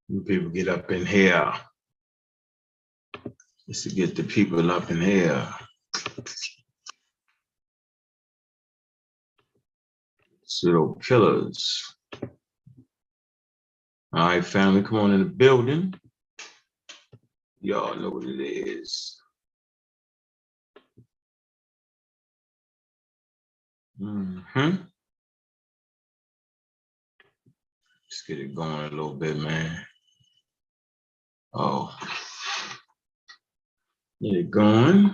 When people get up in here. Just to get the people up in here. PseudoKillas. All right, family, come on in the building. Y'all know what it is. Let's get it going a little bit, man. Oh, get it going.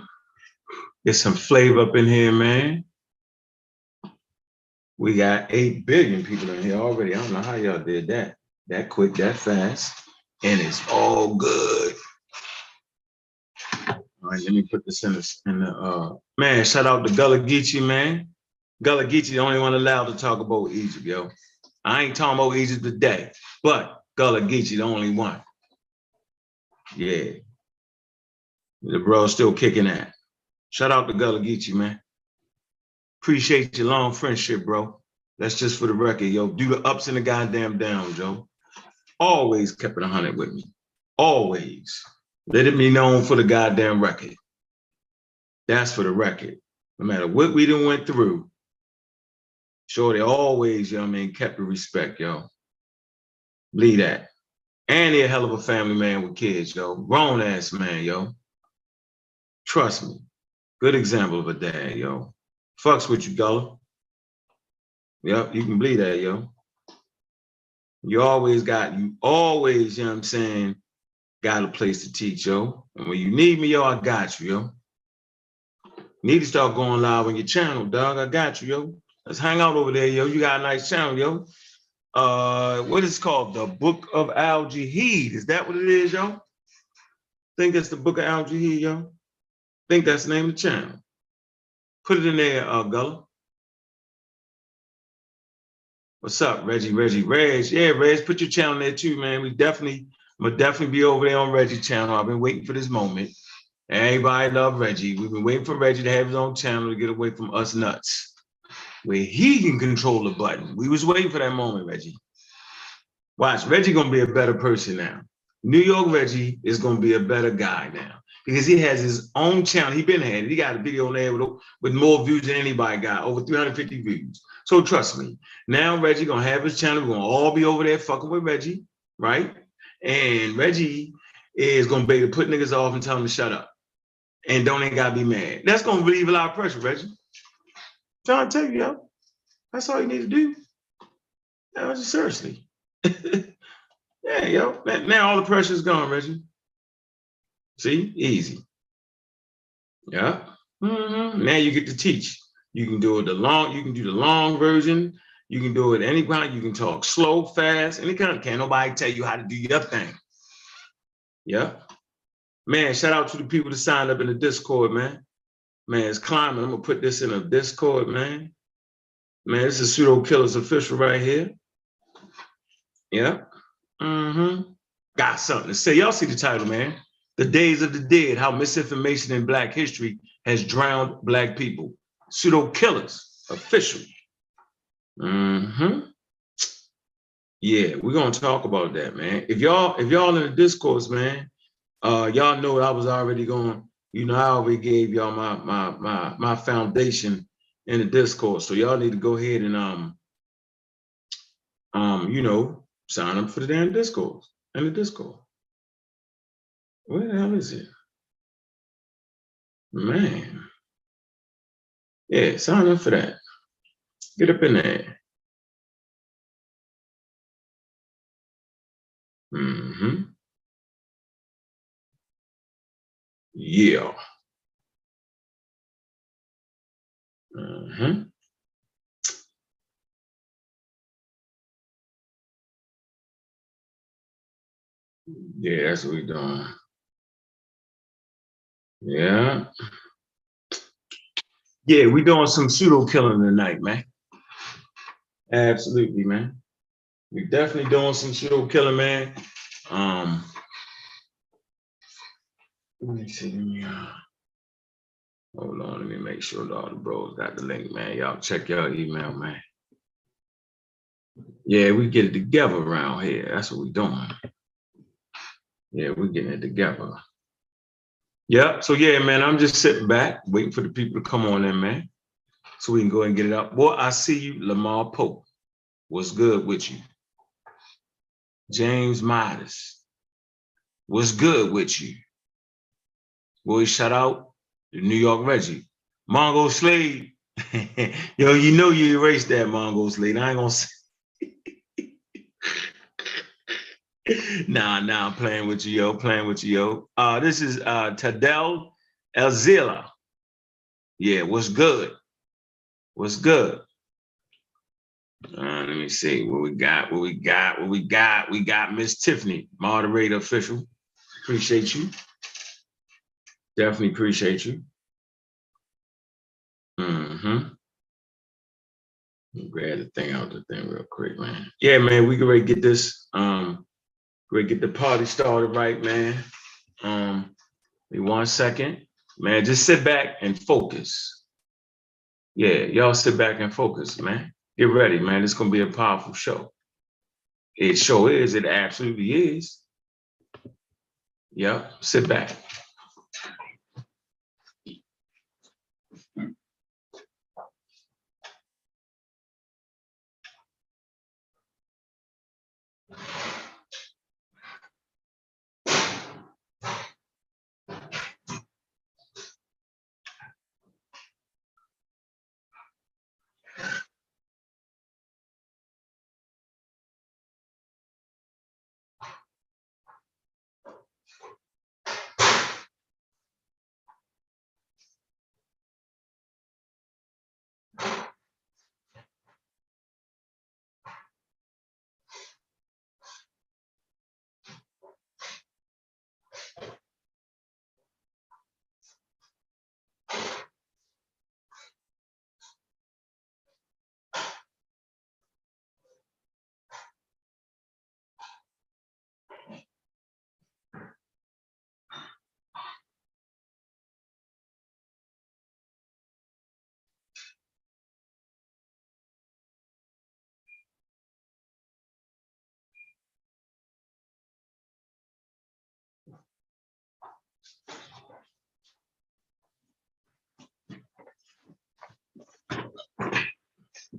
Get some flavor up in here, man. We got 8 billion people in here already. I don't know how y'all did that quick, that fast, and it's all good. All right, let me put this in the man. Shout out to Gullah Geechee, man. Gullah Geechee, the only one allowed to talk about Egypt, yo. I ain't talking about Egypt today, but Gullah Geechee, the only one. Yeah, the bro's still kicking that. Shout out to Gullah Geechee, man. Appreciate your long friendship, bro. That's just for the record, yo. Do the ups and the goddamn downs, yo. Always kept it 100 with me. Always. Let it be known for the goddamn record. That's for the record. No matter what we done went through, sure, they always, you know what I mean, kept the respect, yo. Believe that. And they're a hell of a family man with kids, yo. Grown ass man, yo. Trust me. Good example of a dad, yo. Fucks with you, Gullah. Yep, you can believe that, yo. You always, you know what I'm saying, got a place to teach, yo. And when you need me, yo, I got you, yo. Need to start going live on your channel, dog. I got you, yo. Let's hang out over there, yo. You got a nice channel, yo. What is it called? The Book of Al-Jahid. Is that what it is, yo? Think that's the Book of Al-Jahid, yo. Think that's the name of the channel. Put it in there, Gullah. What's up, Reggie? Reg. Yeah, Reg, put your channel there too, man. I'm gonna definitely be over there on Reggie's channel. I've been waiting for this moment. Everybody love Reggie. We've been waiting for Reggie to have his own channel to get away from us nuts, where he can control the button. We was waiting for that moment, Reggie. Watch, Reggie gonna be a better person now. New York Reggie is gonna be a better guy now because he has his own channel. He been had it. He got a video on there with more views than anybody got, over 350 views. So trust me, now Reggie gonna have his channel. We're gonna all be over there fucking with Reggie, right? And Reggie is gonna be able to put niggas off and tell them to shut up. And don't ain't gotta be mad. That's gonna relieve a lot of pressure, Reggie. I'm trying to tell you, yo. That's all you need to do. No, just seriously. Yeah, yo. Now all the pressure's gone, Reggie. See? Easy. Yeah. Now you get to teach. You can do it you can do the long version. You can do it any kind. You can talk slow, fast, any kind. Can't nobody tell you how to do your thing. Yeah. Man, shout out to the people that signed up in the Discord, man. Man, it's climbing. I'm gonna put this in a Discord, man. Man, this is PseudoKillas official right here. Yeah. Got something to say. Y'all see the title, man. The Days of the Dead, How Misinformation in Black History Has Drowned Black People. PseudoKillas official. Yeah, we're gonna talk about that, man. If y'all in the discourse, man, y'all know I was already going, you know, I already gave y'all my foundation in the discourse. So y'all need to go ahead and you know, sign up for the damn discourse in the Discord. Where the hell is it? Man. Yeah, sign up for that. Get up in there. Yeah. Yeah, that's what we're doing. Yeah. Yeah, we're doing some pseudo killing tonight, man. Absolutely, man. We're definitely doing some pseudo killing, man. Let me see. Hold on, let me make sure all the bros got the link, man. Y'all check your email, man. Yeah, we get it together around here. That's what we're doing. Yeah, we're getting it together. Yeah, so yeah, man, I'm just sitting back, waiting for the people to come on in, man, so we can go and get it up. Boy, I see you, Lamar Pope. What's good with you? James Midas. What's good with you? Boy, shout out to New York Reggie. Mongo Slade. Yo, you know you erased that, Mongo Slade. I ain't gonna say. Nah, I'm playing with you, yo. Playing with you, yo. This is Tadel Elzila. Yeah, what's good? What's good? Let me see what we got. We got Miss Tiffany, moderator official. Appreciate you. Definitely appreciate you. Mm-hmm. Grab the thing out the thing real quick, man. Yeah, man, we can ready to get this. Ready to get the party started, right, man. Wait 1 second, man. Just sit back and focus. Yeah, y'all sit back and focus, man. Get ready, man. It's gonna be a powerful show. It sure is. It absolutely is. Yep. Sit back.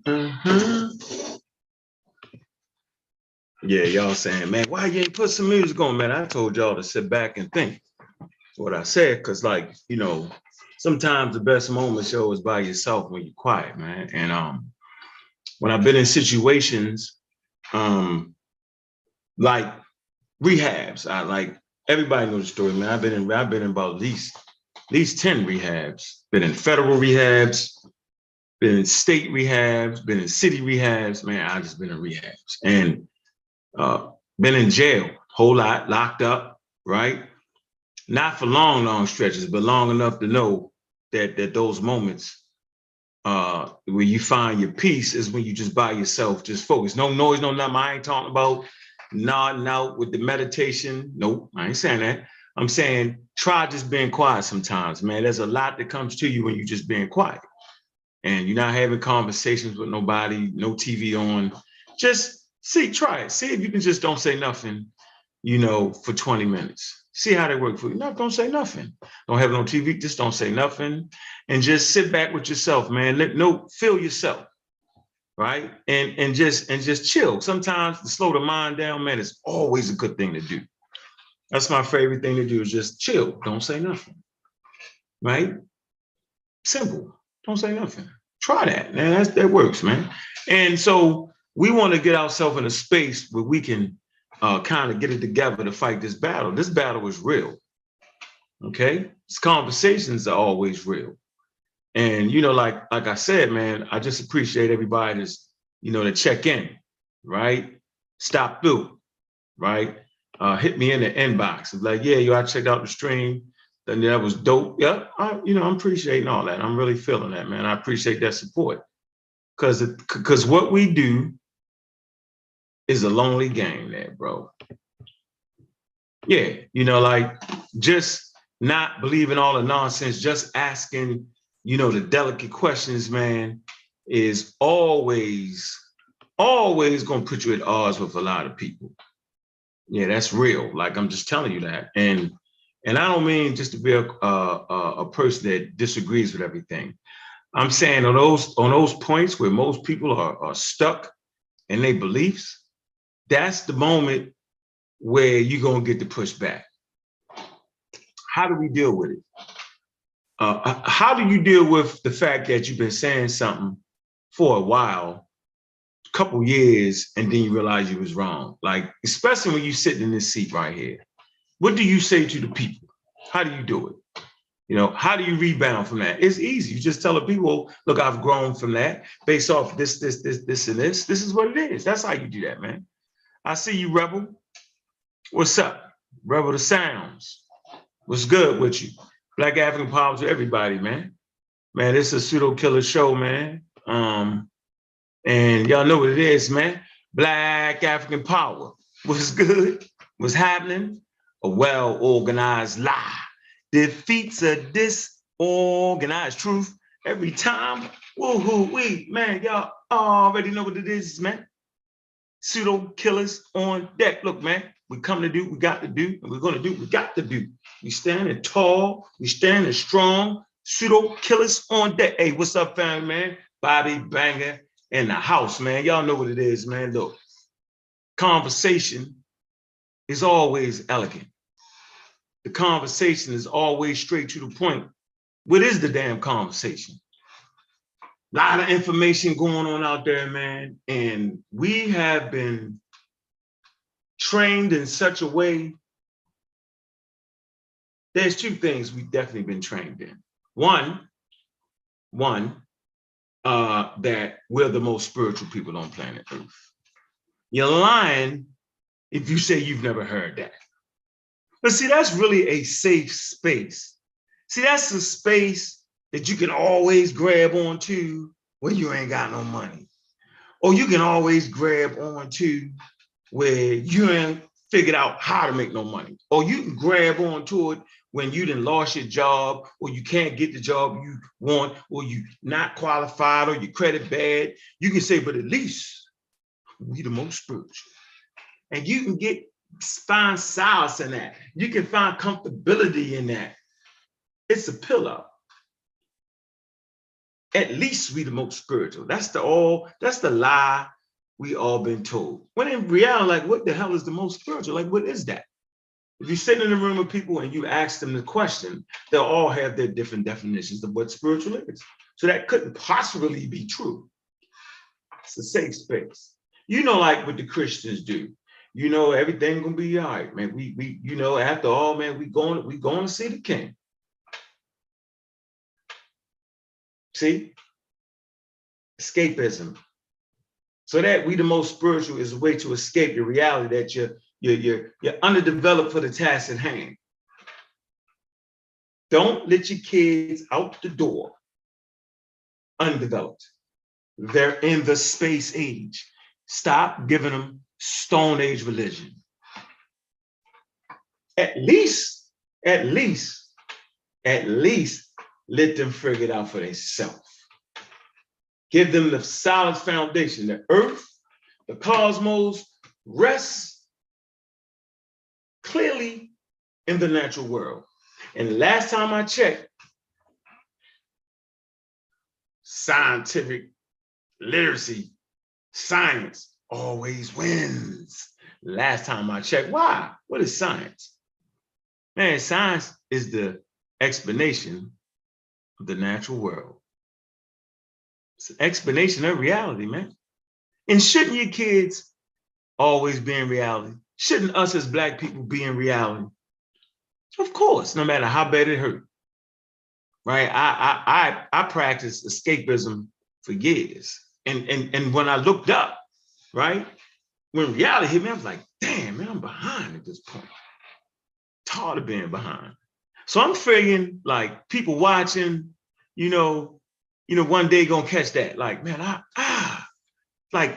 Mm-hmm. Yeah, y'all saying, man, why you ain't put some music on, man? I told y'all to sit back and think what I said, because, like, sometimes the best moments show is by yourself when you're quiet, man. And when I've been in situations like rehabs, I like everybody knows the story, man. I've been in about at least 10 rehabs, been in federal rehabs, been in state rehabs, been in city rehabs, man. I just been in rehabs and been in jail, whole lot, locked up, right? Not for long stretches, but long enough to know that those moments where you find your peace is when you just by yourself, just focus. No noise, no nothing. I ain't talking about nodding out with the meditation. Nope, I ain't saying that. I'm saying try just being quiet sometimes, man. There's a lot that comes to you when you just being quiet. And you're not having conversations with nobody, no TV on. Just try it. See if you can just don't say nothing, for 20 minutes. See how they work for you. No, don't say nothing. Don't have no TV, just don't say nothing. And just sit back with yourself, man. Feel yourself, right? And just chill. Sometimes to slow the mind down, man, is always a good thing to do. That's my favorite thing to do, is just chill. Don't say nothing, right? Simple. Don't say nothing. Try that, man. That works, man. And so we want to get ourselves in a space where we can kind of get it together to fight this battle. This battle is real. Okay? These conversations are always real. And like I said, man, I just appreciate everybody that's, to check in, right? Stop through, right? Hit me in the inbox. It's like, yeah, I checked out the stream. Then that was dope. Yeah, I'm appreciating all that. I'm really feeling that, man. I appreciate that support. Because what we do is a lonely game there, bro. Yeah, like just not believing all the nonsense, just asking, the delicate questions, man, is always going to put you at odds with a lot of people. Yeah, that's real. Like, I'm just telling you that. And I don't mean just to be a person that disagrees with everything. I'm saying on those points where most people are stuck in their beliefs, that's the moment where you're gonna get the pushback. How do we deal with it? How do you deal with the fact that you've been saying something for a while, a couple years, and then you realize you was wrong? Like, especially when you're sitting in this seat right here. What do you say to the people? How do you do it? You know, how do you rebound from that? It's easy. You just tell the people, look, I've grown from that based off this, and this. This is what it is. That's how you do that, man. I see you, Rebel. What's up? Rebel the Sounds. What's good with you? Black African Power to everybody, man. Man, this is a PseudoKillas show, man. And y'all know what it is, man. Black African Power. What's good? What's happening? A well-organized lie defeats a disorganized truth every time. Woo-hoo-wee, man, y'all already know what it is, man. PseudoKillas on deck. Look, man, we come to do, we got to do, and we're going to do, we got to do. We standing tall, we standing strong. PseudoKillas on deck. Hey, what's up, family, man? Bobby Banger in the house, man. Y'all know what it is, man. Look, conversation is always elegant. The conversation is always straight to the point. What is the damn conversation? A lot of information going on out there, man. And we have been trained in such a way. There's two things we've definitely been trained in. One, that we're the most spiritual people on planet Earth. You're lying if you say you've never heard that. But see, that's really a safe space. See, that's a space that you can always grab onto when you ain't got no money. Or you can always grab onto where you ain't figured out how to make no money. Or you can grab onto it when you done lost your job, or you can't get the job you want, or you not qualified, or your credit bad. You can say, but at least we the most spiritual. And you can find solace in that. You can find comfortability in that. It's a pillow. At least we the most spiritual. That's the lie we all been told. When in reality, like, what the hell is the most spiritual? Like, what is that? If you sit in a room with people and you ask them the question, they'll all have their different definitions of what spiritual is. So that couldn't possibly be true. It's a safe space. You know, like what the Christians do. You know, everything gonna be all right, man. We you know, after all, man, we going to see the king. See? Escapism. So that we the most spiritual is a way to escape the reality that you're underdeveloped for the task at hand. Don't let your kids out the door undeveloped. They're in the space age. Stop giving them Stone Age religion. At least let them figure it out for themselves. Give them the solid foundation. The earth, the cosmos rests clearly in the natural world. And last time I checked, scientific literacy, science always wins. Last time I checked. Why? What is science? Man, science is the explanation of the natural world. It's an explanation of reality, man. And shouldn't your kids always be in reality? Shouldn't us as Black people be in reality? Of course, no matter how bad it hurt. Right? I practiced escapism for years. And when I looked up, right, when reality hit me, I was like, damn, man, I'm behind at this point. It's hard of being behind. So I'm figuring, like, people watching, you know, one day gonna catch that. Like, man,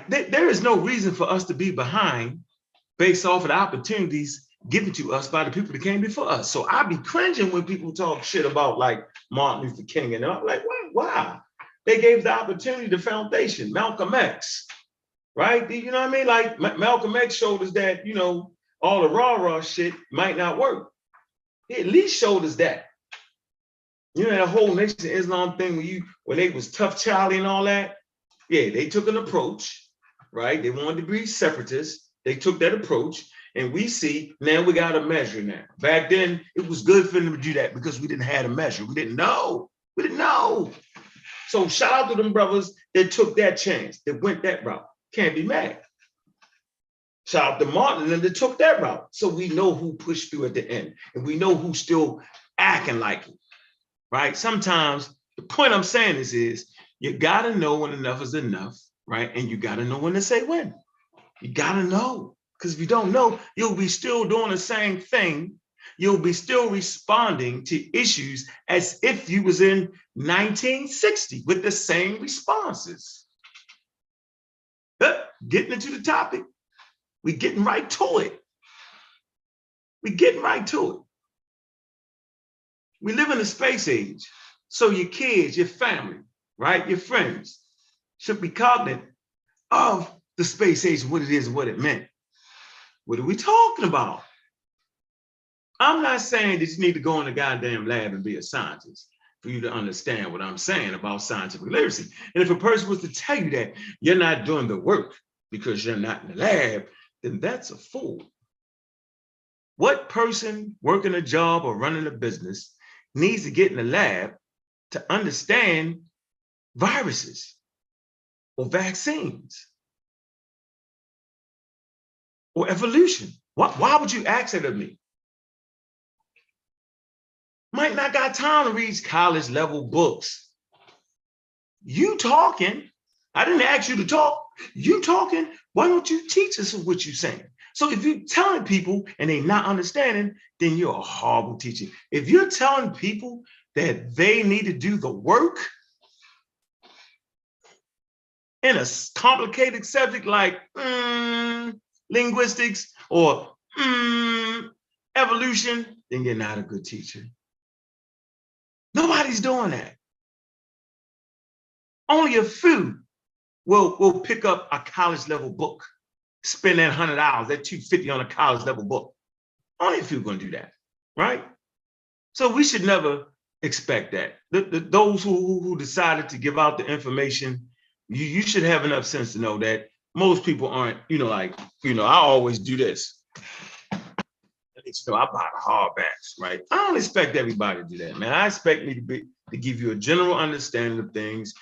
there is no reason for us to be behind based off of the opportunities given to us by the people that came before us. So I be cringing when people talk shit about, like, Martin Luther King, and I'm like, why? They gave the opportunity, the foundation, Malcolm X, right? You know what I mean? Like, Malcolm X showed us that, you know, all the rah-rah shit might not work. He at least showed us that. You know, that whole Nation of Islam thing when they was tough Charlie and all that. Yeah, they took an approach, right? They wanted to be separatists. They took that approach, and we see now we got a measure now. Back then, it was good for them to do that because we didn't have a measure. We didn't know. We didn't know. So shout out to them brothers that took that chance, that went that route. Can't be mad. Shout out to Martin and that took that route. So we know who pushed through at the end, and we know who's still acting like it. Right? Sometimes the point I'm saying is you got to know when enough is enough, right? And you got to know when to say when. You got to know, because if you don't know, you'll be still doing the same thing. You'll be still responding to issues as if you was in 1960 with the same responses. But getting into the topic, we're getting right to it. We're getting right to it. We live in a space age, so your kids, your family, right, your friends should be cognizant of the space age, what it is and what it meant. What are we talking about? I'm not saying that you need to go in a goddamn lab and be a scientist for you to understand what I'm saying about scientific literacy. And if a person was to tell you that you're not doing the work because you're not in the lab, then that's a fool. What person working a job or running a business needs to get in the lab to understand viruses or vaccines or evolution? Why would you ask that of me? Might not got time to read college level books. You talking, I didn't ask you to talk. You talking, why don't you teach us what you're saying? So if you're telling people and they're not understanding, then you're a horrible teacher. If you're telling people that they need to do the work in a complicated subject like linguistics or evolution, then you're not a good teacher. Nobody's doing that. Only a few will pick up a college level book, spend that $100, that $250 on a college level book. Only a few going to do that, right? So we should never expect that. Those who decided to give out the information, you should have enough sense to know that most people aren't, I always do this. I buy the hardbacks, right? I don't expect everybody to do that, man. I expect me to give you a general understanding of things.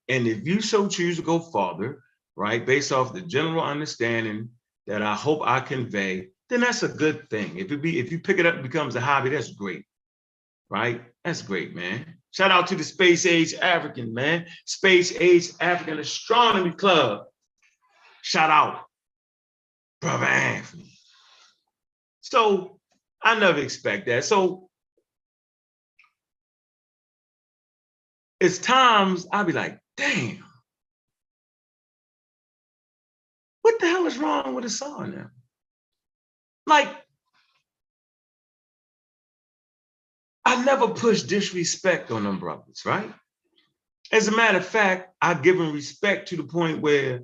And if you so choose to go farther, right, based off the general understanding that I hope I convey, then that's a good thing. If you pick it up and becomes a hobby, that's great, right? That's great, man. Shout out to the Space Age African, man. Space Age African Astronomy Club. Shout out, brother Anthony. So I never expect that. So it's times I'll be like, damn, what the hell is wrong with the song now? Like, I never push disrespect on them brothers, right? As a matter of fact, I've given respect to the point where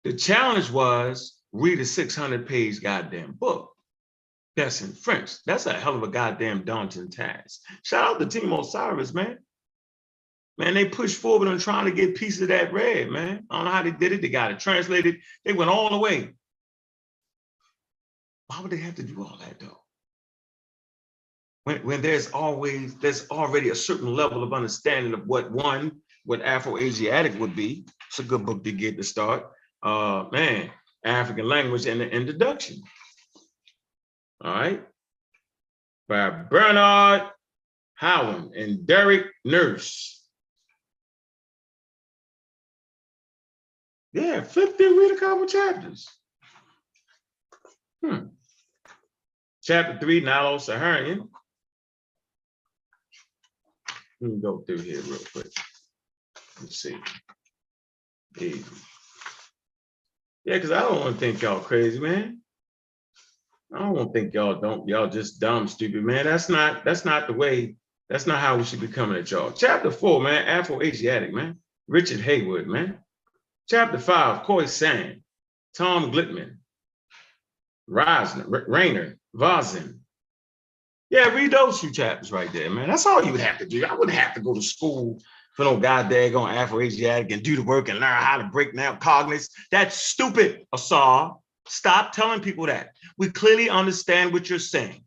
the challenge was read a 600-page goddamn book. That's in French. That's a hell of a goddamn daunting task. Shout out to Team Osiris, man. Man, they pushed forward on trying to get a piece of that bread, man. I don't know how they did it. They got it translated. They went all the way. Why would they have to do all that, though? When there's already a certain level of understanding of what Afro-Asiatic would be. It's a good book to get to start. Man, African language and the introduction. All right, by Bernard Howen and Derek Nurse. Yeah, flip through, read a couple chapters. Chapter 3, Nilo-Saharan. Let me go through here real quick. Let's see. Yeah, because I don't want to think y'all crazy, man. I don't want to think y'all just dumb, stupid, man. That's not the way, that's not how we should be coming at y'all. Chapter 4, man, Afro-Asiatic, man. Richard Haywood, man. Chapter 5, Khoi San, Tom Glickman. Rainer, Vazin. Yeah, read those two chapters right there, man. That's all you would have to do. I wouldn't have to go to school for no goddamn Afro-Asiatic and do the work and learn how to break down cognates. That's stupid, Asar. Stop telling people that. We clearly understand what you're saying.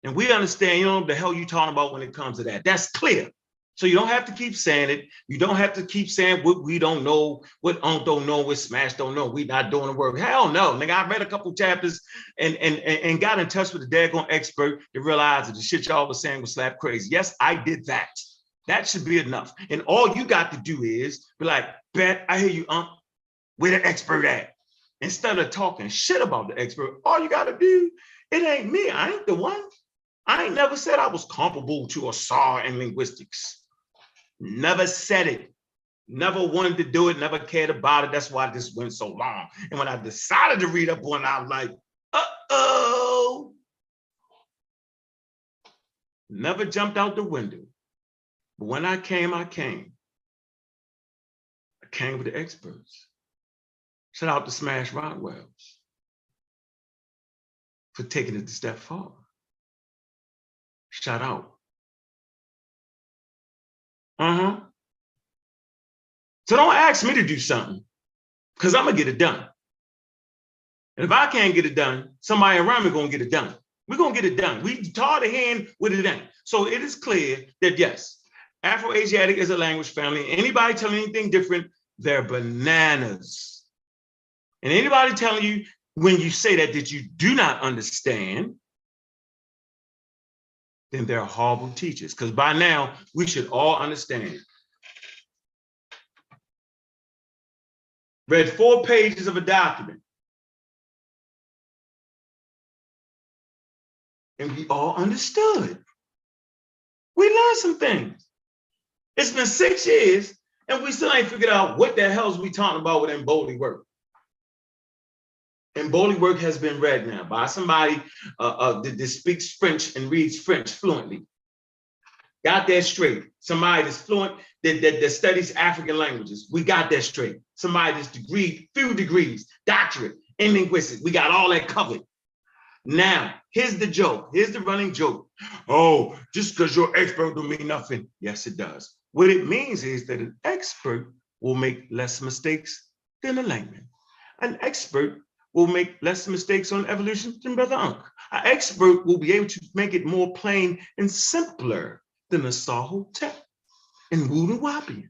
And we understand, you know, what the hell you talking about when it comes to that. That's clear. So you don't have to keep saying it. You don't have to keep saying what we don't know, what don't know, what Smash don't know. We not doing the work. Hell no, nigga. I read a couple chapters and got in touch with the daggone expert to realize that the shit y'all was saying was slap crazy. Yes, I did that. That should be enough. And all you got to do is be like, Bet, I hear you, where the expert at? Instead of talking shit about the expert, all you got to do, it ain't me. I ain't the one. I ain't never said I was comparable to Asar in linguistics. Never said it. Never wanted to do it, never cared about it. That's why this went so long. And when I decided to read up on it, I was like, uh-oh. Never jumped out the window. But when I came, I came. I came with the experts. Shout out to Smash Rodwells for taking it a step forward. Shout out. So don't ask me to do something, because I'm gonna get it done. And if I can't get it done, somebody around me gonna get it done. We're gonna get it done. We taught the hand with it in. So it is clear that yes, Afro-Asiatic is a language family. Anybody telling anything different, they're bananas. And anybody telling you when you say that you do not understand, then they're horrible teachers. Because by now, we should all understand. Read 4 pages of a document. And we all understood. We learned some things. It's been 6 years, and we still ain't figured out what the hell is we talking about with embodied work. Embodied work has been read now by somebody that speaks French and reads French fluently. Got that straight. Somebody that's fluent, that studies African languages. We got that straight. Somebody that's few degrees, doctorate in linguistics. We got all that covered. Now, here's the joke. Here's the running joke. Oh, just because you're expert don't mean nothing. Yes, it does. What it means is that an expert will make less mistakes than a layman. An expert will make less mistakes on evolution than Brother Unc. An expert will be able to make it more plain and simpler than a Sahotep and Wudu Wapian.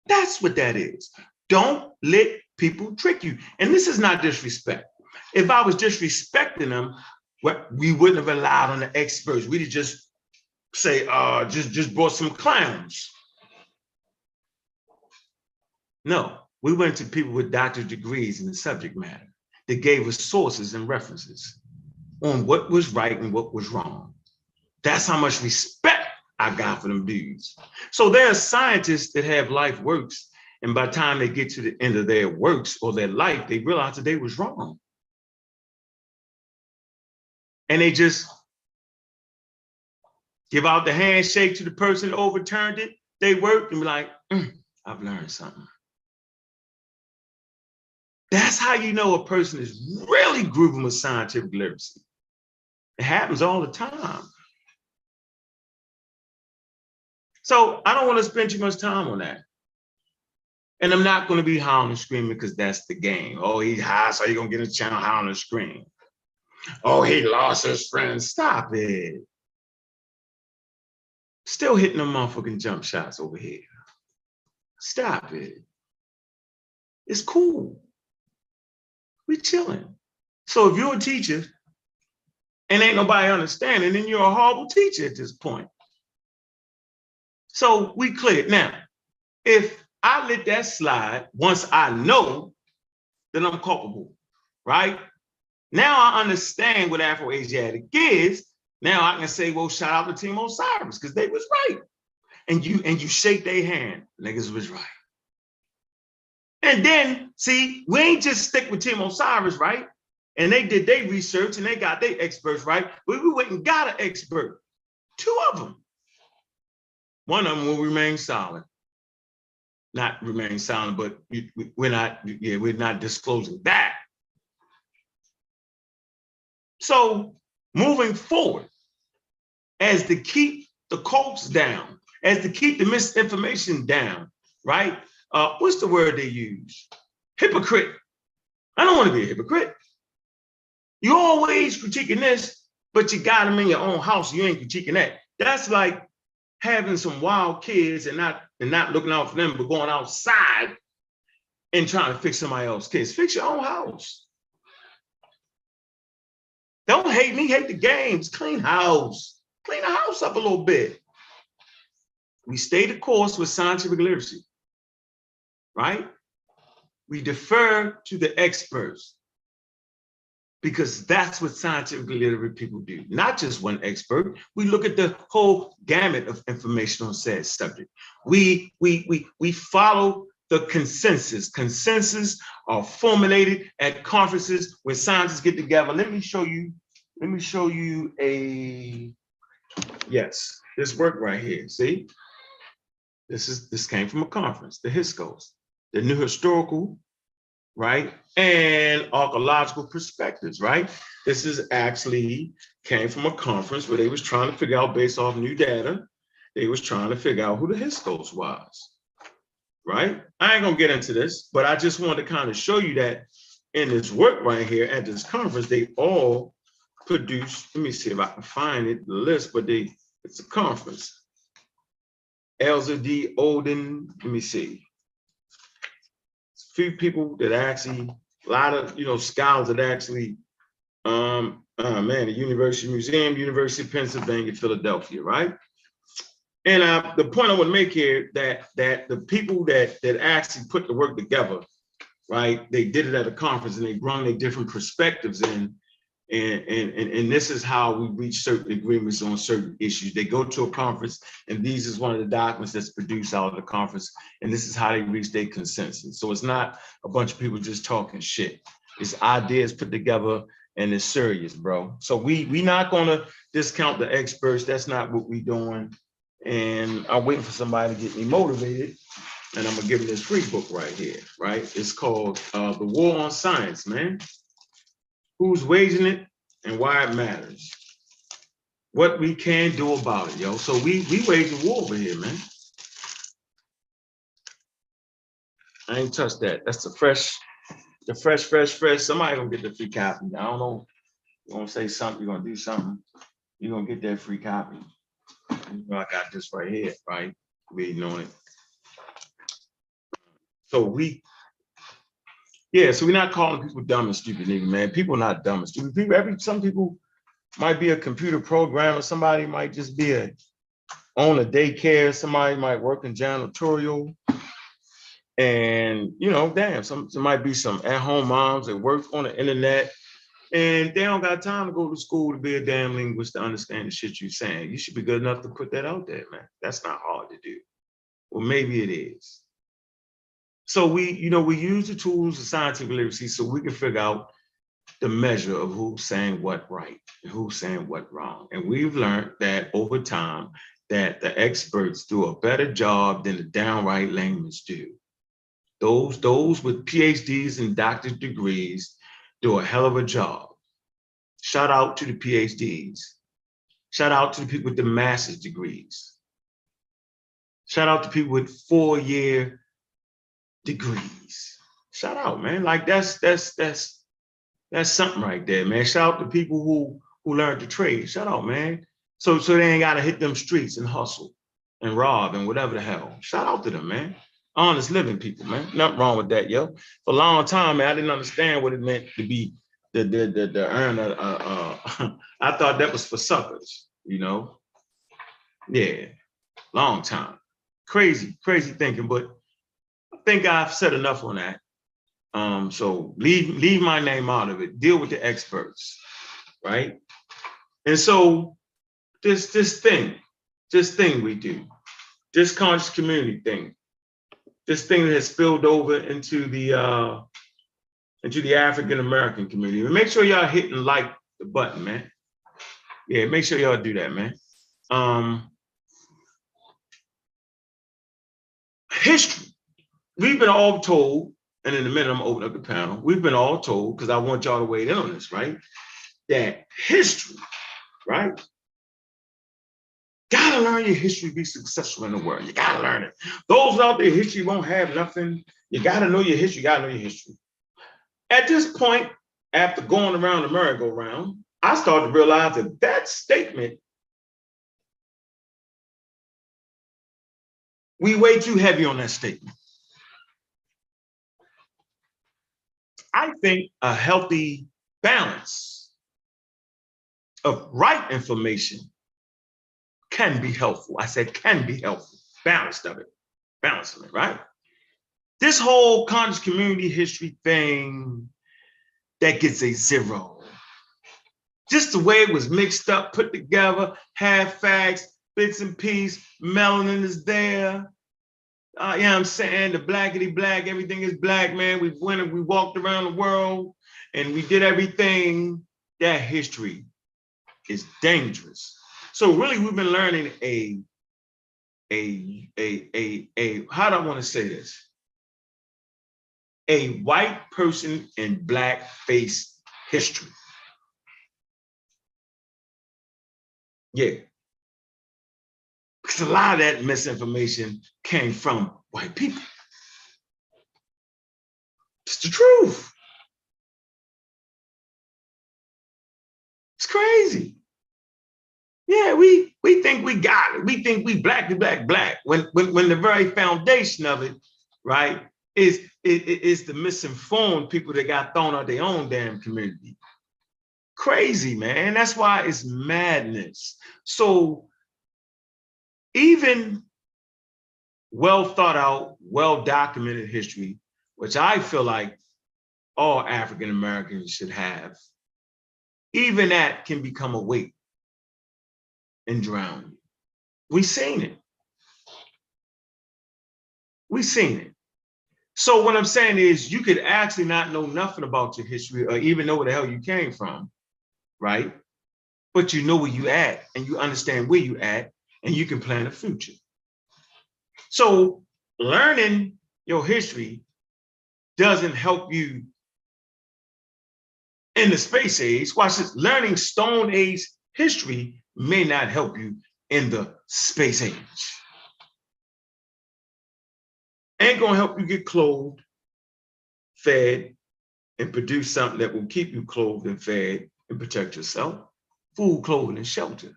That's what that is. Don't let people trick you. And this is not disrespect. If I was disrespecting them, we wouldn't have relied on the experts. We'd just say, just brought some clowns. No, we went to people with doctorate degrees in the subject matter that gave us sources and references on what was right and what was wrong. That's how much respect I got for them dudes. So there are scientists that have life works, and by the time they get to the end of their works or their life, they realize that they was wrong. And they just give out the handshake to the person that overturned it. They work and be like, I've learned something. That's how you know a person is really grooving with scientific literacy. It happens all the time. So I don't want to spend too much time on that. And I'm not going to be howling and screaming because that's the game. Oh, he's high, so you're going to get a channel howling and scream. Oh, he lost his friend. Stop it. Still hitting them motherfucking jump shots over here. Stop it. It's cool. We chilling. So if you're a teacher and ain't nobody understanding, then you're a horrible teacher at this point. So we cleared. Now, if I let that slide, once I know that I'm culpable, right? Now I understand what Afro-Asiatic is. Now I can say, well, shout out to Team Osiris, because they was right. And you shake their hand, niggas was right. And then, see, we ain't just stick with Team Osiris, right? And they did their research and they got their experts right. But we went and got an expert, 2 of them. One of them will remain silent. Not remain silent, but we're not disclosing that. So moving forward, as to keep the cults down, as to keep the misinformation down, right? What's the word they use? Hypocrite. I don't want to be a hypocrite. You always critiquing this, but you got them in your own house. You ain't critiquing that. That's like having some wild kids and not looking out for them, but going outside and trying to fix somebody else's kids. Fix your own house. Don't hate me, hate the games. Clean house. Clean the house up a little bit. We stay the course with scientific literacy, right? We defer to the experts because that's what scientifically literate people do. Not just one expert. We look at the whole gamut of information on said subject. We follow the consensus. Consensus are formulated at conferences where scientists get together. Let me show you this work right here. See? This came from a conference, the HISCOs, the New Historical, right, and Archaeological Perspectives, right? This is actually came from a conference where they was trying to figure out, based off new data, they was trying to figure out who the HISCOs was, right? I ain't gonna get into this, but I just wanted to kind of show you that in this work right here at this conference, they all produced, let me see if I can find it, the list, but it's a conference. Elza D. Olden, let me see. A few people that actually, a lot of, scholars that actually, the University Museum, University of Pennsylvania, Philadelphia, right? And the point I want to make here that the people that actually put the work together, right? They did it at a conference and they brought their different perspectives in. And this is how we reach certain agreements on certain issues. They go to a conference, and these is one of the documents that's produced out of the conference, and this is how they reach their consensus. So it's not a bunch of people just talking shit. It's ideas put together, and it's serious, bro. So we not gonna discount the experts. That's not what we doing. And I'm waiting for somebody to get me motivated, and I'm gonna give them this free book right here, right? It's called The War on Science, man. Who's waging it and why it matters. What we can do about it, yo. So we waging war over here, man. I ain't touched that. That's the fresh. Somebody gonna get the free copy. I don't know. You're gonna say something, you're gonna do something. You're gonna get that free copy. I got this right here, right? Reading on it. So so we're not calling people dumb and stupid, nigga, man. People not dumb and stupid. Some people might be a computer programmer. Somebody might just be own a daycare. Somebody might work in janitorial. And, some might be some at-home moms that work on the internet. And they don't got time to go to school to be a damn linguist to understand the shit you're saying. You should be good enough to put that out there, man. That's not hard to do. Well, maybe it is. So we use the tools of scientific literacy so we can figure out the measure of who's saying what right and who's saying what wrong. And we've learned that over time that the experts do a better job than the downright laymen do. Those with PhDs and doctorate degrees do a hell of a job. Shout out to the PhDs. Shout out to the people with the master's degrees. Shout out to people with 4-year degrees. Shout out, man. Like that's something right there, man. Shout out to people who learned to trade. Shout out, man. So they ain't gotta hit them streets and hustle and rob and whatever the hell. Shout out to them, man. Honest living people, man. Nothing wrong with that, yo. For a long time, man, I didn't understand what it meant to be the earn I thought that was for suckers, Yeah, long time. Crazy thinking, but I think I've said enough on that. So leave my name out of it. Deal with the experts, right? And so this thing we do, this conscious community thing, this thing that has spilled over into the African American community. And make sure y'all hitting like the button, man. Yeah, make sure y'all do that, man. History. We've been all told, and in a minute I'm gonna open up the panel. We've been all told, because I want y'all to weigh in on this, right? that history, right? Gotta learn your history to be successful in the world. You gotta learn it. Those out there, history won't have nothing. You gotta know your history. You gotta know your history. At this point, after going around the merry-go-round, I started to realize that that statement, we way too heavy on that statement. I think a healthy balance of right information can be helpful. I said can be helpful. Balancing it, right? This whole conscious community history thing, that gets a 0. Just the way it was mixed up, put together, half facts, bits and pieces, melanin is there. You know what I'm saying? The blackity black, everything is black, man. We went and we walked around the world and we did everything. That history is dangerous. So really we've been learning how do I want to say this? A white person in black face history. Yeah. Because a lot of that misinformation came from white people. It's the truth. It's crazy. Yeah, we think we got it. We think we black. When the very foundation of it, right, is the misinformed people that got thrown out their own damn community. Crazy, man. That's why it's madness. So even well thought out, well documented history, which I feel like all African Americans should have, even that can become a weight and drown you. We've seen it. We've seen it. So what I'm saying is you could actually not know nothing about your history or even know where the hell you came from, right? But you know where you at and you understand where you at and you can plan a future. So learning your history doesn't help you in the space age. Watch this. Learning Stone Age history may not help you in the space age. Ain't gonna help you get clothed, fed, and produce something that will keep you clothed and fed and protect yourself. Food, clothing, and shelter.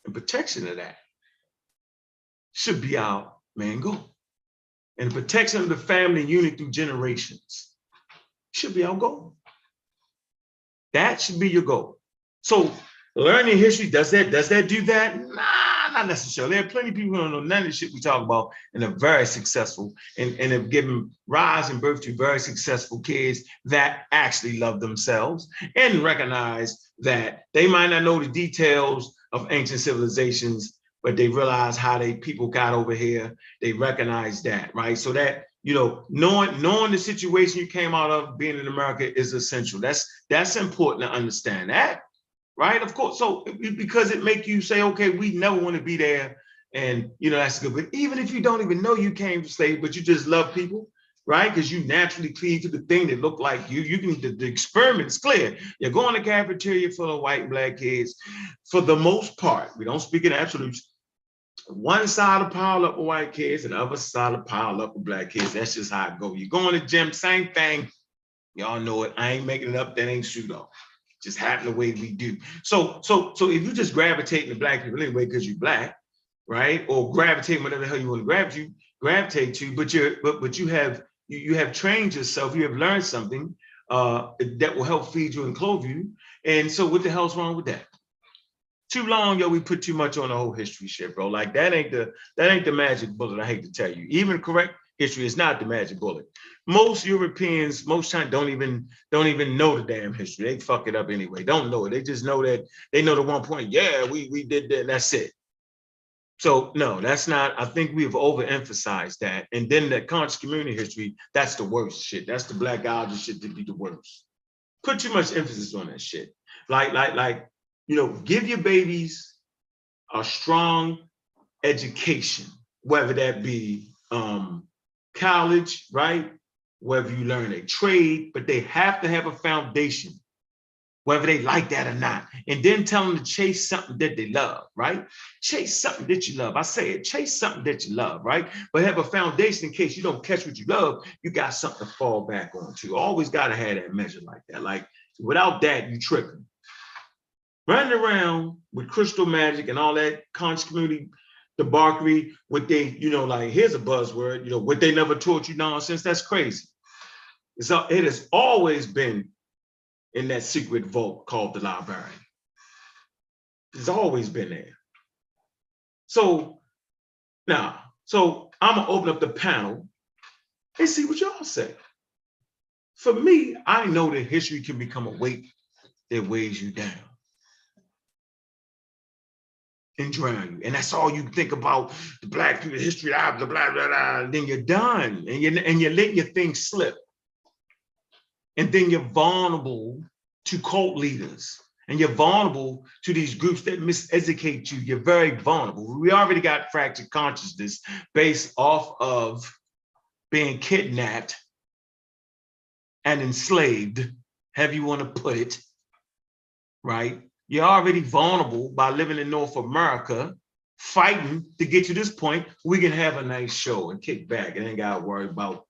And protection of that should be our main goal. And the protection of the family unit through generations should be our goal. That should be your goal. So learning history, does that do that? Nah, not necessarily. There are plenty of people who don't know none of the shit we talk about and are very successful and have given rise and birth to very successful kids that actually love themselves and recognize that they might not know the details of ancient civilizations, but they realize how people got over here. They recognize that, right? So that, you know, knowing the situation you came out of being in America is essential. That's important to understand that, right? Of course. So because it make you say, okay, we never want to be there, and you know that's good. But even if you don't even know you came from slavery, but you just love people, right? Because you naturally cleave to the thing that look like you. You can. The experiment's clear. You go in the cafeteria full of white and black kids. For the most part, we don't speak in absolutes. One side of pile up with white kids and the other side of pile up with black kids. That's just how it goes. You go in the gym, same thing. Y'all know it. I ain't making it up. That ain't pseudo. Just happen the way we do. So if you just gravitate to black people anyway because you're black, right? Or gravitate whatever the hell you want to gravitate to, but you have trained yourself. You have learned something that will help feed you and clothe you. And so what the hell's wrong with that? Too long, yo, we put too much on the whole history shit, bro. Like that ain't the magic bullet. I hate to tell you. Even correct history is not the magic bullet. Most Europeans, most times don't even know the damn history. They fuck it up anyway. Don't know it. They just know that they know the one point. Yeah, we did that. And that's it. So no, that's not. I think we've overemphasized that. And then the conscious community history, that's the worst shit. That's the black algae shit to be the worst. Put too much emphasis on that shit. Like. You know, give your babies a strong education, whether that be college, right? Whether you learn a trade, but they have to have a foundation whether they like that or not, and then tell them to chase something that they love, right? Chase something that you love. I say it, chase something that you love, right? But have a foundation in case you don't catch what you love, you got something to fall back onto. Always got to have that measure like that. Like without that, you tripping. Running around with crystal magic and all that conscious community debauchery, what they, like here's a buzzword, what they never taught you nonsense, that's crazy. It has always been in that secret vault called the library. It's always been there. So now, I'm gonna open up the panel and see what y'all say. For me, I know that history can become a weight that weighs you down and drown you. And that's all you think about, the Black people history, blah, blah, blah, blah, and then you're done. And you let your thing slip. And then you're vulnerable to cult leaders. And you're vulnerable to these groups that miseducate you. You're very vulnerable. We already got fractured consciousness based off of being kidnapped and enslaved, however you want to put it, right? You're already vulnerable by living in North America, fighting to get to this point. We can have a nice show and kick back and ain't got to worry about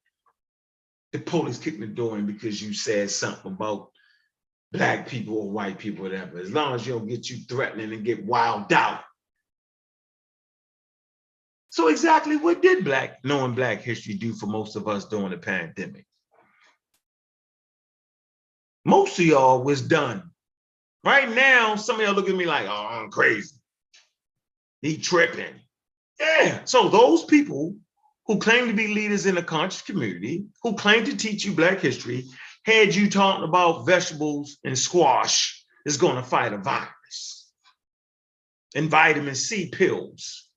the police kicking the door in because you said something about Black people or white people, whatever. As long as you don't get you threatening and get wild out. So exactly what did knowing Black history do for most of us during the pandemic? Most of y'all was done. Right now, some of y'all look at me like, oh, I'm crazy. He tripping. Yeah, so those people who claim to be leaders in the conscious community, who claim to teach you Black history, had you talking about vegetables and squash is going to fight a virus, and vitamin C pills,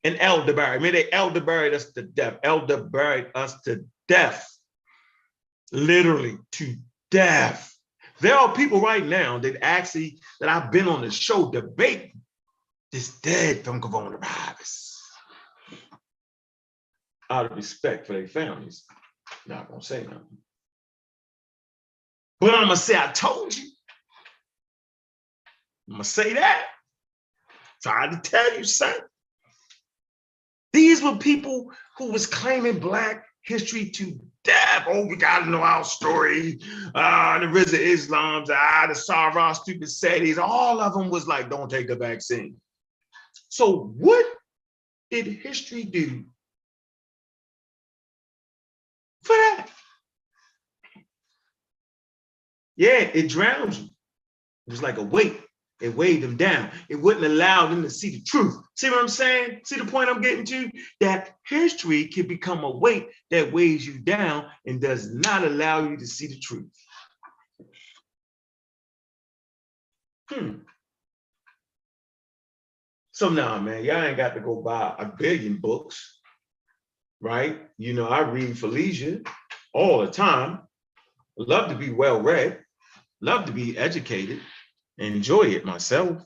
and elderberry. I mean, they elderberried us to death. Elderberried us to death, literally to death. There are people right now that I've been on the show debating this dead from coronavirus. Out of respect for their families, not gonna say nothing. But I'm gonna say, I told you. I'm gonna say that. Tried to tell you, son. These were people who was claiming Black history to death. Oh, we gotta know our story. The Rizza Islams, the Sarah stupid Sadis, all of them was like, don't take the vaccine. So what did history do for that? Yeah, it drowns you. It was like a weight. It weighed them down. It wouldn't allow them to see the truth. See what I'm saying? See the point I'm getting to? That history can become a weight that weighs you down and does not allow you to see the truth. So now, man, y'all ain't got to go buy 1 billion books, right? I read for leisure all the time. Love to be well read, love to be educated, enjoy it myself,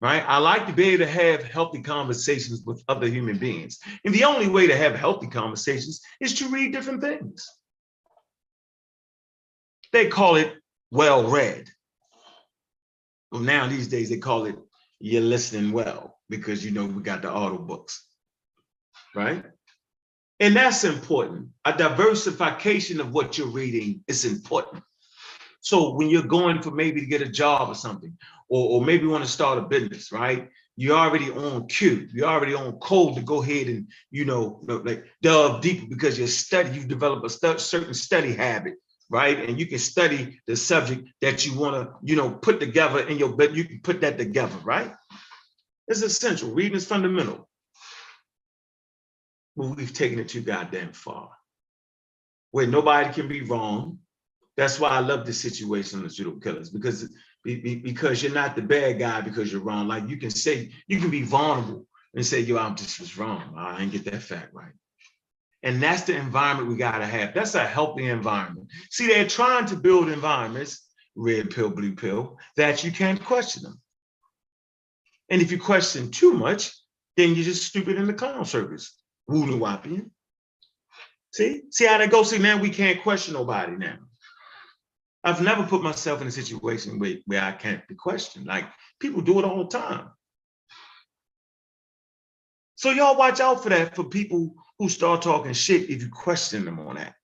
right? I like to be able to have healthy conversations with other human beings. And the only way to have healthy conversations is to read different things. They call it well read. Well, now these days they call it you're listening well, because we got the auto books, right? And that's important. A diversification of what you're reading is important. So when you're going for maybe to get a job or something, or maybe want to start a business, right? You're already on cue. You're already on code to go ahead and, like delve deeper because you develop a certain study habit, right? And you can study the subject that you want to, put together in your bed. You can put that together, right? It's essential. Reading is fundamental. But we've taken it too goddamn far, where nobody can be wrong. That's why I love this situation on the PseudoKillas, because you're not the bad guy because you're wrong. Like you can be vulnerable and say, yo, I just was wrong. I didn't get that fact right. And that's the environment we gotta have. That's a healthy environment. See, they're trying to build environments, red pill, blue pill, that you can't question them. And if you question too much, then you're just stupid in the clown circus. Woolly whopping. See how that goes? See, now we can't question nobody now. I've never put myself in a situation where I can't be questioned. Like, people do it all the time. So y'all watch out for that, for people who start talking shit if you question them on that.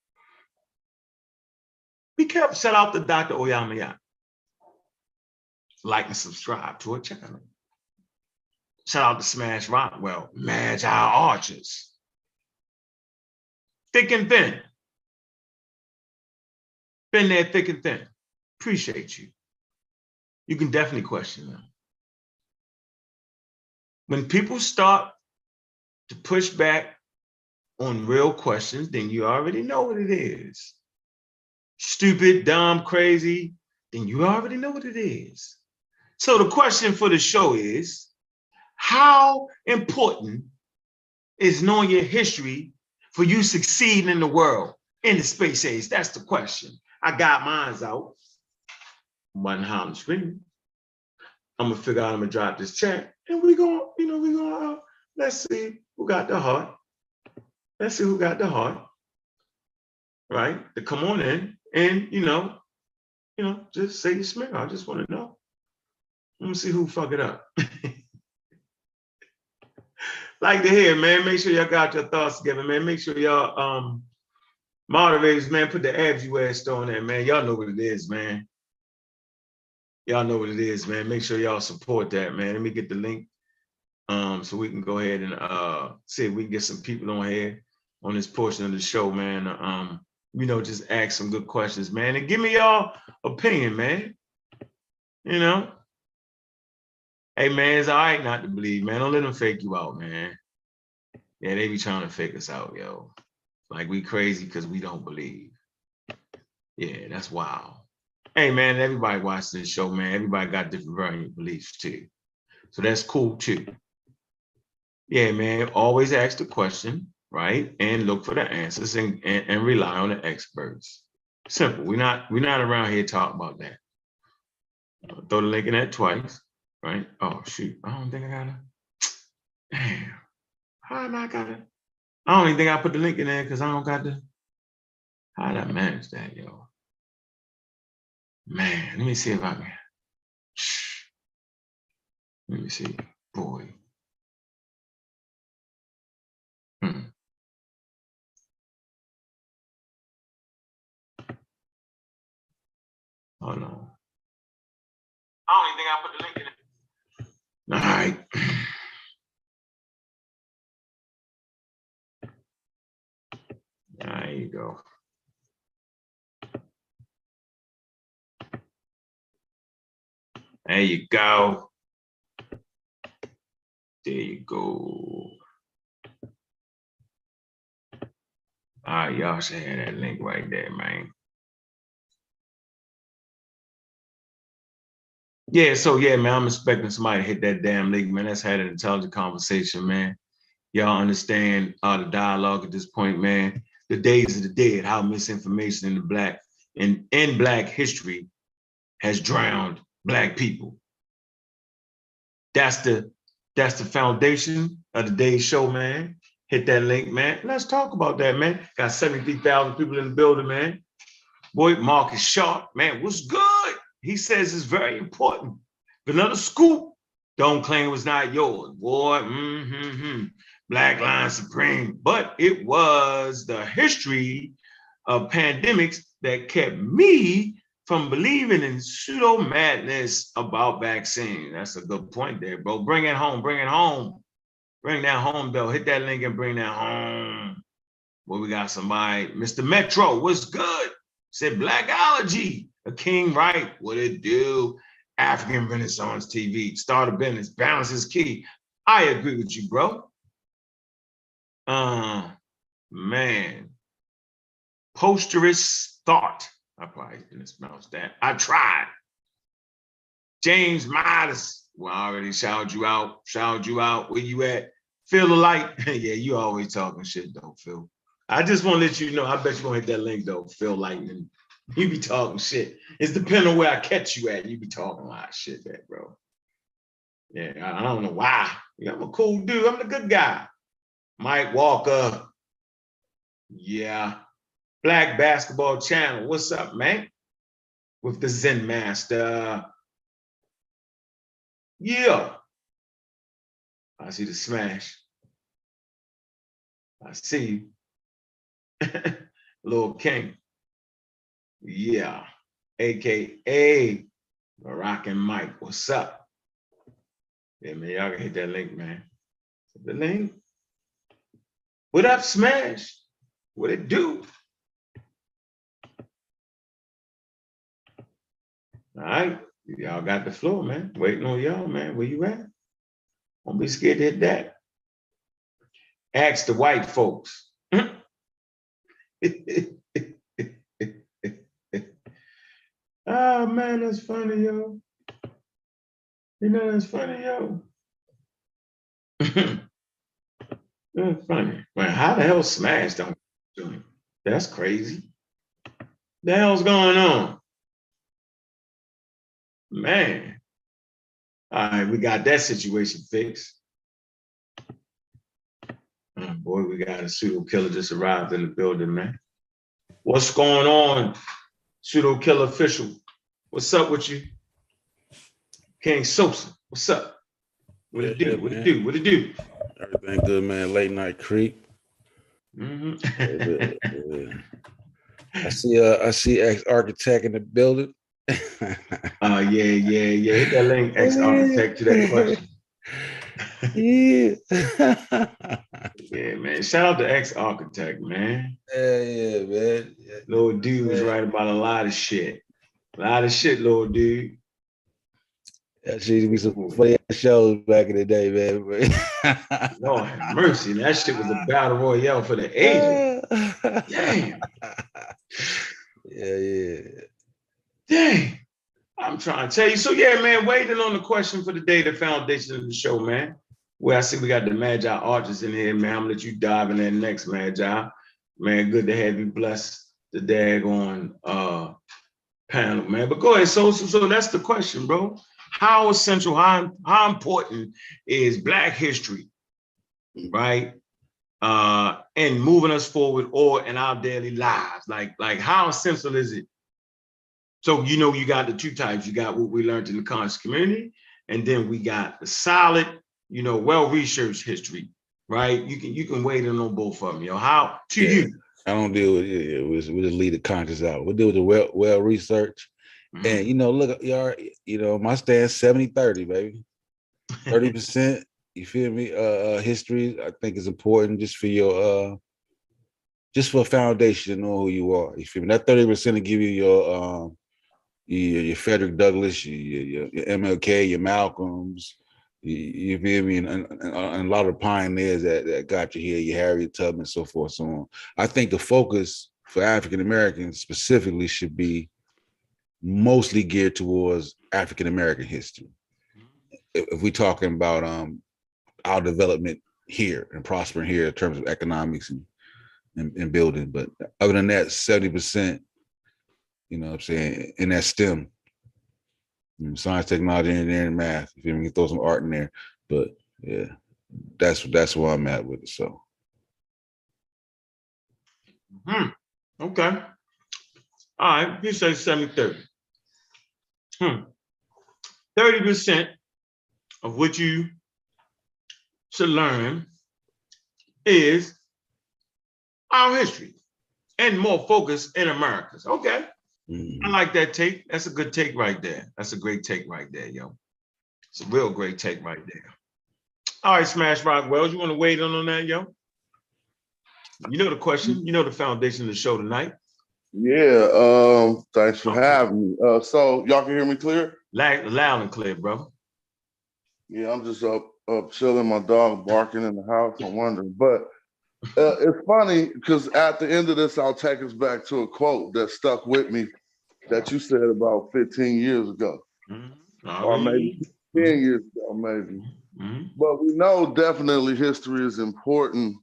Be careful. Shout out to Dr. Oyamaya. Like and subscribe to her channel. Shout out to Smash Rockwell, Magi Archers. Thick and thin. Been there thick and thin. Appreciate you. You can definitely question them. When people start to push back on real questions, then you already know what it is. Stupid, dumb, crazy, then you already know what it is. So the question for the show is, how important is knowing your history for you succeeding in the world, in the space age? That's the question. I got mines out. One hand on the screen. I'm gonna figure out, I'm gonna drop this chat, and we're gonna, let's see who got the heart. Let's see who got the heart, right? To come on in and, just say your smear. I just want to know. Let me see who fuck it up. Like to hear, man. Make sure y'all got your thoughts together, man. Make sure y'all moderators, man, put the abs you asked on there, man. Y'all know what it is, man. Y'all know what it is, man. Make sure y'all support that, man. Let me get the link so we can go ahead and see if we can get some people on here on this portion of the show, man. Just ask some good questions, man, and give me y'all opinion, man. Hey, man, it's all right not to believe, man. Don't let them fake you out, man. Yeah, they be trying to fake us out, yo. Like we crazy because we don't believe. Yeah, that's wild. Hey, man, everybody watch this show, man. Everybody got different variant beliefs, too. So that's cool, too. Yeah, man, always ask the question, right? And look for the answers and rely on the experts. Simple. We're not around here talking about that. Throw the link in that twice, right? Oh, shoot. I don't think I got it. Damn. How am I got it? I don't even think I put the link in there because I don't got the. How did I manage that, yo? Man, let me see if I can. Let me see. Boy. Oh, no. I don't even think I put the link in it. All right. There you go. There you go. There you go. All right, y'all should have that link right there, man. Yeah, so yeah, man, I'm expecting somebody to hit that damn link, man. Let's have an intelligent conversation, man. Y'all understand the dialogue at this point, man. The days of the dead, how misinformation in Black history has drowned Black people. That's the foundation of today's show, man. Hit that link, man. Let's talk about that, man. Got 73,000 people in the building, man. Boy, Marcus Sharp, man, what's good? He says it's very important. Another scoop, don't claim it was not yours, boy. Black Line Supreme. But it was the history of pandemics that kept me from believing in pseudo madness about vaccine. That's a good point there, bro. Bring it home, bring it home. Bring that home, though. Hit that link and bring that home. Well, we got somebody, Mr. Metro, what's good? Said Blackology, a king right, what it do? African Renaissance TV, start a business, balance is key. I agree with you, bro. Man. Posterous thought. I probably didn't pronounce that. I tried. James Midas. Well, I already shouted you out. Where you at? Feel the light. Yeah, you always talking shit, though, Phil. I just want to let you know, I bet you're going to hit that link, though, Phil Lightning. You be talking shit. It's depending on where I catch you at. You be talking a lot of shit there, bro. Yeah, I don't know why. Yeah, I'm a cool dude. I'm the good guy. Mike Walker. Yeah. Black Basketball Channel. What's up, man? with the Zen master. Yeah. I see the smash. I see you. Lil King. Yeah. AKA Moroccan Mike. What's up? Yeah, man, y'all can hit that link, man. The link. What up, Smash? What it do? All right. Y'all got the floor, man. Waiting on y'all, man. Where you at? Don't be scared to hit that. Ask the white folks. Oh, man, that's funny, yo. You know that's funny, yo. That's funny. Man, how the hell Smash don't do it? That's crazy. The hell's going on? Man. All right, we got that situation fixed. Oh, boy, we got a pseudo killer just arrived in the building, man. What's going on, pseudo killer official? What's up with you? King Sosa, what's up? What it do? What it do? What it do? Everything good, man. Late night creep. I see ex-architect in the building. Yeah. Hit that link, ex-architect, to that question. Yeah. Yeah, man. Shout out to ex-architect, man. Yeah, man. Little dude was right about a lot of shit. A lot of shit, little dude. That shit used to be some funny shows back in the day, man. Lord have mercy. That shit was a battle royale for the ages. Damn. Yeah. Dang. I'm trying to tell you. So, yeah, man, waiting on the question for the day, the foundation of the show, man. Where I see we got the Magi artists in here, man. I'm going to let you dive in there next, Magi. Man, good to have you. Bless the daggone panel, man. But go ahead. So that's the question, bro. How essential, how important is Black history, right? And moving us forward or in our daily lives? Like how essential is it? So, you know, you got the two types. You got what we learned in the conscious community, and then we got the solid, you know, well-researched history, right? You can weigh in on both of them, you know. How to you? I don't deal with it. We just leave the conscious out. We deal with the well-researched. And, you know, look, y'all, you know, my stance 70-30, baby. 30%, you feel me? History, I think is important just for your, just for a foundation to know who you are. You feel me? That 30% will give you your Frederick Douglass, your MLK, your Malcolms, you feel me? And a lot of pioneers that got you here, your Harriet Tubman, so forth, so on. I think the focus for African Americans specifically should be mostly geared towards African American history. If we're talking about our development here and prospering here in terms of economics and building, but other than that, 70%, you know what I'm saying, in that STEM, science, technology, engineering, and math. If you can throw some art in there, but yeah, that's where I'm at with it. So, Okay. All right, you say 70-30. 30% of what you should learn is our history and more focus in Americas. Okay. I like that take. That's a good take right there. That's a great take right there, yo. It's a real great take right there. All right, Smash Rock Wells, you want to weigh in on that, yo? You know the question. You know the foundation of the show tonight. Yeah, thanks for having me. So y'all can hear me clear? Loud and clear, bro. Yeah, I'm just up chilling, my dog barking in the house. I'm wondering, but it's funny because at the end of this, I'll take us back to a quote that stuck with me that you said about 15 years ago, or maybe 10 years ago, maybe. But we know definitely history is important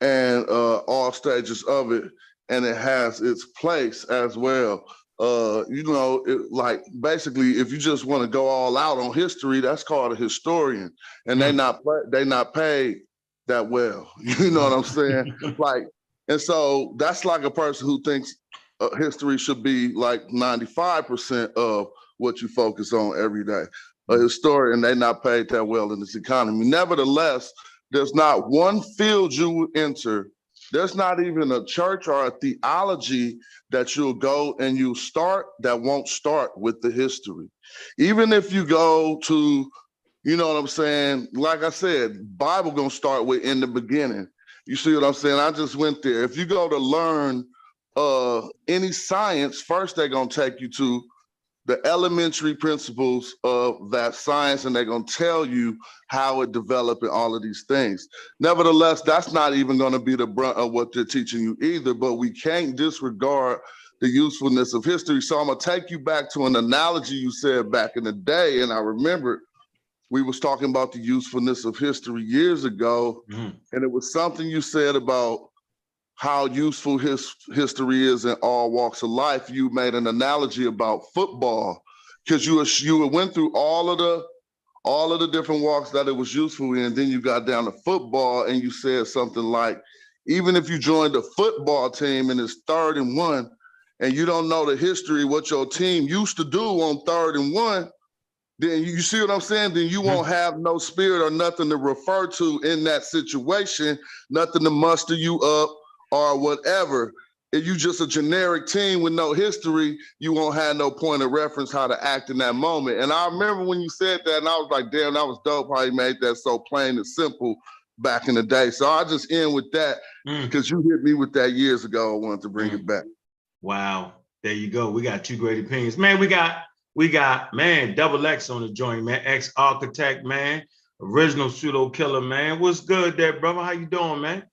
and all stages of it, and it has its place as well. You know, like basically, if you just want to go all out on history, that's called a historian, and they not paid that well. You know what I'm saying? Like, and so that's like a person who thinks history should be like 95% of what you focus on every day. A historian, they're not paid that well in this economy. Nevertheless, there's not one field you will enter. There's not even a church or a theology that you'll go and you start that won't start with the history. Even if you go to, you know what I'm saying? Like I said, Bible gonna start with in the beginning. You see what I'm saying? I just went there. If you go to learn any science, first they're gonna take you to the elementary principles of that science, and they're gonna tell you how it developed and all of these things. Nevertheless, that's not even gonna be the brunt of what they're teaching you either, but we can't disregard the usefulness of history. So I'm gonna take you back to an analogy you said back in the day, and I remember we was talking about the usefulness of history years ago, and it was something you said about how useful history is in all walks of life. You made an analogy about football, because you went through all of the different walks that it was useful in. Then you got down to football, and you said something like, even if you joined a football team and it's 3rd and 1, and you don't know the history, what your team used to do on 3rd and 1, then you see what I'm saying? Then you won't have no spirit or nothing to refer to in that situation, nothing to muster you up or whatever. If you just a generic team with no history, you won't have no point of reference how to act in that moment. And I remember when you said that, and I was like, damn, that was dope how you made that so plain and simple back in the day. So I just end with that, because you hit me with that years ago. I wanted to bring it back. Wow, there you go. We got 2 great opinions. Man, we got, man, Double X on the joint, man. Ex-architect, man. Original pseudo killer, man. What's good there, brother? How you doing, man?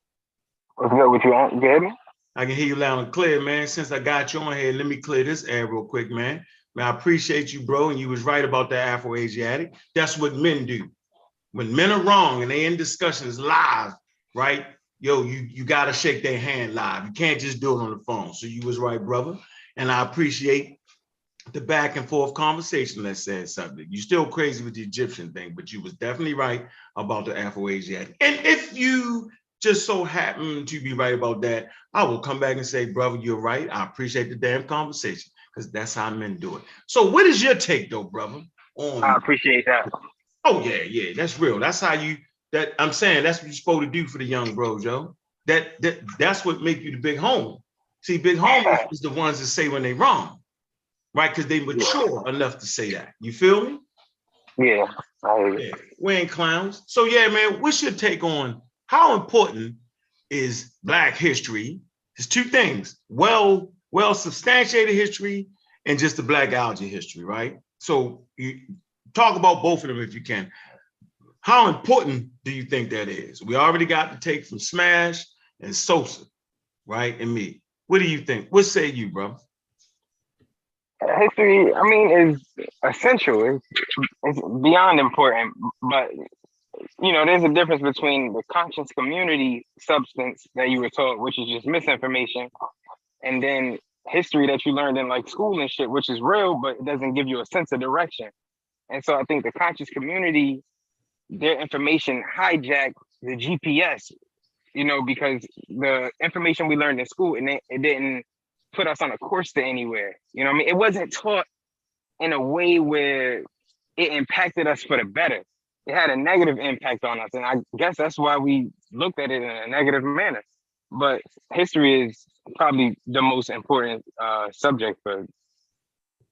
What's good with you? You hear me? I can hear you loud and clear, man. Since I got you on here, let me clear this air real quick, man. Man, I appreciate you, bro. And you was right about the Afro-Asiatic. That's what men do. When men are wrong and they in discussions live, right? Yo, you got to shake their hand live. You can't just do it on the phone. So you was right, brother. And I appreciate the back and forth conversation that said subject. You still crazy with the Egyptian thing, but you was definitely right about the Afro-Asiatic. And if you just so happen to be right about that, I will come back and say, brother, you're right. I appreciate the damn conversation, because that's how men do it. So what is your take though, brother? I appreciate that. Oh yeah, that's real. That's how I'm saying that's what you're supposed to do for the young bros, yo. That's what make you the big homie. See, big homies is the ones that say when they wrong, right? Because they mature enough to say that. You feel me? Yeah. We ain't clowns. So yeah, man, what's your take on how important is Black history? There's 2 things: well substantiated history and just the Blackology history, right? So you talk about both of them if you can. How important do you think that is? We already got the take from Smash and Sosa, right? And me. What do you think? What say you, bro? History, I mean, is essential. It's beyond important, but you know, there's a difference between the conscious community substance that you were taught, which is just misinformation, and then history that you learned in like school and shit, which is real, but it doesn't give you a sense of direction. And so I think the conscious community, their information hijacked the GPS, you know, because the information we learned in school, and it didn't put us on a course to anywhere. You know what I mean? It wasn't taught in a way where it impacted us for the better. It had a negative impact on us. And I guess that's why we looked at it in a negative manner. But history is probably the most important subject for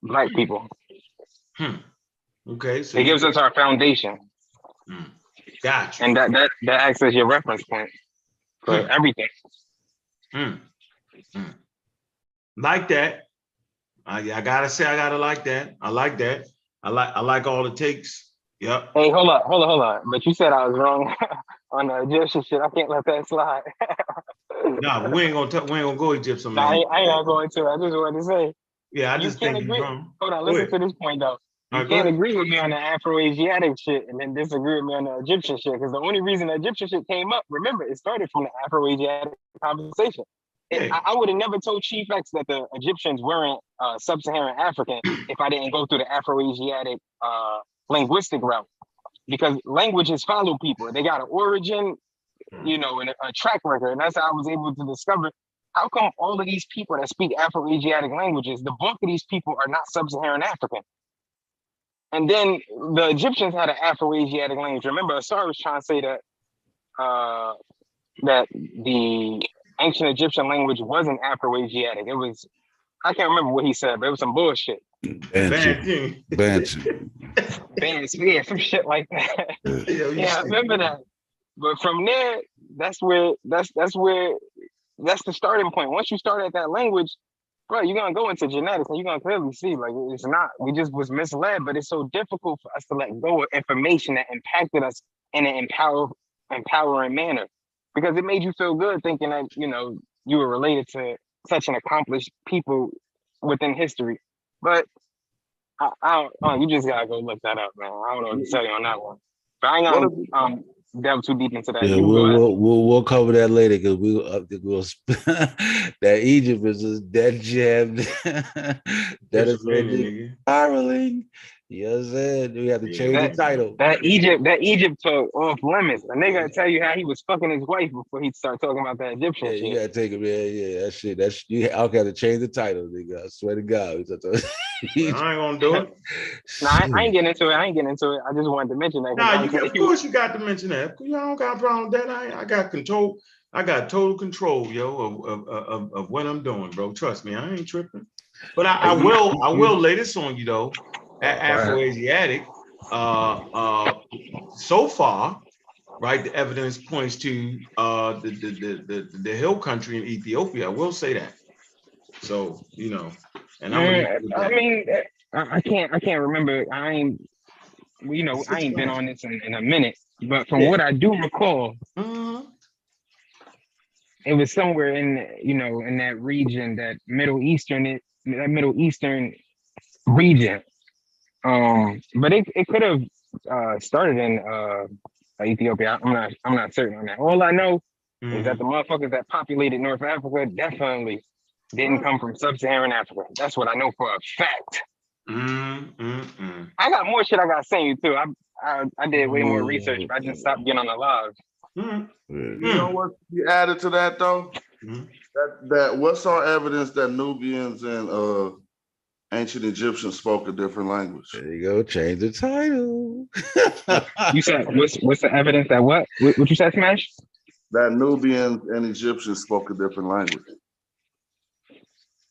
Black people. Okay. So it gives us our foundation. Gotcha. And that acts as your reference point for everything. Like that. I gotta say, I gotta like that. I like that. I like all it takes. Yep. Hey, hold on. But you said I was wrong on the Egyptian shit. I can't let that slide. Nah, we ain't gonna go Egyptian, man. I ain't gonna go into it. I just wanted to say. Yeah, I just think you're wrong. Hold on, listen to this point though. You can't agree with me on the Afro-Asiatic shit and then disagree with me on the Egyptian shit, because the only reason the Egyptian shit came up, remember, it started from the Afro-Asiatic conversation. Yeah. I would have never told Chief X that the Egyptians weren't sub-Saharan African if I didn't go through the Afro-Asiatic linguistic route, because languages follow people. They got an origin, you know, and a track record, and that's how I was able to discover how come all of these people that speak Afro-Asiatic languages, the bulk of these people are not sub-Saharan African? And then the Egyptians had an Afro-Asiatic language. Remember, Asar was trying to say that that the ancient Egyptian language wasn't Afro-Asiatic. It was, I can't remember what he said, but it was some bullshit. Bantu. Yeah, some shit like that. Yeah, I remember that. But from there, that's the starting point. Once you start at that language, bro, you're gonna go into genetics and you're gonna clearly see like it's not. We just was misled, but it's so difficult for us to let go of information that impacted us in an empowering manner, because it made you feel good thinking that you were related to such an accomplished people within history. But I don't, you just gotta go look that up, man. I don't know what to tell you on that one. But I ain't gonna delve too deep into that. Yeah, we'll cover that later because we'll that Egypt is just that jam that is spiraling. You know what I'm saying? We have to change the title. That Egypt talk off limits. A nigga tell you how he was fucking his wife before he start talking about that Egyptian shit. You gotta take it, man. Yeah, that shit. I'll have to change the title, nigga. I swear to God. I ain't gonna do it. I ain't getting into it. I just wanted to mention that. Of course you got to mention that. I don't got a problem with that. I got control. I got total control, of what I'm doing, bro. Trust me, I ain't tripping. But I will lay this on you though. Afro-Asiatic, so far, right? The evidence points to the hill country in Ethiopia. I will say that. So and I can't remember. I ain't been on this in a minute. But from what I do recall, it was somewhere in that region, that Middle Eastern region. But it could have started in Ethiopia. I'm not certain on that. All I know is that the motherfuckers that populated North Africa definitely didn't come from sub-Saharan Africa. That's what I know for a fact. I got more shit I gotta send you too. I did way more research, but I just stopped getting on the live. You know what you added to that though? That what's our evidence that Nubians and ancient Egyptians spoke a different language? There you go. Change the title. You said what's the evidence that what you said, Smash? That Nubians and Egyptians spoke a different language.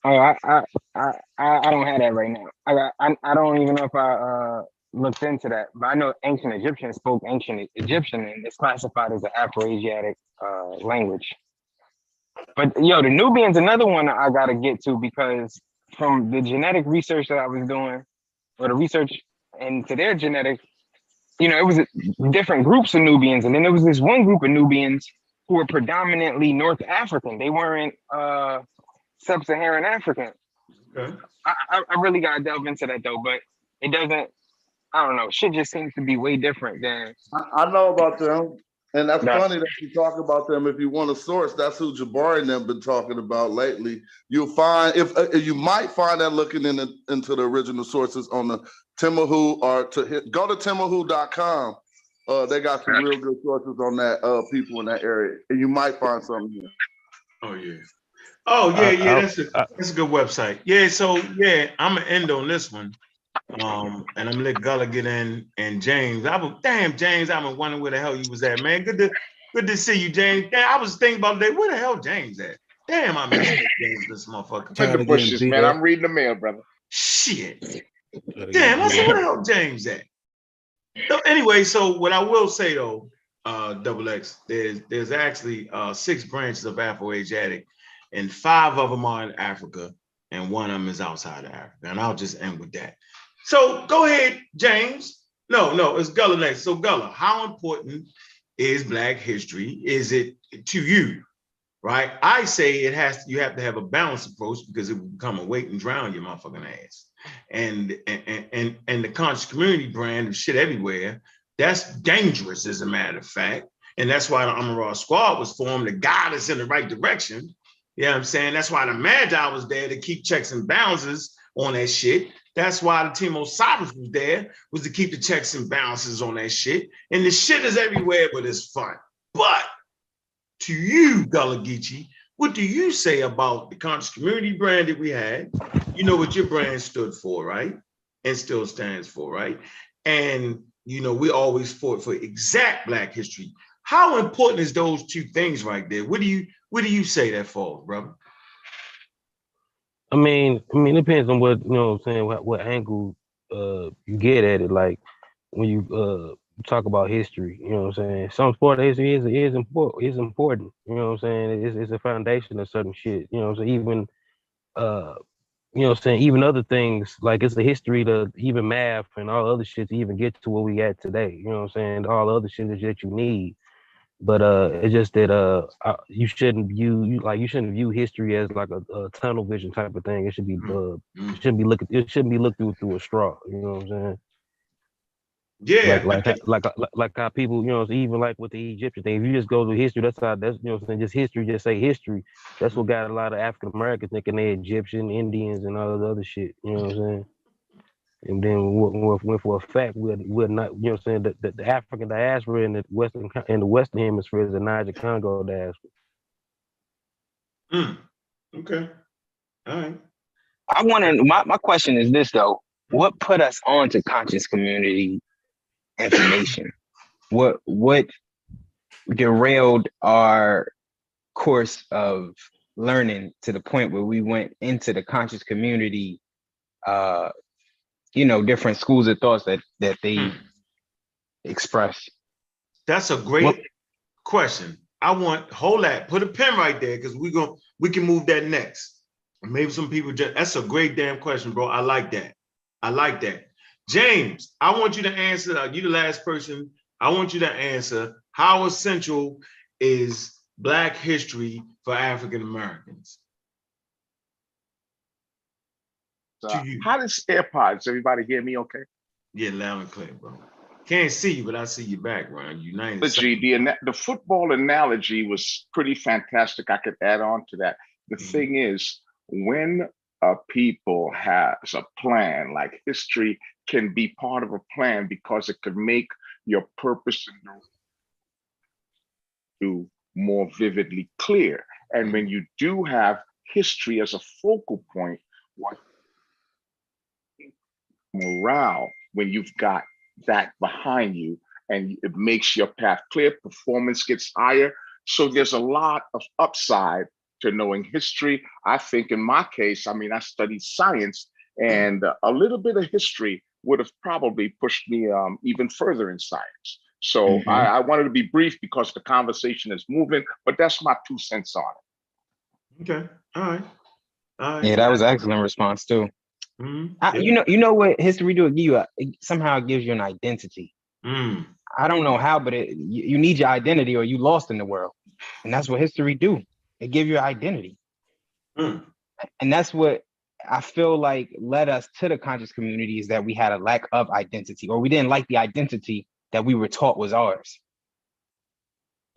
Oh, I don't have that right now. I don't even know if I looked into that, but I know ancient Egyptians spoke ancient Egyptian, and it's classified as an Afro-Asiatic language. But the Nubians, another one I gotta get to, because from the genetic research that I was doing, or the research into their genetics, it was different groups of Nubians, and then there was this one group of Nubians who were predominantly North African. They weren't sub-Saharan African. Okay. I really gotta delve into that though, but it doesn't. I don't know. Shit just seems to be way different than. I know about them, and that's funny that you talk about them. If you want a source, that's who Jabari and them been talking about lately. You'll find if you might find that looking into the original sources on the Timahu, or go to timahu.com. They got some real good sources on that people in that area, and you might find something here. Oh yeah. That's a good website. Yeah, so I'm gonna end on this one. And I'm gonna let Gullah get in, and James. James, I've been wondering where the hell you was at, man. Good to see you, James. Damn, I was thinking about today, where the hell James at? Damn, I missed James, this motherfucker. In the bushes, man. I'm reading the mail, brother. Shit. Damn, I said, where the hell James at? So anyway, so what I will say though, Double X, there's actually 6 branches of Afro-Asiatic, and 5 of them are in Africa, and 1 of them is outside of Africa. And I'll just end with that. So go ahead, James. No, it's Gullah next. So Gullah, how important is Black history? Is it to you? Right? I say you have to have a balanced approach, because it will become a weight and drown your motherfucking ass. And the conscious community brand of shit everywhere, that's dangerous as a matter of fact. And that's why the Amara Squad was formed to guide us in the right direction. You know what I'm saying? That's why the Magi was there to keep checks and balances on that shit. That's why the team Osiris was there, was to keep the checks and balances on that shit. And the shit is everywhere, but it's fun. But to you, Gullah Geechee, What do you say about the conscious community brand that we had? You know what your brand stood for, right? And still stands for, right? And you know, we always fought for exact Black history. How important is those two things right there? What do you say that falls, brother? I mean, it depends on what, you know what I'm saying, what angle you get at it. Like when you talk about history, you know what I'm saying? Some part of history is important. You know what I'm saying? It's a foundation of certain shit. You know what I'm saying? Even you know what I'm saying, even other things, like it's a history to even math and all other shit to even get to where we at today. You know what I'm saying? All the other shit that you need. But it's just that you shouldn't view history as like a tunnel vision type of thing. It should be it shouldn't be looked through a straw. You know what I'm saying? Yeah, Like how people, you know, even like with the Egyptian thing, if you just go to history, that's you know what I'm saying, just history, just say history. That's what got a lot of African Americans thinking they Egyptian, Indians, and all the other shit. You know what I'm saying? And then when for a fact we're not, you know what I'm saying, the African diaspora in the Western hemisphere is the Niger Congo diaspora. Okay. All right. I want to. My question is this though: what put us on to conscious community information? What derailed our course of learning to the point where we went into the conscious community? You know, different schools of thoughts that they express. That's a great question. Hold that, put a pin right there, because we can move that next. Maybe some people that's a great damn question, bro. I like that. James, I want you to answer. You the last person. I want you to answer, how essential is Black history for African Americans? How does AirPods? Everybody hear me okay? Yeah, loud and clear, bro. Can't see you, but I see your background. United. The football analogy was pretty fantastic. I could add on to that. The thing is, when a people has a plan, like history can be part of a plan because it could make your purpose and more vividly clear. And when you do have history as a focal point, what morale, when you've got that behind you and it makes your path clear, performance gets higher. So there's a lot of upside to knowing history. I think in my case, I mean, I studied science, and a little bit of history would have probably pushed me even further in science. So I wanted to be brief because the conversation is moving, but that's my 2 cents on it. Okay, all right. Yeah, that was an excellent response too. You know what history do? It somehow gives you an identity. I don't know how, but you need your identity or you lost in the world, and that's what history do. It gives you identity, and that's what I feel like led us to the conscious community, is that we had a lack of identity, or we didn't like the identity that we were taught was ours.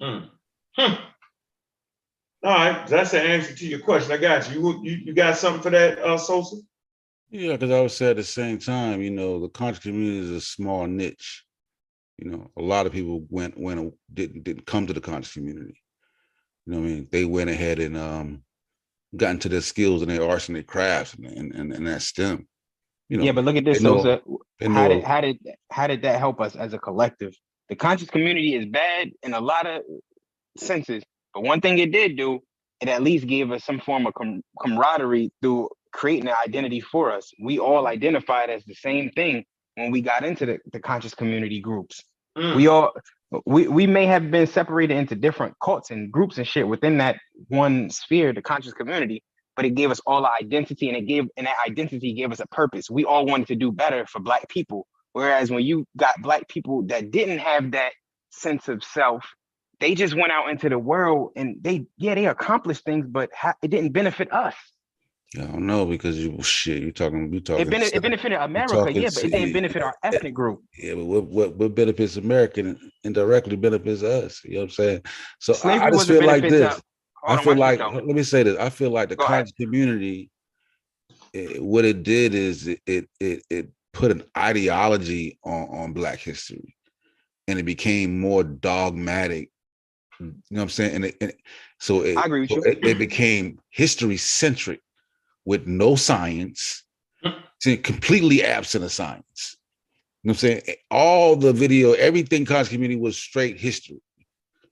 All right, that's the answer to your question. I got you. You got something for that, Sosa? Yeah, because I would say at the same time, you know, the conscious community is a small niche. You know, a lot of people didn't come to the conscious community. You know what I mean? They went ahead and got into their skills and their arts and their crafts and that STEM. You know, yeah, but look at this, Sosa. How did that help us as a collective? The conscious community is bad in a lot of senses, but one thing it did do, it at least gave us some form of camaraderie through creating an identity for us. We all identified as the same thing when we got into the conscious community groups. We may have been separated into different cults and groups and shit within that one sphere, the conscious community, but it gave us all our identity, and that identity gave us a purpose. We all wanted to do better for Black people. Whereas when you got Black people that didn't have that sense of self, they just went out into the world and they accomplished things, but it didn't benefit us. I don't know, because you talking. It benefited America, but it didn't benefit our ethnic group. Yeah, but what benefits American indirectly benefits us. You know what I'm saying? So I just feel like this. Let me say this. I feel like the conscious community, what it did is it put an ideology on Black history, and it became more dogmatic You know what I'm saying? So I agree with you. It became history centric with no science, completely absent of science. You know what I'm saying? All the video, everything conscious community was straight history.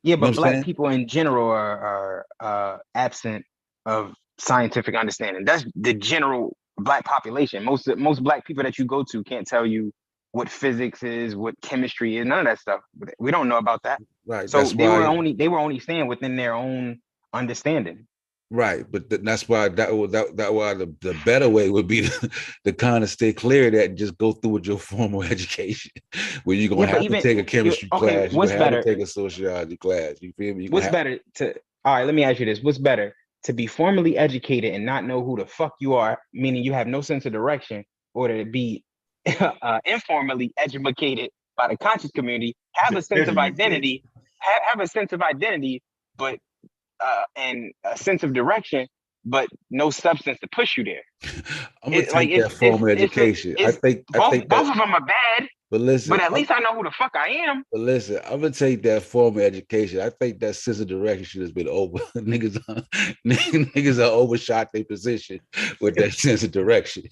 Yeah, but Black people in general are absent of scientific understanding. That's the general Black population. Most Black people that you go to can't tell you what physics is, what chemistry is, none of that stuff. We don't know about that. Right. So they were only staying within their own understanding. Right, but that's why the better way would be to kind of stay clear of that and just go through with your formal education, where you're gonna have to take a chemistry class, you're gonna have to take a sociology class. You feel me? What's better to? All right, let me ask you this: what's better, to be formally educated and not know who the fuck you are, meaning you have no sense of direction, or to be informally educated by the conscious community, have a sense of identity, have a sense of identity, but and a sense of direction, but no substance to push you there. I'm gonna take that formal education. I think both of them are bad. But listen, but at least I know who the fuck I am. But listen, I'm gonna take that formal education. I think that sense of direction should have been over. Niggas are overshot their position with that sense of direction.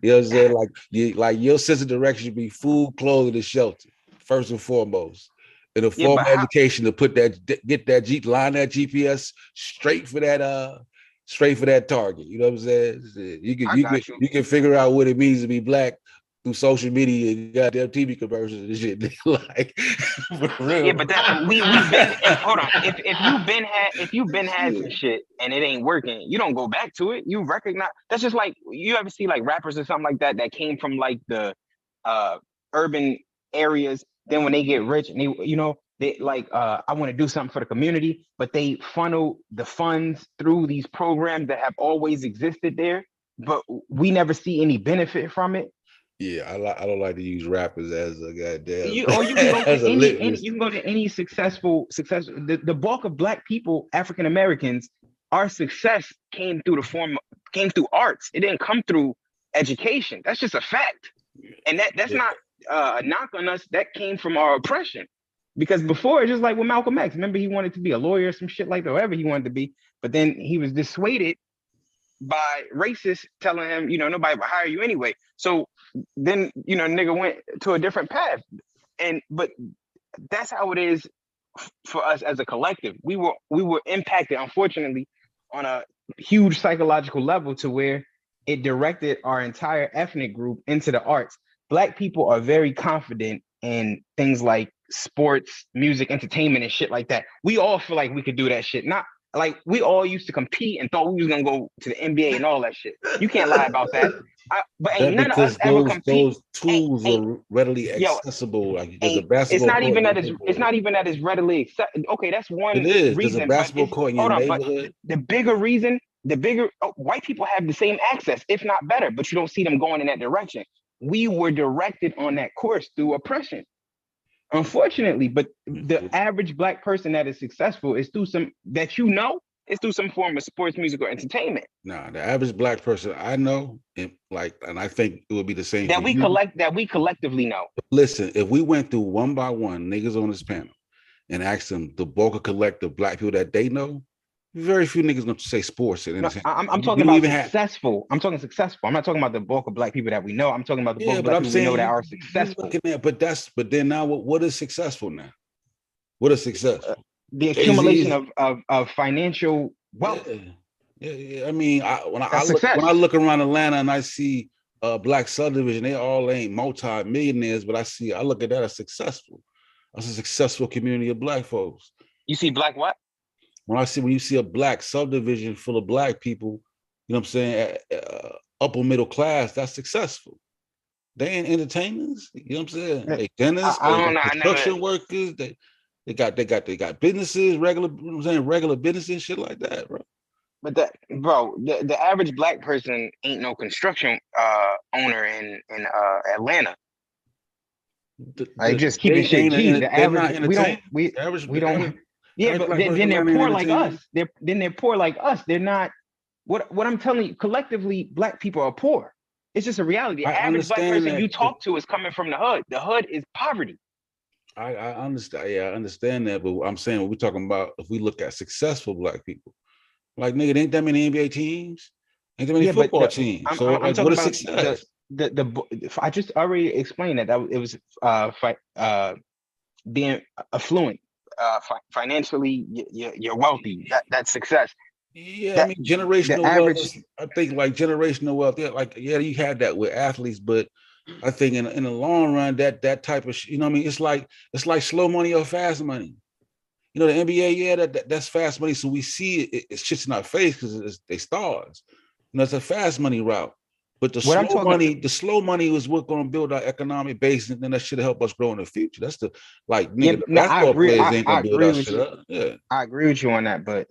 You know what I'm saying? Like your sense of direction should be food, clothing, and shelter first and foremost. In a formal education to line that GPS straight for that target. You know what I'm saying? You can figure out what it means to be Black through social media and goddamn TV commercials and shit. Like, for real. Yeah, but that we've been hold on. If you've been had some shit and it ain't working, you don't go back to it. You recognize that's just like you ever see like rappers or something like that came from like the urban areas. Then when they get rich and they like I want to do something for the community, but they funnel the funds through these programs that have always existed there, but we never see any benefit from it. Yeah, I don't like to use rappers as a goddamn. You can go to any successful. The bulk of Black people, African Americans, our success came through arts. It didn't come through education. That's just a fact, and that's not a knock on us. That came from our oppression. Because before, it's just like with Malcolm X. Remember, he wanted to be a lawyer or some shit like that, whatever he wanted to be. But then he was dissuaded by racists telling him, nobody will hire you anyway. So then, nigga went to a different path. But that's how it is for us as a collective. We were impacted, unfortunately, on a huge psychological level to where it directed our entire ethnic group into the arts. Black people are very confident in things like sports, music, entertainment, and shit like that. We all feel like we could do that shit. Not like we all used to compete and thought we was gonna go to the NBA and all that shit. You can't lie about that. But ain't none of us ever compete. Those tools are readily accessible. Like there's a basketball. It's not even that it's readily accessible. Okay, that's one reason. It is. There's a basketball court in your neighborhood. But the bigger reason, white people have the same access, if not better, but you don't see them going in that direction. We were directed on that course through oppression, unfortunately. But the average Black person that is successful is through it's through some form of sports, music, or entertainment. Nah, the average Black person I know, and I think it would be the same that we collectively know. Listen, if we went through one by one niggas on this panel and asked them the bulk of collective Black people that they know, very few niggas gonna say sports. And I'm talking about successful. I'm talking successful. I'm not talking about the bulk of Black people that we know. I'm talking about the bulk of Black people we know that are successful. But then now what is successful now? What is successful? The accumulation of financial wealth. Yeah. I mean, when I look around Atlanta and I see Black subdivision, they all ain't multi-millionaires, but I look at that as successful. That's a successful community of Black folks. You see Black what? When you see a Black subdivision full of Black people, you know what I'm saying, upper middle class, that's successful. They ain't entertainers, you know what I'm saying? They dentists, construction workers, they got businesses, regular businesses, shit like that, bro. But the average Black person ain't no construction owner in Atlanta. Just keeping shit G. The average we don't. Yeah, but then they're poor like us. They're poor like us. They're not. What I'm telling you, collectively, Black people are poor. It's just a reality. The average Black person you talk to is coming from the hood. The hood is poverty. I understand. Yeah, I understand that. But I'm saying we're talking about if we look at successful Black people, like nigga, ain't that many NBA teams, ain't that many football teams. So I'm like, talking what is about success? I just already explained that it was being affluent, financially, you're wealthy. That's success. Yeah, I That mean the generational wealth. average. I think like generational wealth. Yeah, like yeah, you have that with athletes, but I think in the long run, that type of you know, what I mean, it's like slow money or fast money. You know, the NBA, yeah, that's fast money. So we see it's shits in our face because they stars. You know, it's a fast money route. But What I'm talking. the slow money was what's going to build our economic base, and then that should help us grow in the future. That's the like Yeah, nigga, the no, I basketball agree. players ain't I gonna build agree our with shit you. up. Yeah. I agree with you on that, but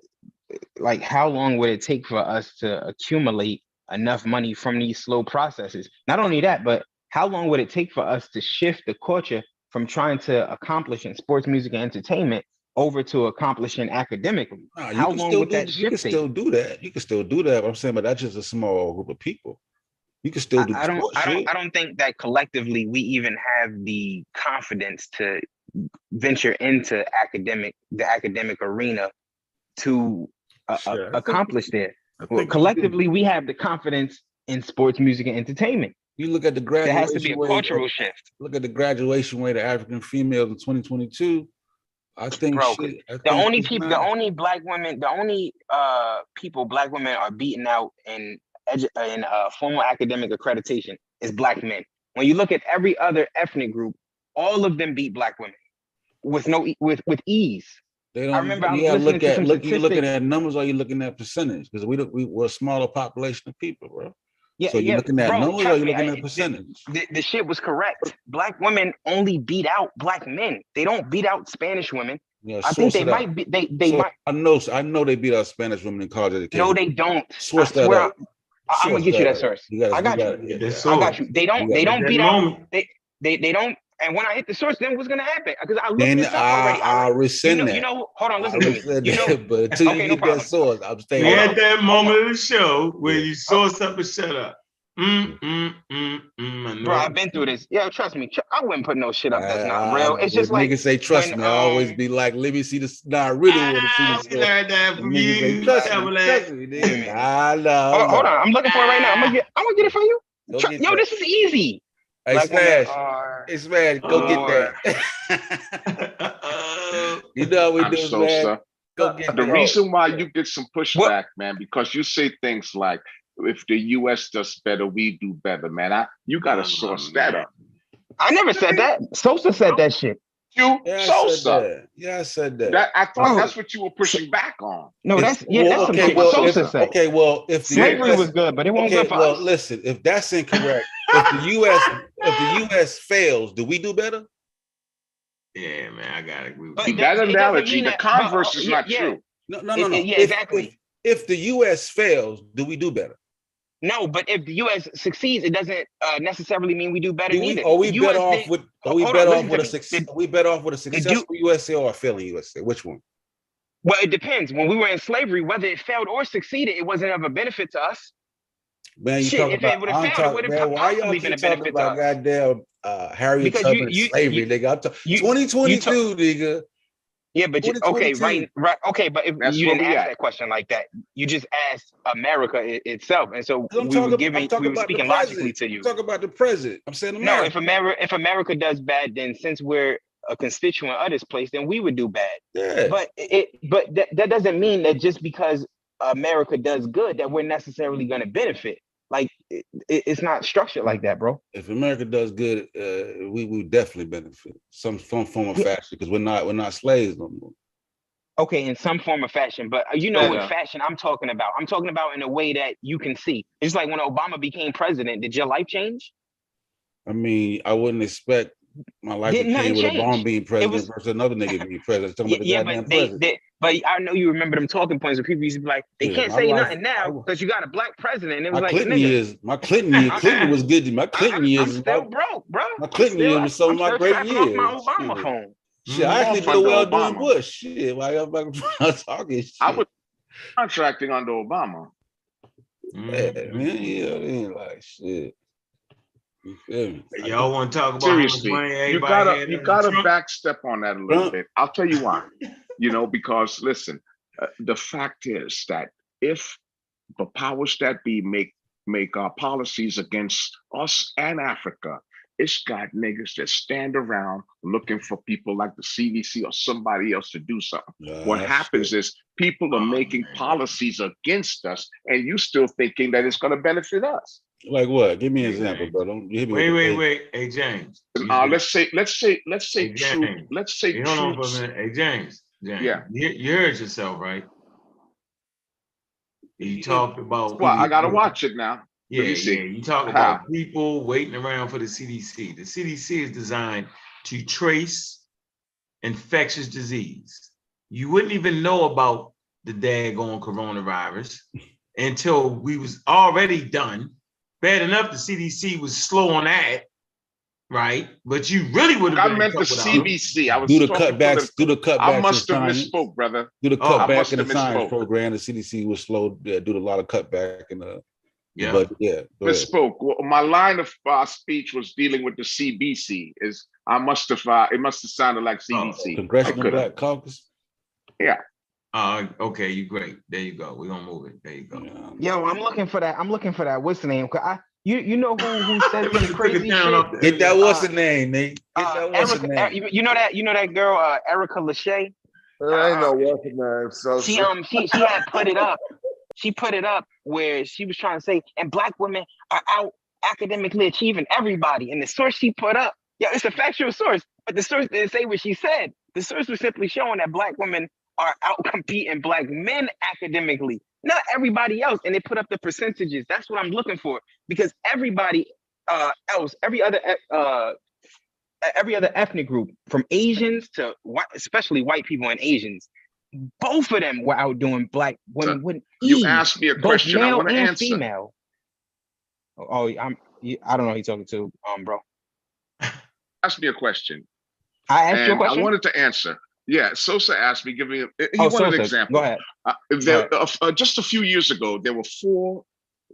like, how long would it take for us to accumulate enough money from these slow processes? Not only that, but how long would it take for us to shift the culture from trying to accomplish in sports, music, and entertainment over to accomplishing academically? Nah, How long would that you can shift take? still do that. You can still do that. But I'm saying, but that's just a small group of people. You can still do sports shit. I don't think that collectively we even have the confidence to venture into the academic arena to Shit, accomplish there. I Well, think we do. collectively, we have the confidence in sports, music, and entertainment. You look at the There has to be graduation a rate cultural shift, look at the graduation rate of African females in 2022. I think bro. shit. I The think only it's people, not. the only people Black women are beating out in formal academic accreditation is Black men. When you look at every other ethnic group, all of them beat Black women with ease. They I don't. remember I You was gotta listening to some you looking statistics. at numbers or you looking at percentage? Because we're a smaller population of people, bro. Yeah, So you yeah, looking at bro. numbers or Trust you me, looking at percentage? the shit was correct. Black women only beat out Black men. They don't beat out Spanish women. Yeah, I think source they it out. might be. They So might. I know they beat our Spanish women in college No, education. they don't. I Source that swear. up. I'm gonna Source get you that that up. source. You got I you got got you. Get you that got I sword. got you. They you don't. got They it. At don't that beat out. moment, They don't. And when I hit the source, then what's gonna happen? Because I looked Then this up already. I rescind that. Hold on. I Listen to me. rescind that. But until you Okay, no get that problem. source, I'm we staying Hold on. had on. that Hold on. moment of the show where Yeah. you saw something shut up. I Bro, know. I've been through this. Yeah, trust me. I wouldn't put no shit up that's not real. It's When just like niggas say trust when me, I always be like, let me see this. Nah, I really want to see the We source. learned that And from niggas say, you, trust me, wait a nigga. minute. Nah. Hold on. I'm looking for it right now. I'm gonna get it for you. Go get Yo, that. this is easy. Hey, Black women Smash. are Hey, Smash, go get more. that. You know how we I'm do, so Smash. sorry. Go get The that. reason why you get some What? pushback, man, because you say things like, if the US does better, we do better, man. You gotta source that up. I never said that. Sosa said that shit. You Yeah, I said Sosa. that. Yeah, I said that. That I thought Bro, that's what you were pushing back on. No, that's some okay. shit Well, Sosa said. if the Slavery US, was good, but it wasn't good for us. listen. If that's incorrect, if the US fails, do we do better? Yeah, man, I gotta agree with But you. That it doesn't analogy, mean the that. converse is not true. No. Yeah, exactly. If the US fails, do we do better? No, but if the U.S. succeeds, it doesn't necessarily mean we do better neither. Are we The better US off did. with? Are Hold we on, better listen off to with a me. Are we better off with a successful USA or a failing USA? Which one? Well, it depends. When we were in slavery, whether it failed or succeeded, it wasn't of a benefit to us. Man, you Shit, talk if it about. would have I'm failed, it would talking, man. have Why y'all possibly been keep a talking benefit to about us. goddamn Harriet Because Tubman and slavery, nigga? I'm you 2022, nigga. Yeah, but okay, 2022. right, okay, but if That's you where didn't we ask at. that question like that, you just asked America itself, and so I'm we were talking about the speaking logically president. to you. I'm talking about the president. I'm saying No, America. if America does bad, then since we're a constituent of this place, then we would do bad. Yeah. But that doesn't mean that just because America does good that we're necessarily going to benefit. Like it's not structured like that, bro. If America does good, we will definitely benefit some form of fashion because we're not slaves no more. Okay, in some form or fashion, but what fashion I'm talking about. I'm talking about in a way that you can see. It's like when Obama became president. Did your life change? I mean, I wouldn't expect my life to change with Obama being president versus another nigga being president. Talking about the goddamn president. But I know you remember them talking points where people used to be like, they can't say nothing now because you got a black president. And it was my like, Clinton nigga, years, Clinton was good to me. My Clinton years, I'm still broke, bro. My Clinton years was some of my great years. Off my Obama phone. Shit, I actually did well doing Bush. Shit, why y'all talking shit? I was contracting under Obama. Yeah, man, yeah, like shit. You feel me? Y'all want to talk about Seriously, how much money you everybody gotta had you under gotta Trump? backstep on that a little bit. I'll tell you why. Because listen, the fact is that if the powers that be make policies against us and Africa, it's got niggas that stand around looking for people like the CDC or somebody else to do something. What happens is people are making policies against us, and you still thinking that it's going to benefit us. Like what? Give me an example, bro. Don't hit me. Wait. Hey, James. Let's say Hey, true. James. Let's say Hey, hold on for a troops. minute. Hey, James. Yeah. You heard yourself, right? You talked about. Well, I gotta watch it now. Yeah. You talk about people waiting around for the CDC. The CDC is designed to trace infectious disease. You wouldn't even know about the daggone coronavirus until we was already done. Bad enough the CDC was slow on that, right? But you really would have. I meant the CBC. I was do the cutbacks. Do the cutbacks. I must have misspoke, brother. Do the cutback in the science program. The CDC was slow. Yeah, do a lot of cutback in the. Yeah. But yeah. Misspoke. Well, my line of speech was dealing with the CBC. It must have sounded like CDC. Congressional Black Caucus. Yeah. Okay, you great. There you go. We're gonna move it. There you go. Yeah. Yo, I'm looking for that. What's the name? You know who said some crazy shit? Get that what's the name, Nate? Get that what's the name? You know that girl Erica Lachey? There ain't no what's the name. So she had put it up. She put it up where she was trying to say, and Black women are out academically achieving everybody. And the source she put up, it's a factual source, but the source didn't say what she said. The source was simply showing that Black women are out competing Black men academically, not everybody else. And they put up the percentages. That's what I'm looking for, because everybody else, every other ethnic group, from Asians to white, especially white people and Asians, both of them were outdoing Black women with ease. You asked me a question. Both male I want to and answer. Female. I don't know who you're talking to, bro. Ask me a question. I asked you a question. I wanted to answer. Yeah, Sosa asked me, he wanted an example. Go ahead. Just a few years ago, there were 4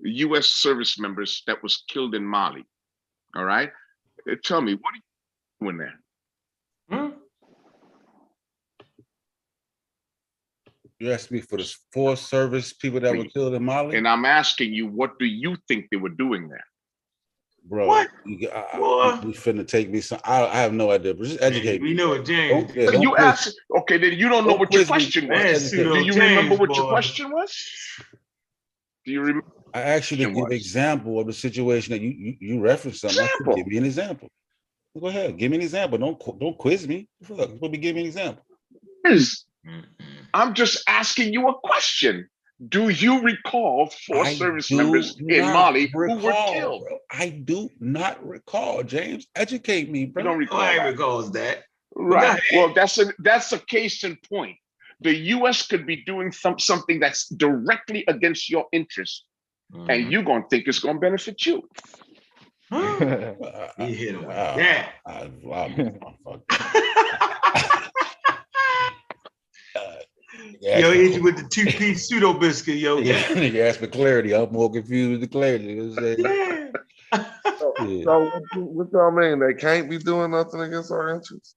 U.S. service members that was killed in Mali. All right? Tell me, what are you doing there? You asked me for the 4 service people that were killed in Mali? And I'm asking you, what do you think they were doing there? Bro, what? You finna take me some. I have no idea, but just educate me. We know it, James. You asked, okay, then you don't know what your question was. Do you remember what your question was? Do you remember? I asked you to give an example of the situation that you referenced something. Give me an example. Go ahead, give me an example. Don't quiz me. Fuck, you're supposed to give me an example. I'm just asking you a question. Do you recall 4 service members in Mali who were killed? Bro. I do not recall. James, educate me, bro. You don't recall. I recalls that. Right. Well, that's a case in point. The U.S. could be doing something that's directly against your interests, and you're gonna think it's gonna benefit you. He hit him with that. Yo, hit you with the 2-piece pseudo biscuit, yo. You asked for clarity. I'm more confused with the clarity. So what y'all mean? They can't be doing nothing against our interests?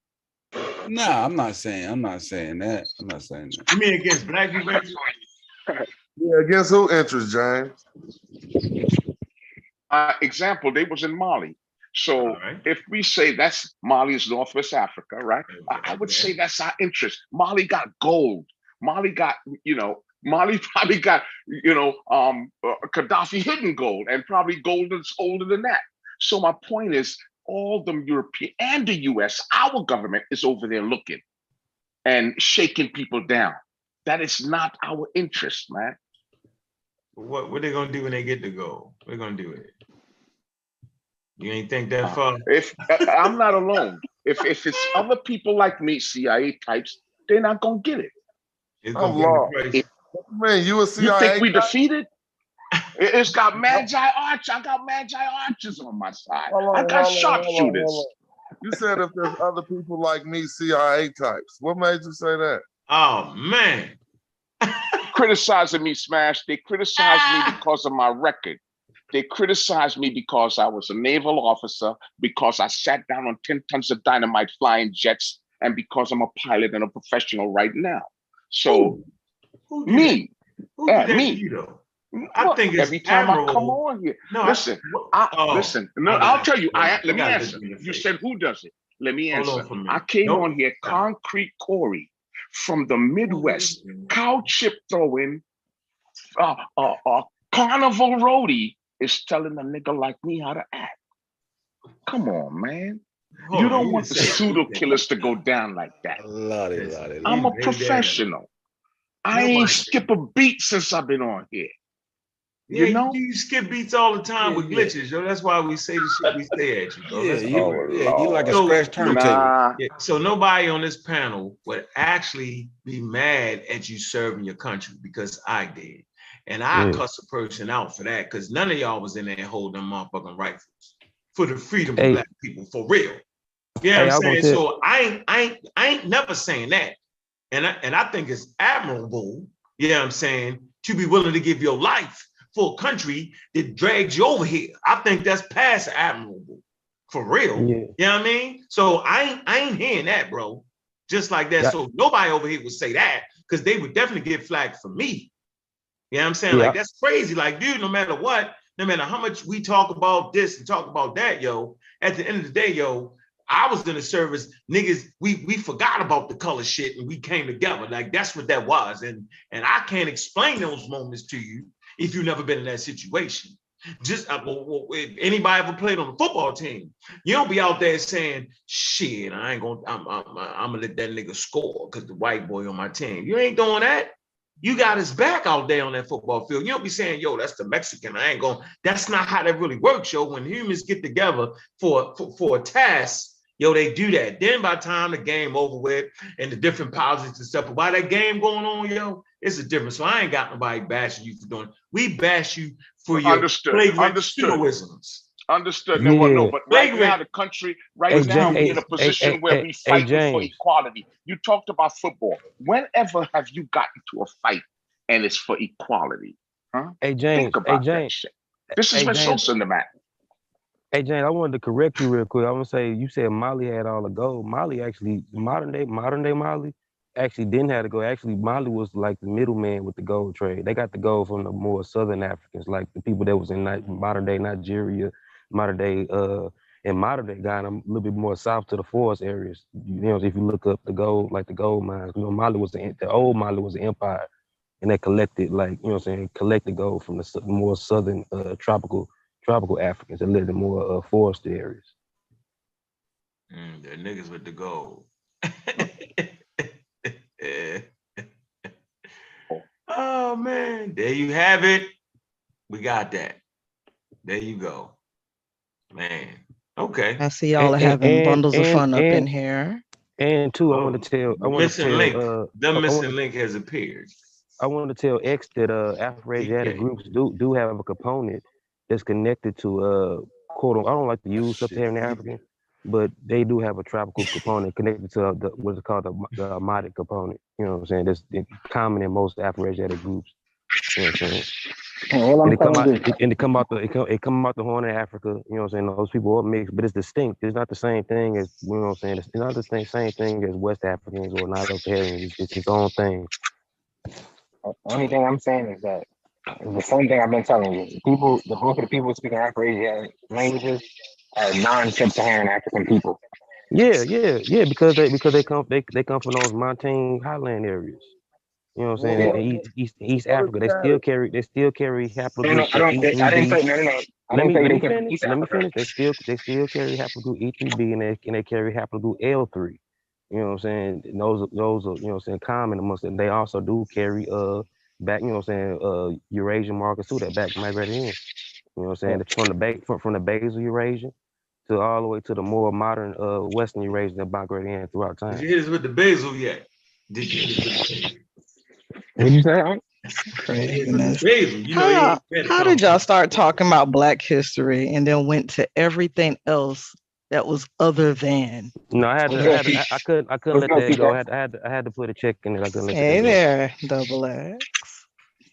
Nah, I'm not saying that. You mean against Black people? Yeah, against who interests, James? Example, they was in Mali. So if we say that's Mali is Northwest Africa, right? I would say that's our interest. Mali got gold. Mali got, Mali probably got, Gaddafi hidden gold, and probably gold that's older than that. So my point is, all the European and the US, our government is over there looking and shaking people down. That is not our interest, man. What are they gonna do when they get the gold? What are they gonna do with it? You ain't think that far? If I'm not alone, if it's other people like me, CIA types, they're not gonna get it. I'm lost. Man, you a CIA? You think we type? defeated? It's got Magi Arch. I got Magi Archers on my side. I got sharpshooters. You said if there's other people like me, CIA types. What made you say that? Oh man. Criticizing me, Smash. They criticize me because of my record. They criticized me because I was a naval officer, because I sat down on 10 tons of dynamite flying jets, and because I'm a pilot and a professional right now. So who did me, Who did that to me. you though? I think it's Every time I come admirable. on here, No, listen, listen. No, I'll tell you. Let me answer. You said who does it? Let me answer. I came on here, Concrete Corey from the Midwest, cow chip throwing, carnival roadie is telling a nigga like me how to act. Come on, man. You don't want the PseudoKillas to go down like that. I'm a professional. I ain't skip a beat since I've been on here. Yeah, you skip beats all the time with glitches, yo. That's why we say the shit we say at you, bro. You like a scratch turntable. So nobody on this panel would actually be mad at you serving your country, because I did. And I cuss a person out for that, because none of y'all was in there holding them motherfucking rifles for the freedom of black people, for real. You know what I'm saying? So I ain't never saying that. And I think it's admirable, you know what I'm saying, to be willing to give your life for a country that drags you over here. I think that's past admirable, for real. Yeah. You know what I mean? So I ain't hearing that, bro. Just like that. Yeah. So nobody over here would say that, because they would definitely get flagged for me. You know what I'm saying? Yeah. Like, that's crazy. Like, dude, no matter what, no matter how much we talk about this and talk about that, yo, at the end of the day, yo, I was in the service, niggas, we forgot about the color shit and we came together. Like, that's what that was. And I can't explain those moments to you if you've never been in that situation. Just if anybody ever played on the football team, you don't be out there saying, shit, I'm gonna let that nigga score because the white boy on my team. You ain't doing that. You got his back out there on that football field. You don't be saying, yo, that's the Mexican. I ain't going. That's not how that really works, yo. When humans get together for a task, yo, they do that. Then by the time the game over with and the different politics and stuff, but while that game going on, yo, it's a difference. So I ain't got nobody bashing you for doing it. We bash you for your flagrant pseudoisms. Understood. No, but right now the country, now we're in a position where we fighting for equality. You talked about football. Whenever have you gotten to a fight and it's for equality? Huh? Hey James. Think about that shit. This has been so cinematic. Hey James, I wanted to correct you real quick. I want to say you said Mali had all the gold. Mali actually, modern day Mali actually didn't have the gold. Actually, Mali was like the middleman with the gold trade. They got the gold from the more southern Africans, like the people that was in modern day Nigeria, modern day Ghana, a little bit more south to the forest areas. You know, if you look up the gold, like the gold mines, you know, Mali was the old Mali was the empire, and they collected, like, you know what I'm saying, collected gold from the more southern tropical Africans that lived in more forested areas. The niggas with the gold. Oh man, there you have it. We got that. There you go, man. Okay. I see y'all are having bundles of fun up in here. And too, I want to tell. The missing link has appeared. I want to tell X that Afro-Asiatic groups do have a component that's connected to quote. I don't like to use Sub-Saharan African, but they do have a tropical component connected to what's called the Amadic component. You know what I'm saying? That's common in most Afro-Asiatic groups. You know what I'm saying? It come out the Horn of Africa. You know what I'm saying? Those people are mixed, but it's distinct. It's not the same thing as, you know what I'm saying? It's not the same thing as West Africans or Nilo-Saharans. It's its own thing. Only thing I'm saying is that the same thing I've been telling you. The bulk of the people speaking Afro-Asiatic languages are non-Sub-Saharan African people. Yeah, because they come from those montane highland areas. You know what I'm saying? In East Africa, they still carry haplogroup. Let me finish. They still carry haplogroup E3B and they carry haplogroup L3. You know what I'm saying? And those are, you know what I'm saying, common amongst them. They also do carry back, you know what I'm saying, Eurasian markers too, that back migrated in. You know what I'm saying? From the basal Eurasian to all the way to the more modern Western Eurasian that migrated in throughout time. Did you hit us with the basal yet? Did you hit us with the basal? What'd you say? Craziness. How did y'all start talking about Black history and then went to everything else that was other than? No, I couldn't let that go. I had to put a check in it. I couldn't let that go. Hey there, double X.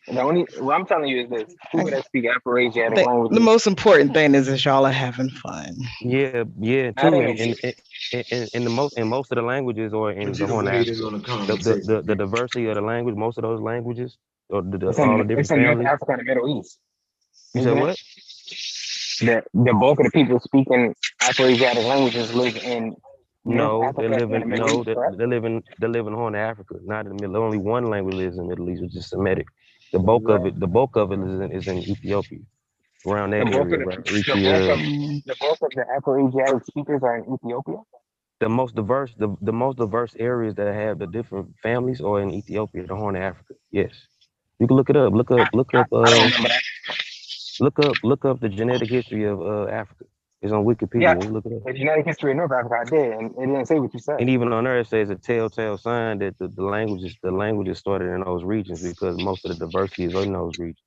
What I'm telling you is this: people that speak Afro-Asiatic languages. The most important thing is that y'all are having fun. Yeah, true. And most of the languages, or in the Horn of Africa, the diversity of the language, most of those languages, or all the different it's in North families. Africa and the Middle East. You said what? The bulk of the people speaking Afro-Asiatic languages live in No, they live in East, they live in the Horn of Africa, not in the Middle. Only one language lives in the Middle East, which is Semitic. The bulk of it is in Ethiopia, around that area, right? The bulk of the Afro-Asiatic speakers are in Ethiopia. The most diverse areas that have the different families are in Ethiopia, the Horn of Africa. Yes, you can look it up. Look up. Look up the genetic history of Africa. It's on Wikipedia. Yeah, you look it up. The genetic history of North Africa, I did, and it didn't say what you said. And even on there, it says a telltale sign that the languages started in those regions, because most of the diversity is in those regions.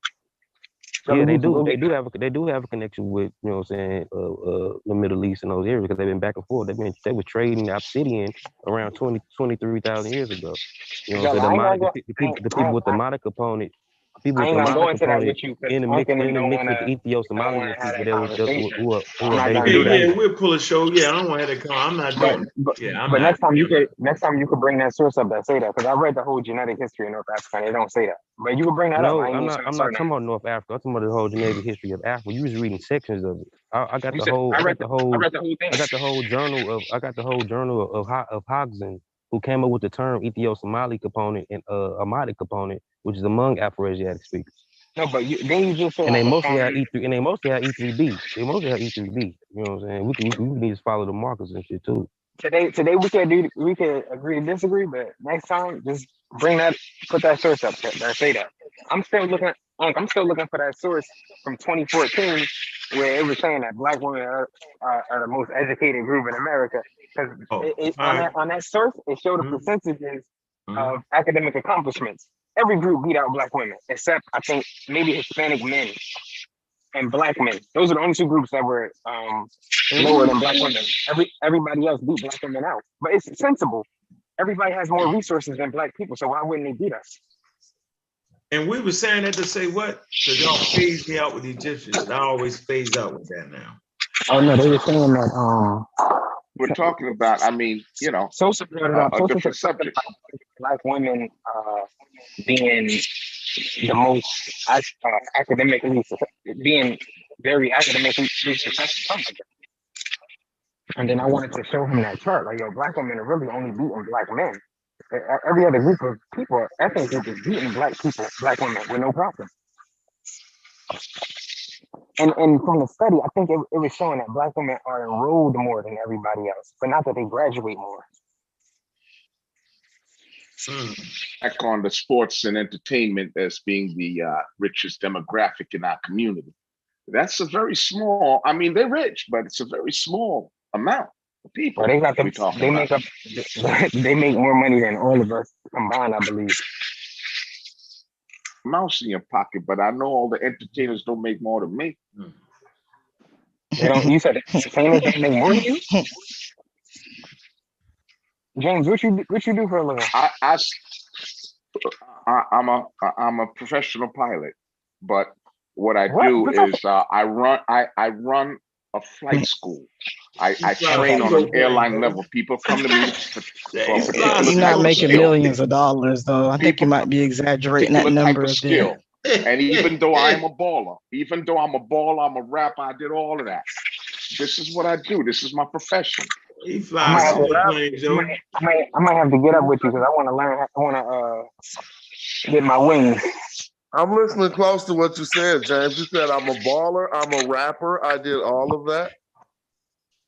So yeah, they do have a connection with, you know what I'm saying, the Middle East and those areas, because they've been back and forth. They were trading obsidian around 23,000 years ago. You know, the people with the Mata component. People with the Mata component in the mix with the Ethio-Somali people Yeah, we'll pull a show. Yeah, I don't want to come. I'm not doing it. But next time you could bring that source up that say that, because I read the whole genetic history of North Africa and they don't say that. But you could bring that up. I'm not talking about North Africa. I'm talking about the whole genetic history of Africa. You was reading sections of it. I got the whole journal of Hodgson, who came up with the term Ethio-Somali component and Amadic component, which is among Afro-Asiatic speakers. No, but then you just said, and they mostly have E3, and they mostly have E3B. They mostly have E3B. You know what I'm saying? We need to follow the markers and shit too. Today we can agree to disagree, but next time just put that source up that say that. I'm still looking for that source from 2014 where it was saying that Black women are the most educated group in America. Because on that source, it showed the percentages of academic accomplishments. Every group beat out Black women, except I think maybe Hispanic men and Black men. Those are the only two groups that were lower than Black women. Everybody else beat Black women out. But it's sensible. Everybody has more resources than Black people, so why wouldn't they beat us? And we were saying that to say what? Because y'all phased me out with the Egyptians. I always phase out with that now. Oh no, they were saying that we're talking about, I mean, you know, a different subject. Black women being the most academically, being very academically successful. And then I wanted to show him that chart. Like, yo, Black women are really only beating Black men. Every other group of people, ethnic group is beating Black women with no problem. And from the study, I think it was showing that Black women are enrolled more than everybody else, but not that they graduate more. Back on the sports and entertainment as being the richest demographic in our community. That's a very small, I mean, they're rich, but it's a very small amount of people. Well, they make more money than all of us combined, I believe. Mouse in your pocket, but I know all the entertainers don't make more than me. They don't. You said entertainers don't make more than you? James, what you do for a living? I'm a professional pilot, but what I do is I run a flight school. I train on an airline level. People come to me for you're not making millions of dollars, though. I think you might be exaggerating that number a bit. And even though I'm a baller, I'm a rapper, I did all of that. This is what I do. This is my profession. I might have to get up with you because I want to learn. I want to get my wings. I'm listening close to what you said, James. You said I'm a baller, I'm a rapper. I did all of that.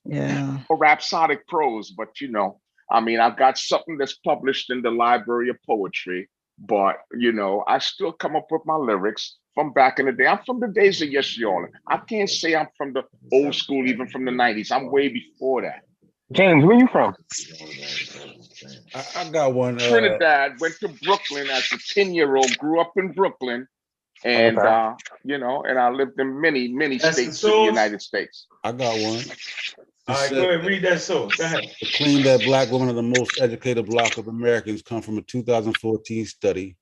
Yeah. For rhapsodic prose, but you know, I mean, I've got something that's published in the Library of Poetry, but you know, I still come up with my lyrics from back in the day. I'm from the days of Yes Y'all. I can't say I'm from the old school, even from the 90s. I'm way before that. James, where you from? I got one. Trinidad, went to Brooklyn as a 10-year-old, grew up in Brooklyn, and you know, and I lived in many states in the United States. I got one. All right, go ahead, read that source. Go ahead. The claim that Black women are the most educated block of Americans come from a 2014 study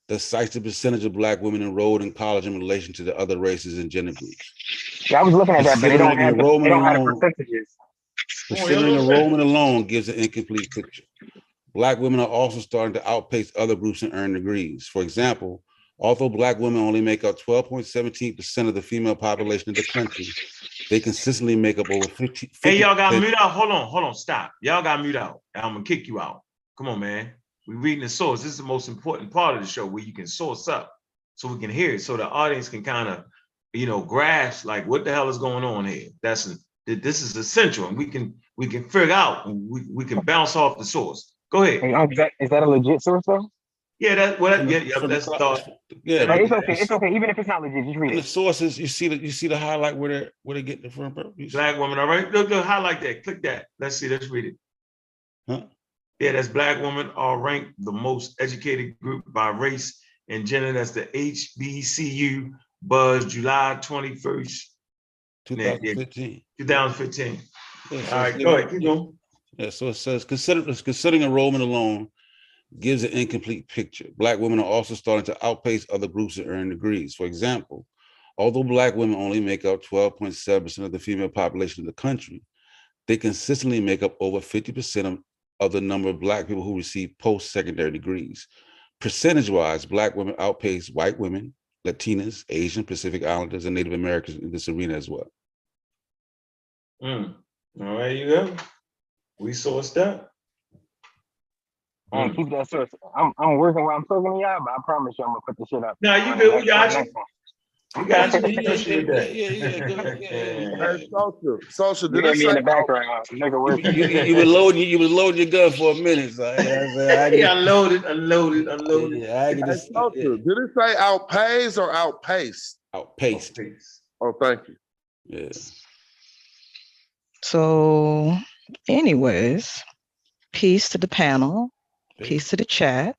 that cites the percentage of Black women enrolled in college in relation to the other races and gender groups. Yeah, I was looking at that, but they don't have the percentages. Considering enrollment alone gives an incomplete picture. Black women are also starting to outpace other groups and earn degrees. For example, although Black women only make up 12.17% of the female population of the country, they consistently make up over 50. Hey, y'all got mute out. Hold on, stop. Y'all got mute out. I'm gonna kick you out. Come on, man. We're reading the source. This is the most important part of the show where you can source up so we can hear it, so the audience can kind of, grasp like what the hell is going on here. This is essential, and we can figure out, and we can bounce off the source. Go ahead. Hey, is that a legit source though? Yeah, that's the thought. Yeah, it's okay. It's okay. Even if it's not legit, just read it. The sources, you see the highlight where they're getting it from, bro. Black woman, all right. Look, highlight that. Click that. Let's see. Let's read it. Huh? Yeah, that's Black women are ranked the most educated group by race and gender. That's the HBCU Buzz, July 21st, 2015. 2015. Yeah, all right, go ahead. Keep going. Yeah, so it says, considering enrollment alone gives an incomplete picture. Black women are also starting to outpace other groups and earn degrees. For example, although Black women only make up 12.7% of the female population of the country, they consistently make up over 50% of the number of Black people who receive post-secondary degrees. Percentage-wise, Black women outpace white women, Latinas, Asian, Pacific Islanders, and Native Americans in this arena as well. All right, you go. We sourced that. Keep that source. I'm working while I'm talking to y'all, but I promise you I'm gonna put the shit up. No, you good. We got you. We got you. Social. Did it say in the background? You were loading your gun for a minute. So unloaded. Yeah, did it say outpace or outpace? Outpaced. Oh, thank you. Yeah. So, anyways, peace to the panel. Peace to the chat.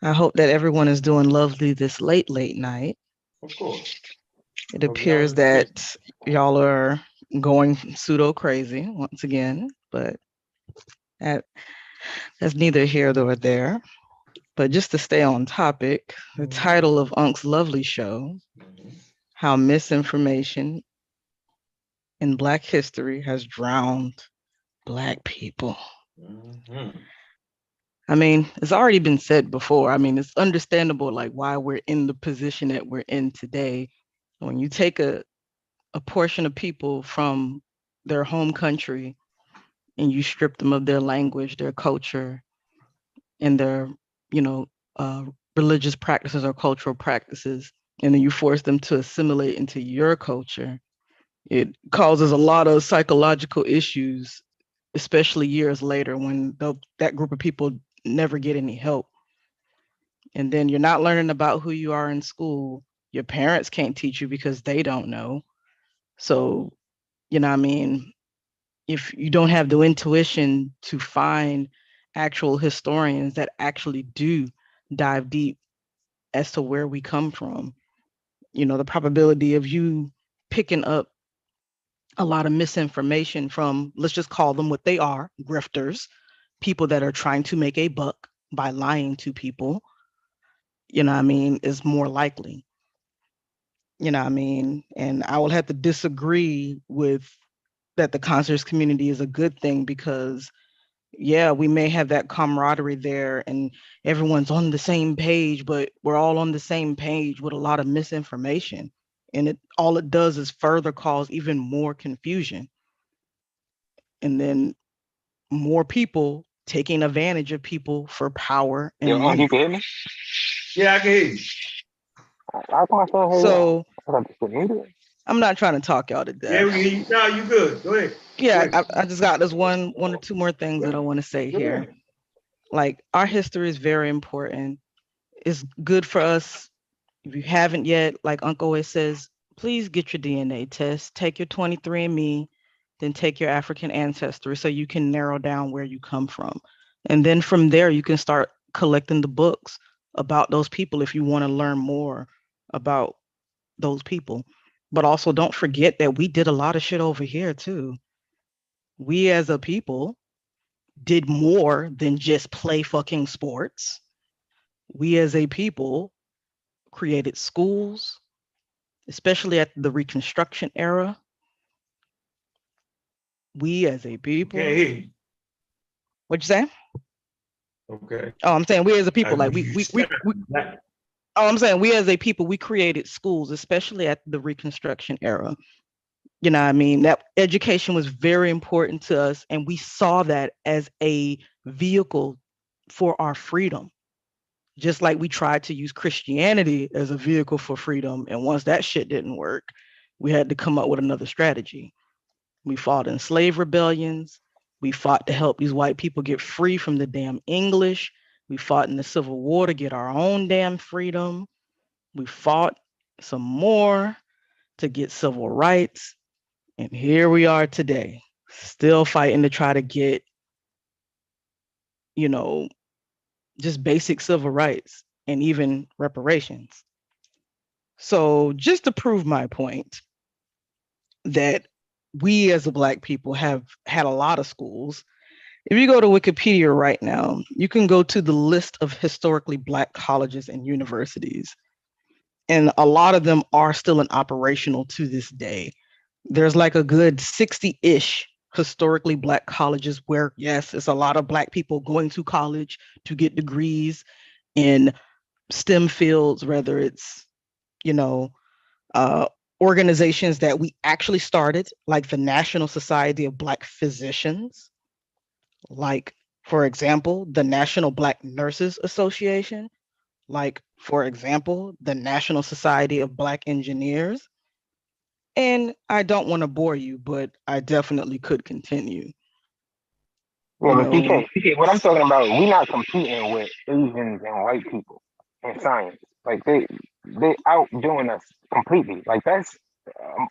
I hope that everyone is doing lovely this late night. Of course. It appears that y'all are going pseudo crazy once again, but that's neither here nor there. But just to stay on topic, the title of Unc's lovely show, How Misinformation in Black History Has Drowned Black People. I mean, it's already been said before. I mean, it's understandable like why we're in the position that we're in today. When you take a portion of people from their home country and you strip them of their language, their culture, and their, religious practices or cultural practices, and then you force them to assimilate into your culture, it causes a lot of psychological issues, especially years later when that group of people never get any help. And then you're not learning about who you are in school. Your parents can't teach you because they don't know. So, if you don't have the intuition to find actual historians that actually do dive deep as to where we come from, the probability of you picking up a lot of misinformation from, let's just call them what they are, grifters, people that are trying to make a buck by lying to people, is more likely. And I will have to disagree with that the conscious community is a good thing because, yeah, we may have that camaraderie there and everyone's on the same page, but we're all on the same page with a lot of misinformation. And all it does is further cause even more confusion. And then more people taking advantage of people for power and money. You can hear me? Yeah, I can hear you. So I'm not trying to talk y'all to death. Yeah, no, you good. Go ahead. Yeah, I just got this one or two more things that I want to say here. Like, our history is very important. It's good for us. If you haven't yet, like Uncle always says, please get your DNA test, take your 23andMe, then take your African ancestry so you can narrow down where you come from. And then from there, you can start collecting the books about those people if you want to learn more about those people. But also don't forget that we did a lot of shit over here too. We as a people did more than just play fucking sports. we as a people created schools, especially at the Reconstruction era. We as a people. Okay. What'd you say? Okay. Oh, I'm saying we as a people, like I'm saying we as a people, we created schools, especially at the Reconstruction era. You know what I mean? That education was very important to us, and we saw that as a vehicle for our freedom. Just like we tried to use Christianity as a vehicle for freedom. And once that shit didn't work, we had to come up with another strategy. We fought in slave rebellions. We fought to help these white people get free from the damn English. We fought in the Civil War to get our own damn freedom. We fought some more to get civil rights. And here we are today, still fighting to try to get, just basic civil rights and even reparations. So just to prove my point that we as a Black people have had a lot of schools, if you go to Wikipedia right now, you can go to the list of historically Black colleges and universities. And a lot of them are still in operational to this day. There's like a good 60-ish historically Black colleges where, yes, it's a lot of Black people going to college to get degrees in STEM fields, whether it's, organizations that we actually started, like the National Society of Black Physicians, like, for example, the National Black Nurses Association, like, for example, the National Society of Black Engineers. And I don't want to bore you, but I definitely could continue. Well, but PK, what I'm talking about, we're not competing with Asians and white people in science. Like they outdoing us completely. Like that's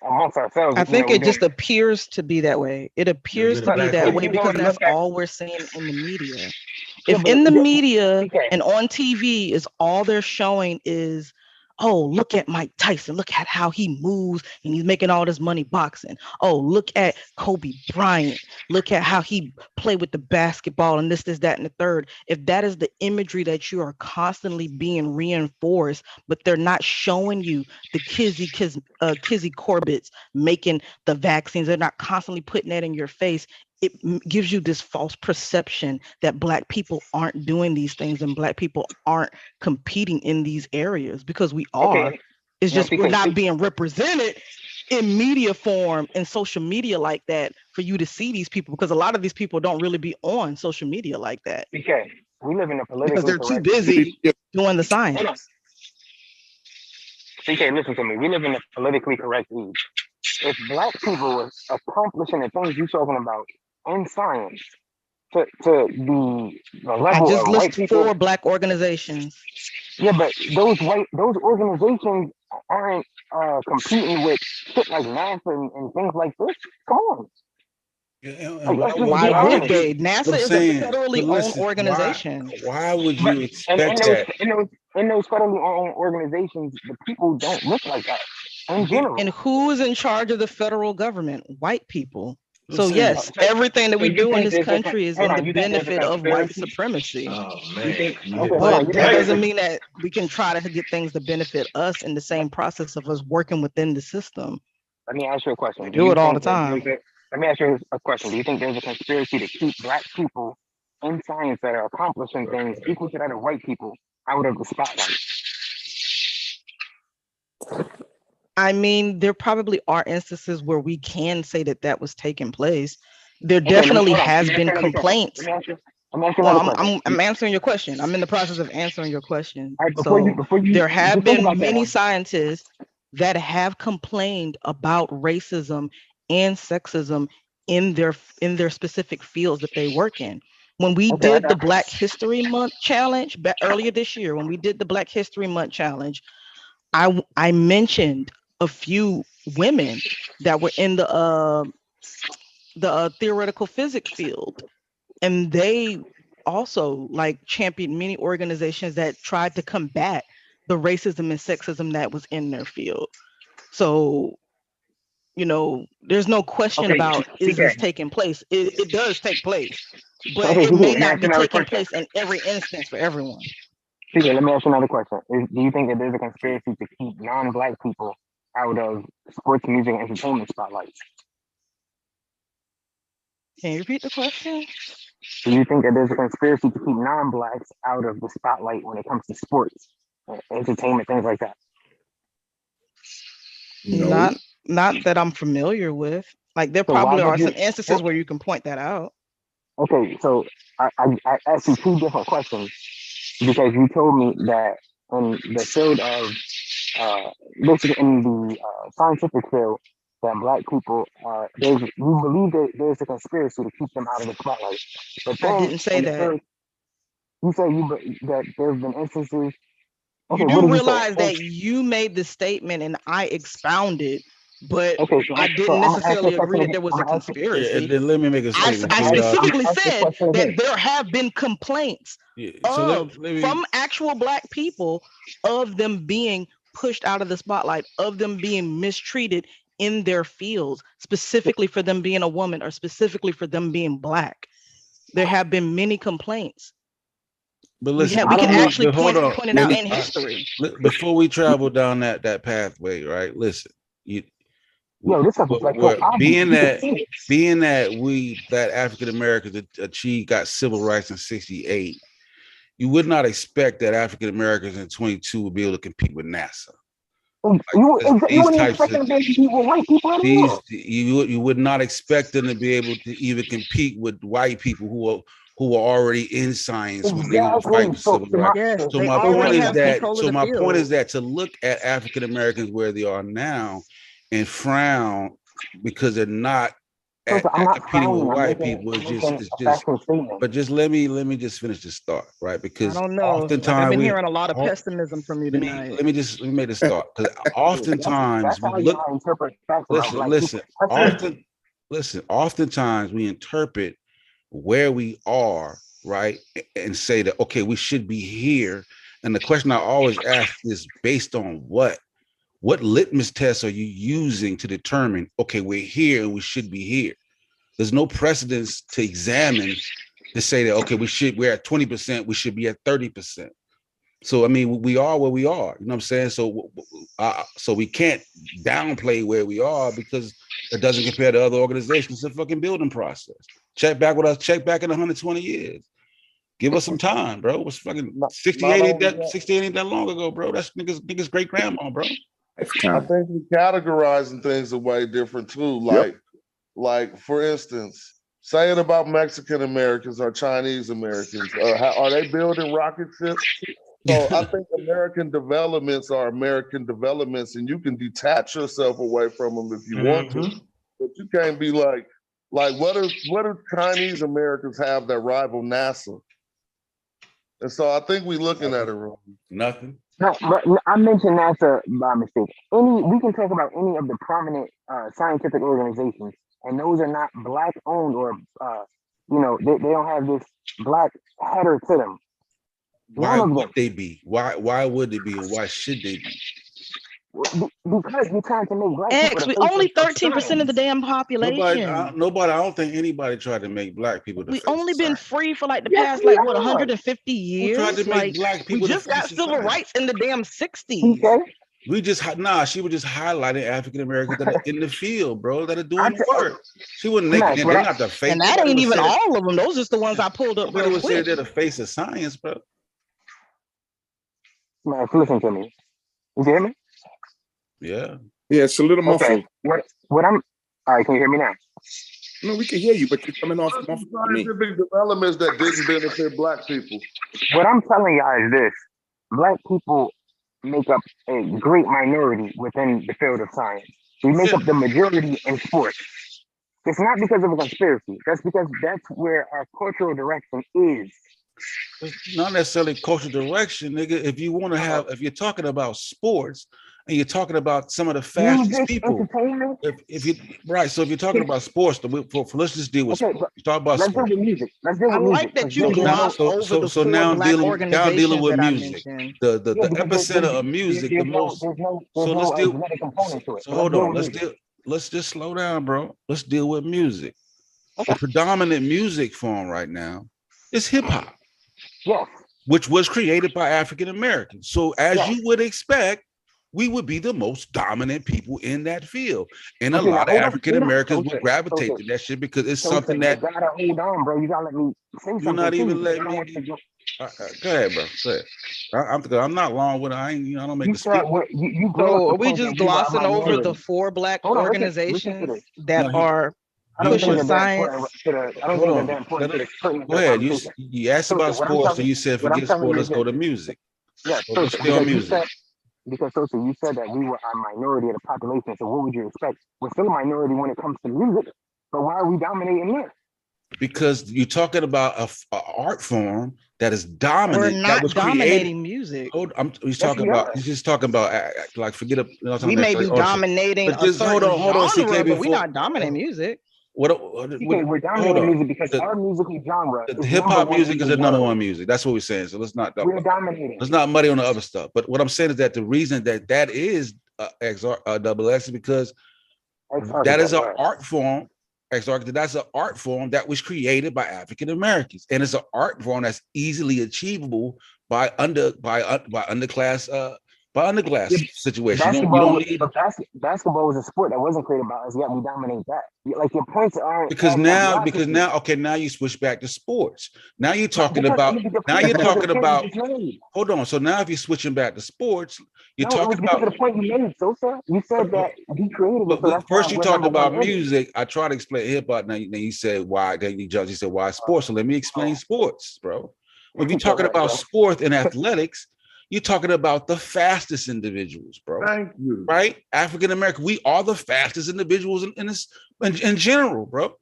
amongst ourselves. I think it just appears to be that way. It appears to be that way because that's all we're seeing in the media. If in the media and on TV is all they're showing is, oh, look at Mike Tyson. Look at how he moves and he's making all this money boxing. Oh, look at Kobe Bryant. Look at how he played with the basketball and this, that, and the third. If that is the imagery that you are constantly being reinforced, but they're not showing you the Kizzy Corbett's making the vaccines, they're not constantly putting that in your face. It gives you this false perception that Black people aren't doing these things and Black people aren't competing in these areas, because we are. Okay. It's just we're not being represented in media form and social media like that for you to see these people, because a lot of these people don't really be on social media like that. Okay, we live in a politically because they're too busy doing the science. CK, listen to me. We live in a politically correct age. If Black people were accomplishing the things you're talking about in science to the level I just of listed white people, 4 Black organizations. Yeah, but those organizations aren't competing with shit like NASA and things like this. Come on. Why would they? NASA is a federally owned organization. Why would you expect that? In those federally owned organizations, the people don't look like that in general. And who is in charge of the federal government? White people. So yes, everything that we do in this country is in the benefit of white supremacy. Oh man. But that doesn't mean that we can try to get things to benefit us in the same process of us working within the system. Let me ask you a question. We do it all the time. Let me ask you a question. Do you think there's a conspiracy to keep Black people in science that are accomplishing things equal to that of white people out of the spotlight? I mean, there probably are instances where we can say that was taking place. There definitely has been complaints. I'm answering your question. I'm in the process of answering your question. There have been many scientists that have complained about racism and sexism in their specific fields that they work in. When we did the Black History Month challenge earlier this year, I mentioned a few women that were in the theoretical physics field, and they also championed many organizations that tried to combat the racism and sexism that was in their field. So, there's no question about is this taking place. It does take place, but it may not be taking place in every instance for everyone. CJ, let me ask you another question. Do you think that there's a conspiracy to keep non-black people out of sports, music, and entertainment spotlights? Can you repeat the question? Do you think that there's a conspiracy to keep non-blacks out of the spotlight when it comes to sports, entertainment, things like that? No. Not that I'm familiar with. Like there So why probably would are you- some instances where you can point that out. Okay, so I asked you two different questions because you told me that in the field of basically in the scientific field, that black people you believe that there's a conspiracy to keep them out of the spotlight. But I then didn't say in the that. field, you say that there's been instances. Okay, You what do did you say? realize that you made the statement and I expounded, but Okay, so I so didn't I'm gonna ask necessarily the agree question that again. there was a I'm gonna ask the- Yeah, conspiracy. and then let me make a I statement. I too, y'all. specifically Ask the said question that again. there have been complaints Yeah, so of let me from actual black people of them being pushed out of the spotlight, of them being mistreated in their fields, specifically for them being a woman or specifically for them being black. There have been many complaints. But We listen, can actually but hold on. point it out in I- history. Before we travel down that pathway, right? Listen, you Yo, this stuff is like so well, obvious. being that African Americans got civil rights in '68, you would not expect that African Americans in 22 would be able to compete with NASA. You These wouldn't types expect of them to be with white people anymore. you would not expect them to be able to even compete with white people who are already in science when they were fighting for civil rights. Yes, So they my already point is have that control of the field. to look at African Americans where they are now and frown because they're not I'm not competing with frowning. white people is just but just let me just finish this thought, right? I Because don't know. Like, I've oftentimes been we hearing a lot of pessimism from you tonight. let me make this thought because oftentimes That's we how look y'all interpret facts about black listen, oftentimes we interpret where we are, right, and say that okay, we should be here. And the question I always ask is based on what? What litmus test are you using to determine, okay, we're here and we should be here? There's no precedence to examine to say that, okay, we're at 20%, we should be at 30%. So, I mean, we are where we are, you know what I'm saying? So we can't downplay where we are because it doesn't compare to other organizations. It's a fucking building process. Check back with us, check back in 120 years. Give us some time, bro. It was fucking 68 ain't that long ago, bro. That's niggas great grandma, bro. I think we categorizing things way different too. Like for instance, saying about Mexican Americans or Chinese Americans, are they building rocket ships? So I think American developments are American developments, and you can detach yourself away from them if you want to, but you can't be like what do Chinese Americans have that rival NASA? And so I think we're looking at it wrong. Nothing. No, but I mentioned NASA by mistake. We can talk about any of the prominent scientific organizations, and those are not black owned or they don't have this black header to them. Why would they be? Why would they be, and why should they be? Because you're trying to make black people. We only 13% of the damn population. I don't think anybody tried to make black people. We only been free for like the past 150 years. Who tried to make black people? We just got civil rights in the damn 60s. Okay. We just she was just highlighting African Americans that are in the field, bro, that are doing work. She wouldn't make they're not the face. And that ain't even all of them. Those are just the ones I pulled up. Nobody would say they're the face of science, bro. Man, listen to me. You hear me? Yeah. Yeah, it's a little muffled. What I'm all right, can you hear me now? No, we can hear you, but you're coming off scientific developments that didn't benefit black people. What I'm telling y'all is this: black people make up a great minority within the field of science. We make up the majority in sports. It's not because of a conspiracy. That's because that's where our cultural direction is. It's not necessarily cultural direction, nigga. If you want to have, if you're talking about sports and you're talking about some of the fastest people, if you right, so if you're talking about sports, let's just deal with sports. Talk about sports. Let's deal with music. Let's deal with I music. like that you glossed over the four black organizations with that music. I mentioned. The epicenter of music, the most. So let's deal. So hold on. Let's just slow down, bro. Let's deal with music. The predominant music form right now is hip hop. Yes. which was created by African Americans. So as Yes. you would expect, we would be the most dominant people in that field. And a Okay, now lot of hold on, African hold on. Americans So, would gravitate so, to that shit because it's so, something you that gotta hold on, bro. You gotta let me say something. you're not even too. letting I don't me. want to go- Go ahead, bro. Go ahead. I'm not long with it. I don't make You the said speech. what you brought So up are the we point just that we were a glossing over the minority. 4 Black Hold on, listen to organizations this. that No, are I don't pushing think that science? important to the. I don't Hold think on. that important to the pertinent Go to the ahead. conversation. You asked So, about what I'm sports, so telling, you said what I'm forget telling sport. you Let's is go this. to music. Yeah, So so let's stay on because you music. said you said that we were a minority of the population. So what would you expect? We're still a minority when it comes to music, but why are we dominating there? Because you're talking about a art form that is We're dominant, that not was created. dominating music. He's talking about. He's just talking about like forget up. We may be dominating But a just hold certain on, genre, CK. but we're Before not dominating music. Okay, we're hold dominating on. music because our musical genre The is hip number hop one music in is the the number world. one music. That's what we're saying. So let's not We're dominating. let's not muddy on the other stuff. But what I'm saying is that the reason that is double X is because that is an art form. That's an art form that was created by African Americans, and it's an art form that's easily achievable by underclass situation. You don't need Basketball was a sport that wasn't created by us, yet we dominate that. Like your points aren't because now you switch back to sports. Now you're talking about hold on. So now if you're switching back to sports, you're talking about the point you made, Sosa. You said that we created it. So that's first you talked about music. music. I try to explain hip hop. Now you said why. Then you said why sports. So let me explain sports, bro. When you're talking about sports and athletics, you're talking about the fastest individuals, bro. Thank you. Right? African American, we are the fastest individuals in general, bro.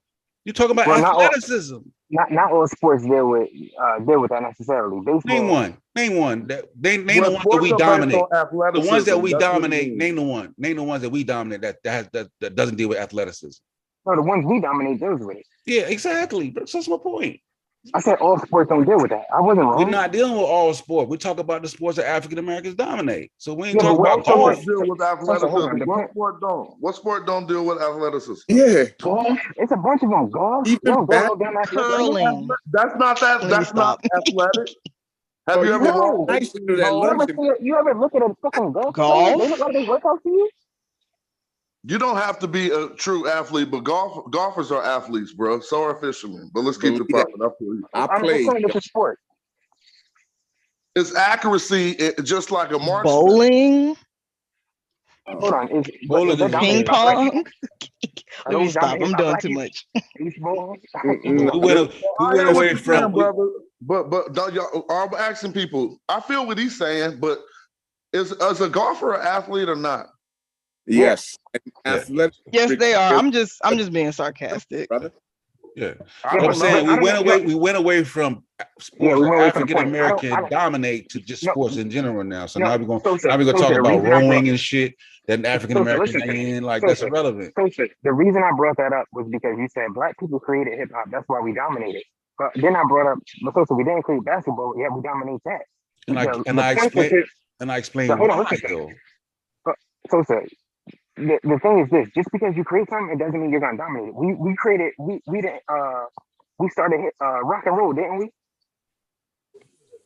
You're talking about athleticism. Not all sports deal with that necessarily. Baseball. Name one. Name the ones that we dominate. The ones that we dominate. Name the one. Name the ones that we dominate that doesn't deal with athleticism. No, the ones we dominate deals with it. Yeah, exactly. That's my point. I said all sports don't deal with that. I wasn't wrong. We're not dealing with all sports. We talk about the sports that African Americans dominate. So we ain't talking about all deal with athleticism. What sport don't deal with athleticism? Yeah, golf. It's a bunch of them. Golf. Even curling. That's not athletic. Have you ever nice to do that? You ever look at a fucking golf? Golf? They look like they work out for you. You don't have to be a true athlete, but golfers are athletes, bro. So are fishermen. But let's keep it popping. I played. It's a sport. It's accuracy, just like a marksman. Bowling. Hold on. Ping pong. Let me stop. I'm doing too much. Baseball. we went away from. But y'all are asking people. I feel what he's saying, but is a golfer an athlete or not? Yes. Athletic. Yes, they are. I'm just being sarcastic. Brother. Yeah. I'm saying we went away from sports African American dominate to just sports in general now. So now we're gonna talk about rowing and shit that African Americans in, like that's irrelevant. The reason I brought that up was because you said Black people created hip hop. That's why we dominated. But then I brought up because we didn't create basketball, yet we dominate that. And I explained why though. So the thing is this: just because you create something, it doesn't mean you're gonna dominate it. We started rock and roll, didn't we?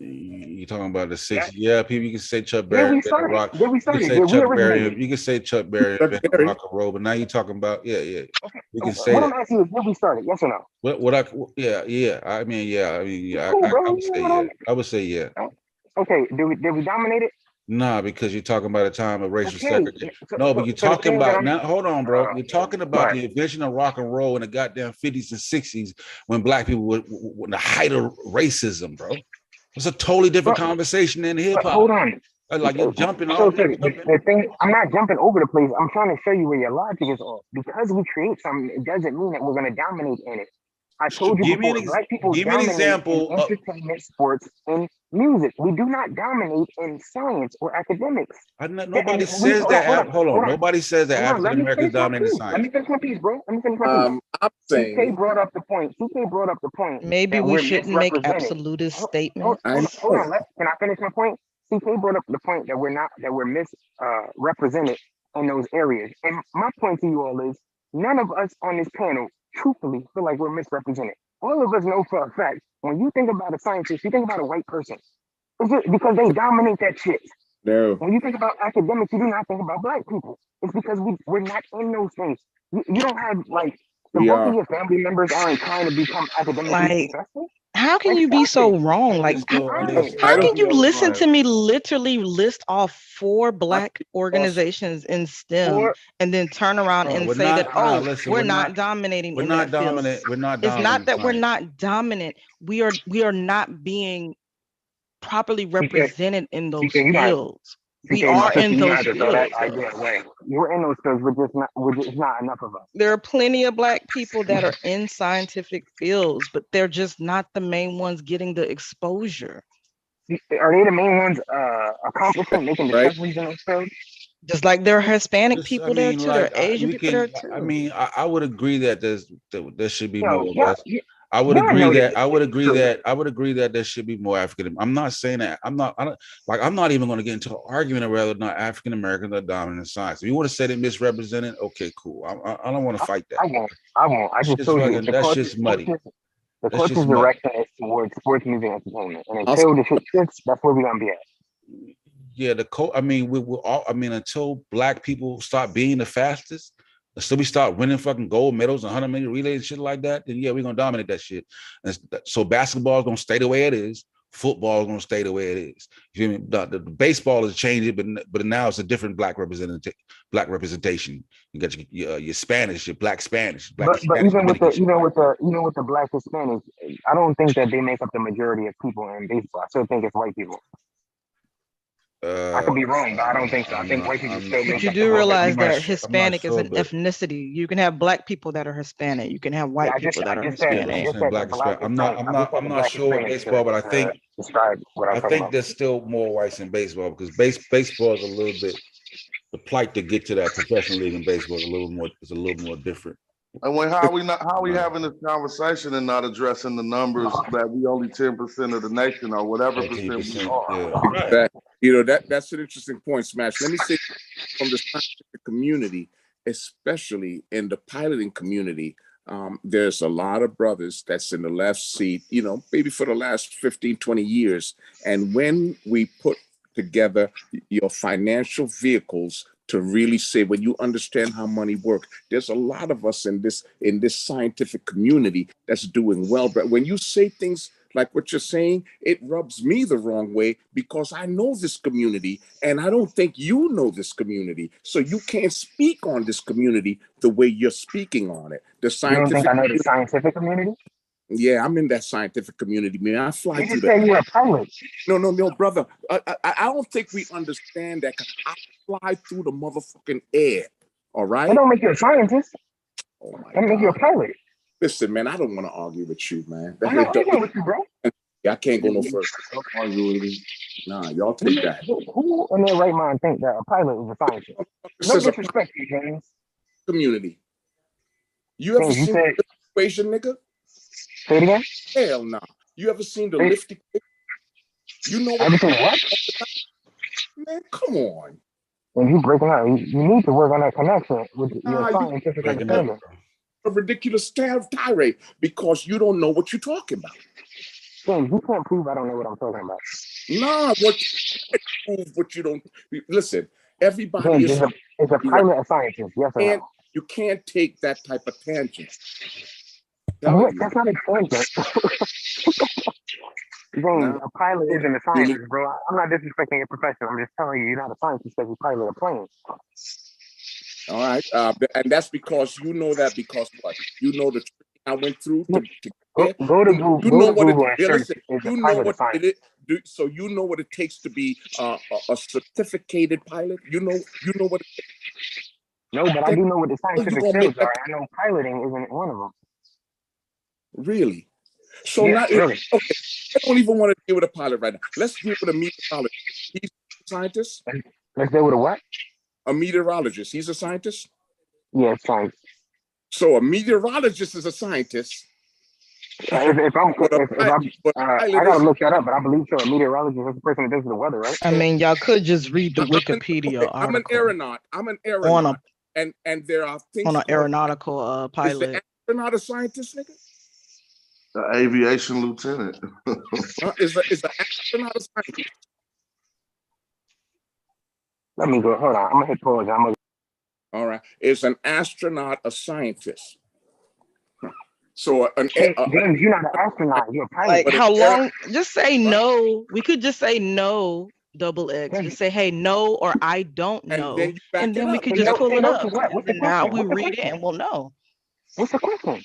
You talking about the 60s? Yeah, people. You can say Chuck Berry. We started. You can say Chuck Berry. You can say Chuck Berry rock and roll. But now you're talking about Okay. You can say. What I'm asking you is, did we started? Yes or no? I would say yeah. Okay. Did we dominate it? Nah, because you're talking about a time of racial segregation. But you're talking about now. Hold on, bro. You're talking about the invention of rock and roll in the goddamn 50s and 60s when Black people were the height of racism, bro. It's a totally different conversation than hip hop. Hold on. Like you're jumping off. The thing, I'm not jumping over the place. I'm trying to show you where your logic is off. Because we create something, it doesn't mean that we're going to dominate in it. I told you before, Black people dominate in entertainment, sports, and music. We do not dominate in science or academics. Nobody says that. Hold on. Nobody says that African Americans dominate in science. Let me finish my piece, bro. I'm saying. CK brought up the point. Maybe we shouldn't make absolutist statements. Hold on. Can I finish my point? CK brought up the point that we're misrepresented in those areas. And my point to you all is, none of us on this panel truthfully feel like we're misrepresented. All of us know for a fact, when you think about a scientist, you think about a white person. It's just because they dominate that shit. No. When you think about academics, you do not think about black people. It's because we're not in those things. You don't have like the We bulk are. of your family members aren't trying to become academically Like, successful. how can Like, you be stop so it. wrong? I Like, just don't Right. understand. how can you yo, listen like, to me literally list off 4 I black think organizations in STEM Or and then turn around no, and we're say that, not. No, oh, listen, we're not dominating we're in not that field? dominant. We're not It's not dominant. that we're Science. not dominant. We are not being properly represented in those you got fields. We TK, my are sister, in you those have to throw that fields, though. idea away. We're in those fields, we're just not enough of us. There are plenty of black people that are in scientific fields, but they're just not the main ones getting the exposure. Are they the main ones accomplishing, making Right. discoveries in those fields? Just like there are Hispanic Just, people there too, there are Asian we people there can. too. I mean, I would agree that there should be more. Yeah, I would yeah, I agree know that that. I would agree True. that I would agree that there should be more African. I'm not saying that. I'm not even going to get into an argument of whether or not African Americans are dominant in science. If you want to say they're misrepresented, okay, cool. I don't want to fight that. I won't. I just told you that's just muddy. The closest direction is towards sports, music, and entertainment, and until the shit shifts, that's where we're gonna be at. Yeah, I mean, we're all. I mean, until black people start being the fastest, until we start winning fucking gold medals and 100-meter relays and shit like that, then yeah, we're gonna dominate that shit. And so basketball is gonna stay the way it is. Football is gonna stay the way it is. You feel me? The baseball is changing, but now it's a different black representation. You got your Spanish, your black Spanish, but even with the black Hispanics, I don't think that they make up the majority of people in baseball. I still think it's white people. I could be wrong, but I don't think so. I think white people still make But you up do the realize that I'm not Hispanic is sure, an but ethnicity. You can have black people that are Hispanic. You can have white people that are Hispanic. I'm not sure with baseball, but I think describe what I'm talking about. there's still more whites in baseball because baseball is a little bit the plight to get to that professional league in baseball is a little more different. And how we having this conversation and not addressing the numbers that we only 10% of the nation or whatever percent we are? Yeah. That's an interesting point, Smash. Let me say from the scientific community, especially in the piloting community, there's a lot of brothers that's in the left seat, maybe for the last 15, 20 years. And when we put together your financial vehicles to really say, when you understand how money works, there's a lot of us in this scientific community that's doing well. But when you say things like what you're saying, it rubs me the wrong way because I know this community and I don't think you know this community. So you can't speak on this community the way you're speaking on it. You don't think I know the scientific community? Yeah, I'm in that scientific community, man. I fly you through just said you're a pilot. No, brother. I don't think we understand that. I fly through the motherfucking air. All right. That don't make you a scientist. Oh my that make you a pilot. Listen, man. I don't want to argue with you, man. I'm not arguing with you, bro. Yeah, I can't go no further. Nah, y'all take that. Who in their right mind think that a pilot is a scientist? No disrespect to you, James. Community. You ever seen the equation, nigga? Say it again? Hell no. You ever seen the lift equation? You know what? What? Man, come on. When you breaking out, you need to work on that connection with your scientific understanding. A ridiculous tirade because you don't know what you're talking about. James, you can't prove I don't know what I'm talking about. Nah, prove what you don't. Listen, everybody James, is a pilot a scientist? Yes or no? You can't take that type of tangent. That's not a tangent. James, a pilot isn't a scientist, bro. I'm not disrespecting your profession. I'm just telling you, you're not a scientist because you pilot a plane. All right, and that's because you know that because what? You know the training I went through to go to Google. You know what Google it is. You know what it is. So you know what it takes to be a certificated pilot. You know what it takes. No, but I do know what the scientific fields are. I know piloting isn't one of them. Really? So not really. Okay. I don't even want to deal with a pilot right now. Let's deal with a meteorologist. He's a scientist. Let's deal with a what? A meteorologist. He's a scientist? Yeah, science. So a meteorologist is a scientist. I gotta look that up, but I believe so. A meteorologist is the person that does the weather, right? I mean, y'all could just read the Wikipedia article. I'm an aeronaut. And there are things on an aeronautical pilot. Is the astronaut a scientist, nigga? The aviation lieutenant. Is an astronaut a scientist? Let me go. Hold on. I'm gonna hit pause. All right. Is an astronaut a scientist? So James, you're not an astronaut. You're a pilot. Like But how if long? Just say no. We could just say no. Double X. James, Just say hey no or I don't and know, then you back and it then we up. could Say just no, pull say it no up. to what? What's the And now question? we What's the read it question? and we'll know. What's the question?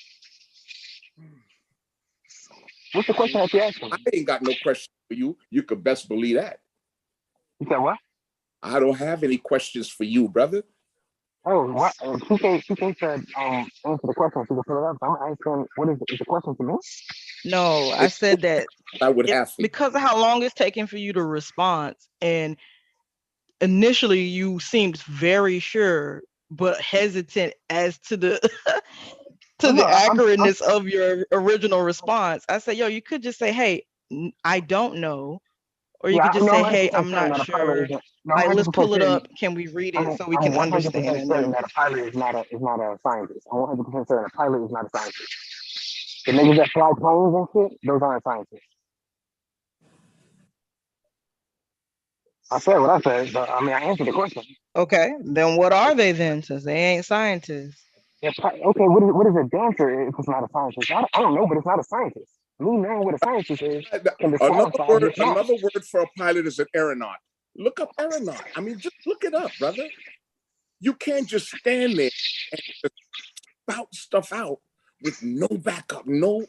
What's the question that you're asking? I ain't got no question for you. You could best believe that. You said what? I don't have any questions for you, brother. Oh, what? PK said answer the question. She can pull it up. I'm asking, what is the question to me? No, I said that I would have for you. because of how long it's taking for you to respond, and initially you seemed very sure but hesitant as to the to the accurateness of your original response. I said, yo, you could just say, hey, I don't know. Or you could just say, hey, I'm not sure. Like, let's pull it up. Can we read it so we can understand? I'm 100% certain that a pilot is not a scientist. I'm 100% certain a pilot is not a scientist. The niggas that fly planes and shit, those aren't scientists. I said what I said, but I mean, I answered the question. Okay, then what are they then, since they ain't scientists? Yeah, okay, what is a dancer if it's not a scientist? I don't know, but it's not a scientist. Me knowing what a scientist is can disqualify. Another word for a pilot is an aeronaut. Look up aeronaut. I mean, just look it up, brother. You can't just stand there and just spout stuff out with no backup, no,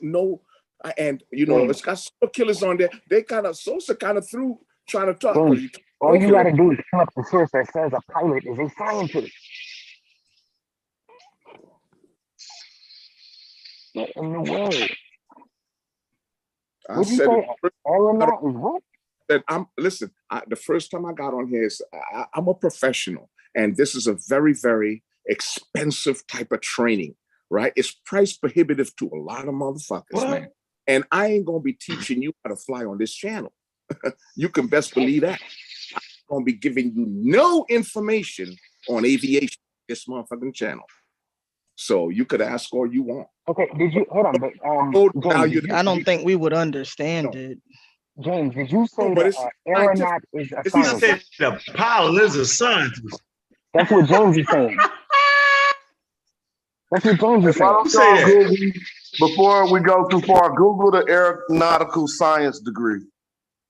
and you know, it's got PseudoKillas on there. They kind of Sosa kind of through trying to talk. All you gotta do is pull up the source that says a pilot is a scientist. What in the world? I said aeronaut is what? That listen. The first time I got on here is I'm a professional, and this is a very, very expensive type of training, right? It's price prohibitive to a lot of motherfuckers, man. And I ain't gonna be teaching you how to fly on this channel. You can best believe that. I'm gonna be giving you no information on aviation, this motherfucking channel. So you could ask all you want. Okay, did you hold on? But James, I don't think we would understand it. James, did you say that aeronaut is a scientist? He said the pilot is a scientist. That's what James is saying. That's what James is saying. Say that. Before we go too far, Google the aeronautical science degree,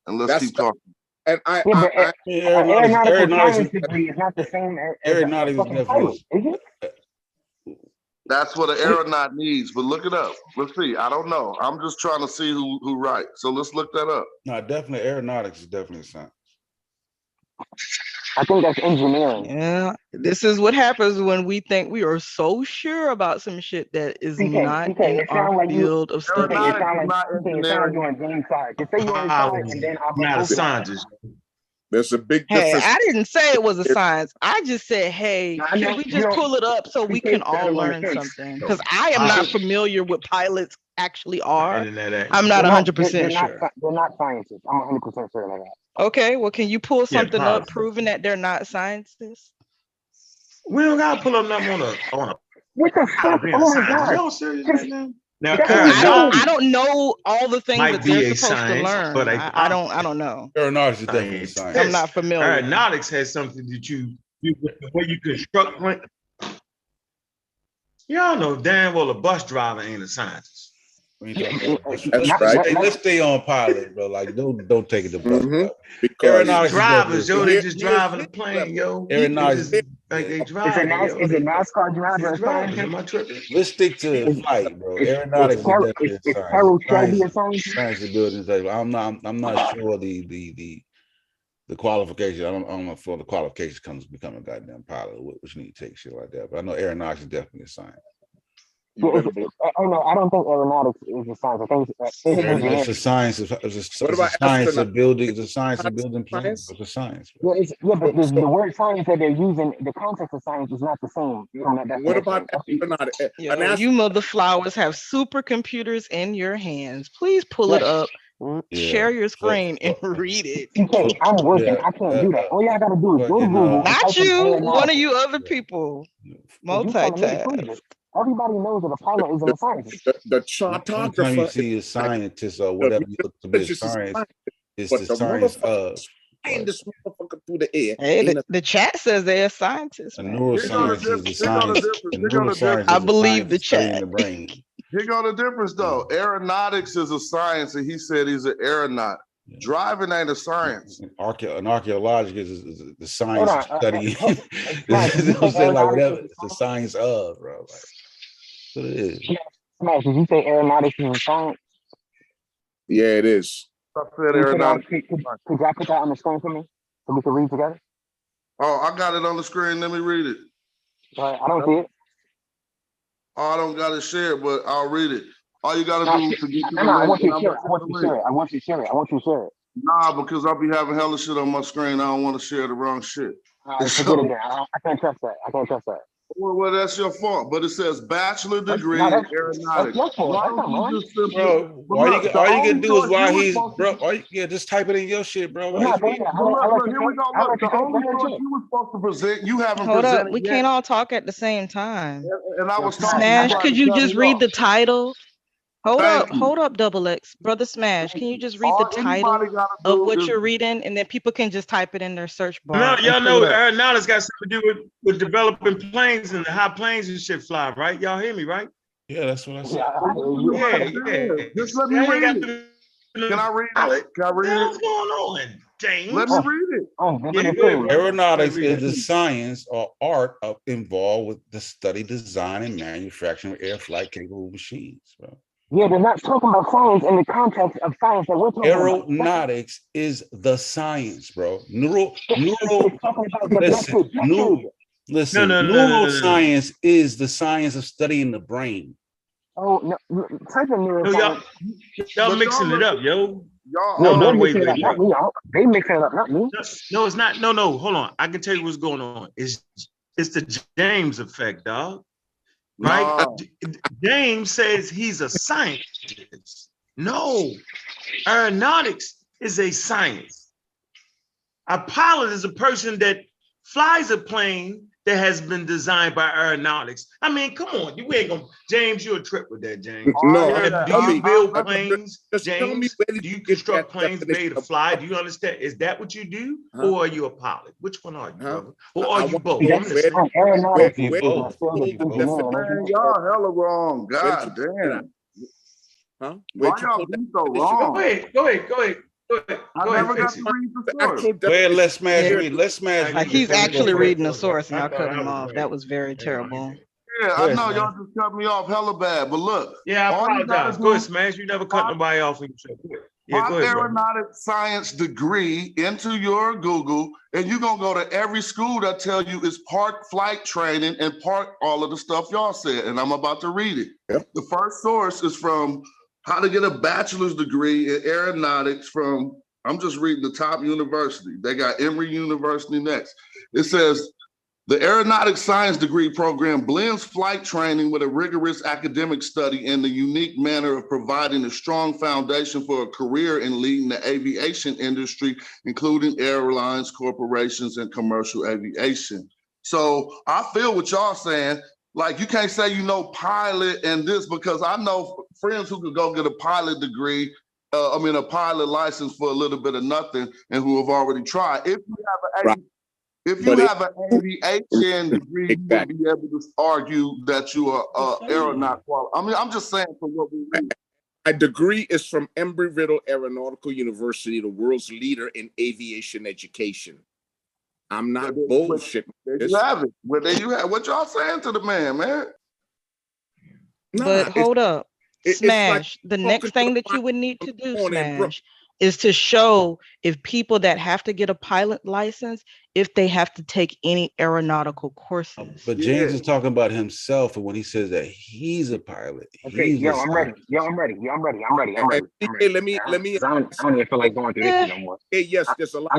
and let's keep talking. And aeronautical science degree is not the same as aeronautical pilot, is it? That's what an aeronaut needs, but look it up. Let's see. I don't know. I'm just trying to see who right. So let's look that up. No, definitely aeronautics is definitely science. I think that's engineering. Yeah, this is what happens when we think we are so sure about some shit that is not in our field of study. It sounds like you're on James' side. You say you're on side, and then I'll not a scientist. There's a big difference. Hey, I didn't say it was a science. I just said, hey, can we just pull it up so we can all learn something? Because I am not familiar with pilots actually are. I'm not 100% sure. They're not scientists. I'm 100% sure of that. Okay, well, can you pull something up proving that they're not scientists? We don't gotta pull up nothing on a what the fuck? Oh my God. Y'all serious right now? Now, I don't know all the things that they're supposed science, to learn. But I don't know. Aeronautics is definitely science. I'm not familiar. Aeronautics has something that you the way you construct. Y'all know damn well a bus driver ain't a scientist. That's right. Let's stay on pilot, bro. Like, don't take it to bus. Because drivers, yo, they just driving a plane, yo. Aeronautics, like they drive. Is a NASCAR driver a scientist? Am I tripping? Let's stick to flight, bro. Aeronautics is definitely a science. Science of buildings. I'm not sure the qualification. I don't know if the qualifications comes to become a goddamn pilot, which you need to take shit like that. But I know aeronautics is definitely a science. No, I don't think aeronautics is a science. I think it's a science. It's a science of building. It's a science of building planes. It's a science. But the word science that they're using, the context of science is not the same. What about aeronautics? You mother flowers have supercomputers in your hands. Please pull it up. Share your screen and read it. Okay, I'm working. I can't do that. All y'all gotta do is go to Google. Not you. One of you other people. Multitask. Everybody knows that a pilot isn't a scientist. The Anytime you chartographer see a is like scientist or the whatever you look to be a meteorologist is a science, scientist, it's but the the science motherfucker of flying right? this motherfucker through the air. Hey, Ain't the chat says they're scientists, A man. Here go the neuroscience is the difference. Here go the science. difference. A Here go the neuroscience difference. I is the believe science the of studying chat. the brain. Here go the difference though. Aeronautics is a science, and he said he's an aeronaut. Yeah. Driving ain't a science. An archaeologist is the Hold science on. of studying. Smash, did you I'm say saying like aeronautics whatever. is It's a the science? science of, bro. Like, that's what it is. Smash, did you say aeronautics is a science? yeah, it is. I said Could aeronautics. y'all put that on the screen for me so we can read together? Oh, I got it on the screen. Let me read it. I don't see it. Oh, I don't got to share it, but I'll read it. All you got to do is to get to the No, I link. want you and to I'm share gonna it. I want you to share it. I want you to share it. I want you to share it. Nah, because I'll be having hella shit on my screen. I don't want to share the wrong shit. All right, forget it then. I can't trust that. I can't trust that. Well, that's your fault. But it says bachelor degree No, in that's aeronautics. your fault. Why That's not don't you mine. just simply, Bro, but all look, you the all you only can do is choice while you was he's supposed bro. to, Yeah, just type it in your shit, bro. No, go ahead. but look, here we go. I'll Look, let you the only finish. choice you was supposed to present, you haven't Hold up. presented We yet. can't all talk at the same time. And I was talking, Smash, you tried could to you cut just me read off. the title? Thank you. Hold up, Double X. Brother Smash, can you just read the All title anybody got to of do what is, you're reading? And then people can just type it in their search No, bar and y'all pull know it up. aeronautics got something to do with developing planes and how planes and shit fly, right? Y'all hear me, right? Yeah, that's what I said. Yeah. just let me That ain't read got it. to- Can I read it? Can I read What's it? going on, James? Let me read it. Yeah, you good, bro. Aeronautics Read is it. the science or art of involved with the study, design, and manufacturing of air flight capable machines, bro. Yeah, they're not talking about science in the context of science that we're talking about. Aeronautics is the science, bro. Listen, No. neuroscience is the science of studying the brain. Oh, no, type in No, neuroscience. y'all But mixing it up, yo. Y'all, No, No, they're wait. mixing it up, not me, y'all. They mixing it up, not me. No, it's not. No, hold on. I can tell you what's going on. It's the James effect, dog. Right? no. James says he's a scientist. No, aeronautics is a science. A pilot is a person that flies a plane that has been designed by aeronautics. I mean, come on, you ain't gonna, James, you're a trip with that, James. No, Do you build I'll- planes, just tell me James? where did Do you you get construct that planes to be able to definition fly? Do you understand? Is that what you do? Huh? Or are you a pilot? Which one are you, Huh? brother? Or I are you want both? to know I'm listening. Aeronautics You where is a both. field of you pull the engineering. Man, definition. y'all hella wrong. Where did you God pull that out? damn. Huh? Why Where'd you y'all pull that be so definition? wrong? Go ahead. I Go ahead, never got fix to it. read the The source. actual Go ahead, definition. let's smash Yeah. read. Let's smash Like read he's before you go actually further. reading the source and I y'all thought cut I him was off. right. That was very terrible. Yeah, Go I ahead, know Smash. y'all just cut me off hella bad, but look, Yeah, I all you gotta apologize. Go ahead, do, Smash. You never cut nobody off when you said it. Yeah, pop go ahead, bro. aeronautic science degree into your Google, and you're gonna go to every school that tell you it's part flight training and part all of the stuff y'all said, and I'm about to read it. Yep. The first source is from How to Get a Bachelor's Degree in Aeronautics from, I'm just reading the top university. They got Emory University next. It says, the aeronautics science degree program blends flight training with a rigorous academic study in the unique manner of providing a strong foundation for a career in leading the aviation industry, including airlines, corporations, and commercial aviation. So I feel what y'all saying. Like, you can't say you know pilot and this, because I know friends who could go get a pilot degree, a pilot license for a little bit of nothing, and who have already tried. If you have Right. If you But have an aviation degree, you would Exactly. be able to argue that you are aeronaut qualified. I mean, I'm just saying for what we read. My degree is from Embry-Riddle Aeronautical University, the world's leader in aviation education. I'm not bullshitting. There this. you have it. Well, there you have what y'all saying to the man. Nah, But hold up, it's like Smash. The talking next to thing the that you would need to do, on in Brook- Smash, is to show if people that have to get a pilot license, if they have to take any aeronautical courses. But James is talking about himself, and when he says that he's a pilot, Okay, he's yo, a I'm ready. scientist. Yo, I'm ready. Hey, let me. I don't even feel like going through this no more. Hey, yes, there's a lot.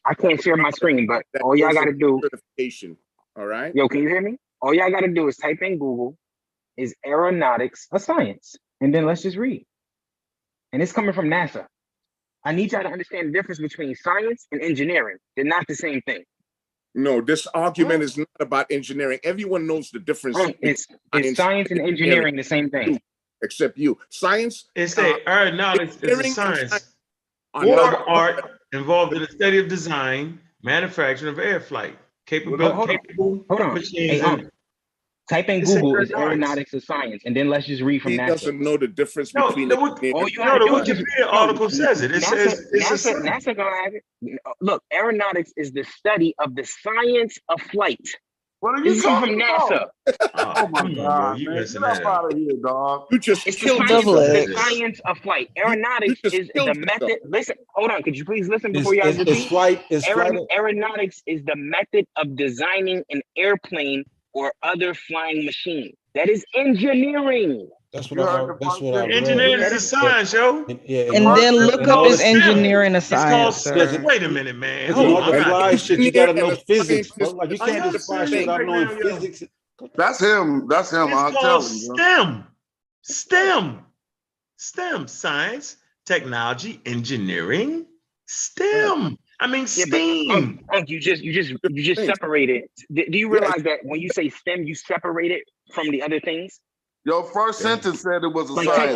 I can't share my screen, but that all y'all goes gotta into do, certification. All right. yo, can you hear me? All y'all gotta do is type in Google, is aeronautics a science? And then let's just read. And it's coming from NASA. I need y'all to understand the difference between science and engineering. They're not the same thing. No, this argument is not about engineering. Everyone knows the difference. It's science and engineering, the same thing. Except you. Science. It's aeronautics is a science or art involved in the study of design, manufacturing of air flight, capable Hold on. machines. Hey, type in Google is aeronautics a science, and then let's just read from He NASA. doesn't know the difference between the Wikipedia article says it. It says it's a NASA gonna have it. Look, aeronautics is the study of the science of flight. What are you talking from NASA? Oh my God, you man. missing Get that. up out of here, dog. You just It's killed the science of flight. Aeronautics just is killed the method. yourself. Listen, hold on. Could you please listen before y'all repeat? Aeronautics is the method of designing an airplane or other flying machine. That is engineering. That's what I read. Engineering is a science, yo. And then look up is engineering a science, sir. Wait a minute, man. Hold Hold on. on. Shit, you gotta know physics, bro. Like you can't just fly shit without knowing physics. That's him. That's him. It's I'll called tell you. STEM, science, technology, engineering, STEM. I mean STEAM. You just separate it. Do you realize that when you say STEM, you separate it from the other things? Your first sentence said it was a like science.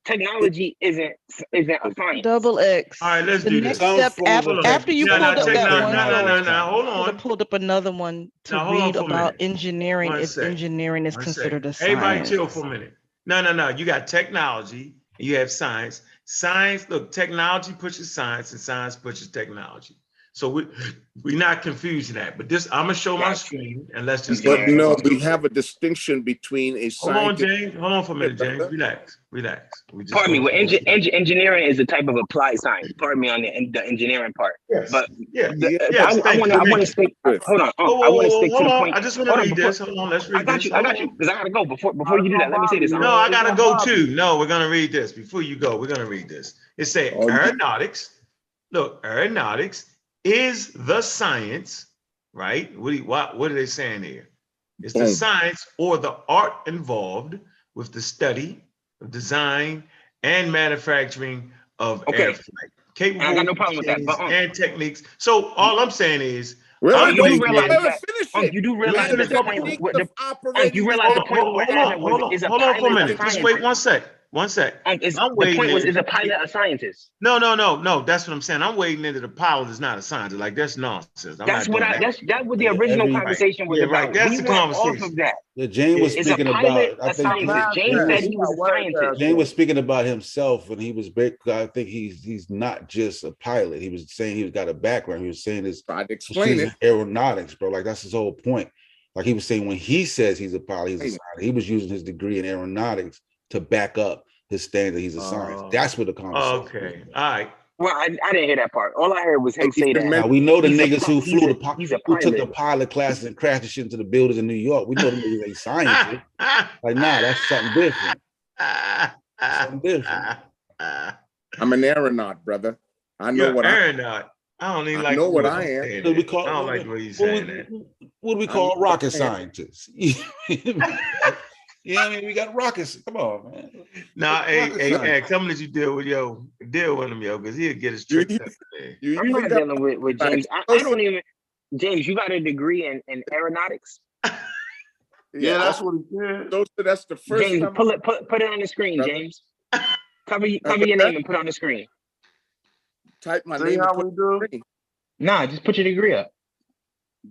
Technology isn't a science. Double X. All right, let's the do next this. step after you pulled up that one. No, hold on. Pulled up another one to read about engineering. Engineering is considered a science. Everybody chill for a minute. No. You got technology and you have science. Science, look, technology pushes science and science pushes technology. So we're not confusing that. But this, I'm gonna show my screen and let's just. But no, we have a distinction between a scientist. Hold on, James. Hold on for a minute, James. Relax. Pardon me. Well, engineering is a type of applied science. Pardon me on the engineering part. Yes. But I want to stick. Hold on. I want to stick to the point. I just want to read this. Hold on. Let's read this. I got you. Because I gotta go before you do that. Let me say this. No, I gotta go too. No, we're gonna read this before you go. We're gonna read this. It says aeronautics. Look, aeronautics is the science, right? What are they saying here? It's the science or the art involved with the study of design and manufacturing of air flight. Capable I got no problem with that. But, and techniques. So all I'm saying is, you do realize that the point. You realize the point we're at is a hold on for a minute. Just wait one sec. The point was, is a pilot a scientist? No. That's what I'm saying. I'm waiting into the pilot is not a scientist. Like that's nonsense. That's what the original conversation was about. Right. That's the conversation. Off of that. Yeah, James was speaking about. I think James said he was a scientist. James was speaking about himself, and he was. I think he's not just a pilot. He was saying he's got a background. He was saying this. I'd explain it. Aeronautics, bro. Like that's his whole point. Like he was saying when he says he's a pilot, he's a scientist. He was using his degree in aeronautics to back up his stand that he's a scientist. That's what the conversation. Okay, all right. Well, I didn't hear that part. All I heard was him say that. Now we know the niggas who flew who took the pilot classes and crashed the shit into the buildings in New York. We know the niggas ain't scientists. Like, nah, that's something different. Something different. I'm an aeronaut, brother. I know what aeronaut. I don't even like. I know what I am. I don't like the way you saying that. What do we call rocket scientists? Yeah, I mean, we got rockets. Come on, man. Nah, hey, come let you deal with him, because he'll get his trick. I'm not dealing with James. I don't even. James, you got a degree in aeronautics? Yeah, that's what he said. That's the first. James, put it on the screen, James. Cover your name and put it on the screen. Type my name. How we do? Nah, just put your degree up.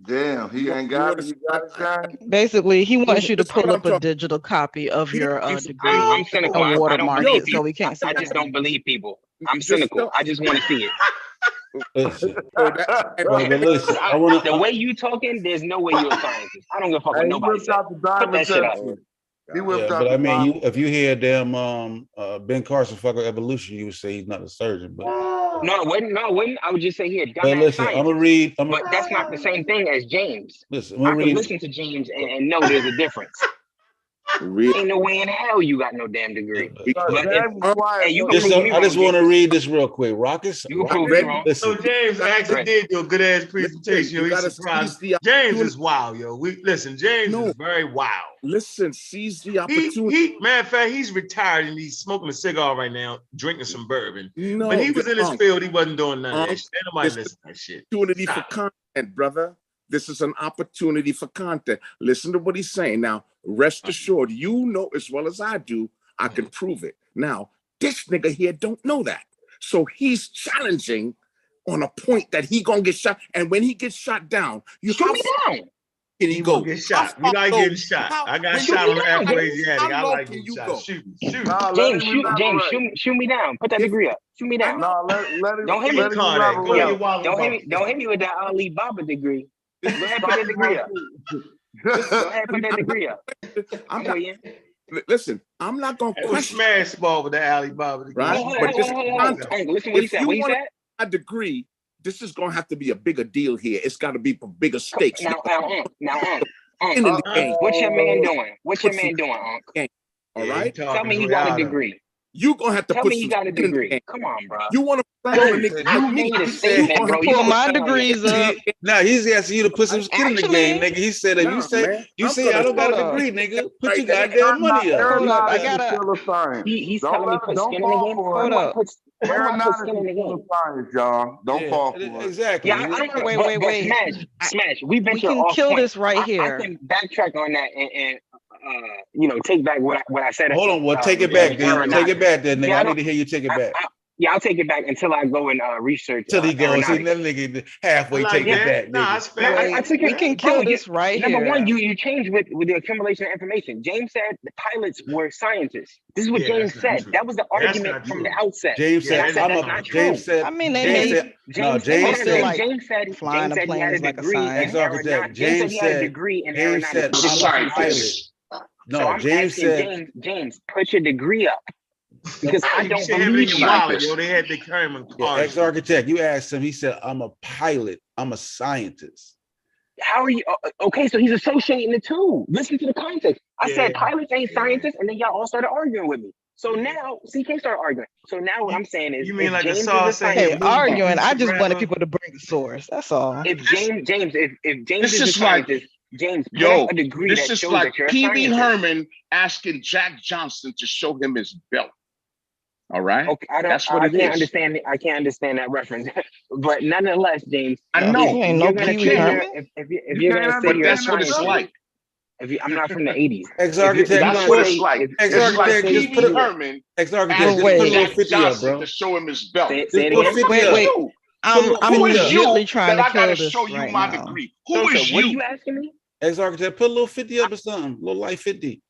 Damn, he ain't got it. You got it, guy. Basically, he wants you to pull up a digital copy of your degree. I'm cynical. And watermark it so we can't see. I just don't believe people. I'm cynical. I just want to see it. The way you talking, there's no way you're a scientist. I don't give a fuck what nobody says. Put that shit out. But I mean, if you hear damn Ben Carson fuck with evolution, you would say he's not a surgeon. But no, I wouldn't. I would just say here. But listen, I'm gonna read. But that's not the same thing as James. Listen, I can listen to James and know there's a difference. Ain't no way in hell you got no damn degree. I just want to read this real quick. Rockets. You can prove it wrong. So James actually did do a good ass presentation. James is wild, yo. James is very wild. Listen, seize the opportunity. Matter of fact, he's retired and he's smoking a cigar right now, drinking some bourbon. When he was in his field, he wasn't doing none of that shit. Ain't nobody listening to that shit. Opportunity for content, brother. This is an opportunity for content. Listen to what he's saying. Now, rest assured, you know as well as I do, I can prove it. Now, this nigga here don't know that. So he's challenging on a point that he gonna get shot. And when he gets shot down, you Shoot me down. Can he go? Get shot. We like getting shot. I got shot on the Afro-Asiatic. I like getting shot. Shoot. James, shoot me down. Put that degree up. Shoot me down. No, let him. Don't hit me. Don't hit me with that Ali Baba degree. Go ahead, put that degree up. Go ahead, put that degree up. Listen, I'm not gonna question smash ball with the Alibaba degree. Right? But listen what he said. What he said? A degree, this is gonna have to be a bigger deal here. It's got to be for bigger stakes. Now, what's your man doing? What's your man doing, Unc? All right. Tell me he got a degree. You gonna have to tell put me he got a degree. Come on, bro. You want to you made a statement, bro. Pull my degrees up. Nah, he's asking you to put some skin in the game, nigga. He said if you say I don't got a degree, nigga, put your goddamn money up. Hold up, I gotta. He's telling me put skin in the game. Hold up. Y'all. Don't fall for it. Exactly. Yeah, wait. Smash. We can kill this right here. I can backtrack on that and take back what I said. Hold on, well, take it back then. Take it back then, nigga. I need to hear you take it back. I'll take it back until I go and research. Till he goes, see that nigga halfway take it back. Nah, it's fair. We can kill this right here. Number one, you changed with the accumulation of information. James said the pilots were scientists. This is what James said. That was the argument from the outset. James said, James said, I mean, they made James said flying a plane is like a science. James said, degree in aeronautics. I'm a pilot. No, James said, James, put your degree up. Because I don't believe you. They had the Kerman ex-architect. You asked him. He said, "I'm a pilot. I'm a scientist." How are you? Okay, so he's associating the two. Listen to the context. I said pilots ain't scientists, and then y'all all started arguing with me. So now CK started arguing. So now what I'm saying is, you mean like James the sauce arguing? I just wanted people to bring the source. That's all. If James is a scientist. James, a degree this is like Pee-wee Herman asking Jack Johnson to show him his belt. All right. Okay, I can't understand that reference, but nonetheless, James. I know. If you're gonna say you're that's what it's like. I'm not from the 80s. Ex-architect, that's what it's like. Ex-architect, just put a Herman. Ex-architect, just put a little 50 up, bro. To show him his belt. Wait. I'm legitimately trying to kill this show you right my now. degree. Who is you? What are you asking me? Ex-architect, put a little 50 up or something. A little light 50.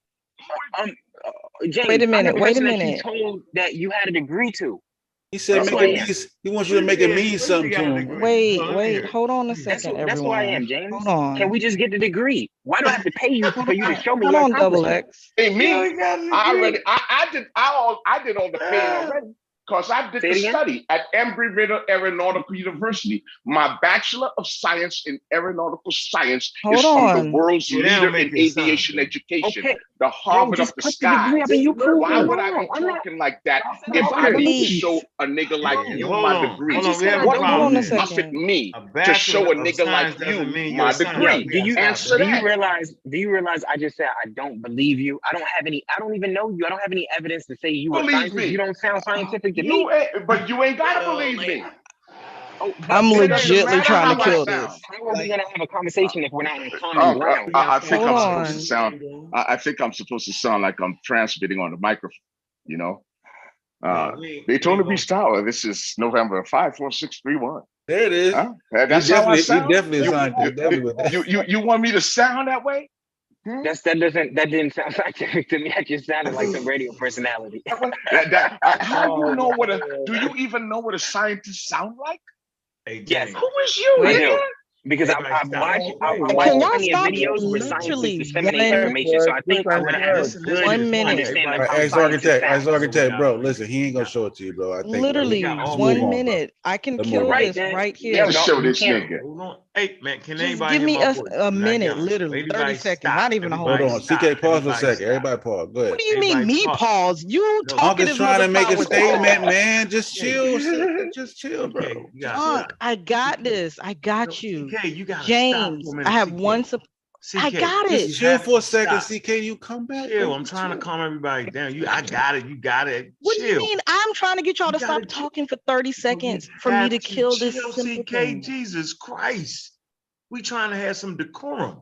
James, wait a minute. That told that you had a degree to. He said, he wants you to make it mean something to him. Wait. Hold on a second, That's who I am, James. Hold on. Can we just get the degree? Why do I have to pay you for you to show me? Hold on, Double X. Hey, me. I did all the paying already. Because I did the study at Embry-Riddle Aeronautical University. My Bachelor of Science in Aeronautical Science is from the world's leader in aviation education, the Harvard of the sky. Why would I be talking like that if I need to show a nigga like you my degree? What must it me to show a nigga like you my degree? Do you realize I just said I don't believe you? I don't even know you. I don't have any evidence to say you are scientist. You don't sound scientific to me. But you ain't gotta believe me. I'm legitimately trying to kill this. How are we gonna have a conversation if we're not in common ground? I think I'm supposed to sound like I'm transmitting on the microphone. You know, Daytona Beach Tower. This is November 54631. There it is. That's how I sound. You want me to sound that way? That didn't sound scientific to me. That just sounded like some radio personality. How do you know do you even know what a scientist sound like? Yes. Who is you? Because I've watched plenty of videos where scientists disseminate information. So I think I would have 1 minute. Ex-architect, bro. Listen, he ain't gonna show it to you, bro. I think literally 1 minute. I can kill this right here. Show this nigga. Hey man, can Just anybody give me a minute, literally 30 seconds, not even a whole. Hold on, CK, pause for a second. Everybody pause. Go ahead. What do you mean me pause? You talking is trying to make a statement, man. Just chill, just chill, bro. I got this. I got you. You got James. I have one. I got it. Just chill for a second, CK. You come back. Chill. I'm trying to calm everybody down. I got it. You got it. What do you mean? I'm trying to get y'all to stop talking for 30 seconds for me to kill this simple CK. Jesus Christ. We trying to have some decorum.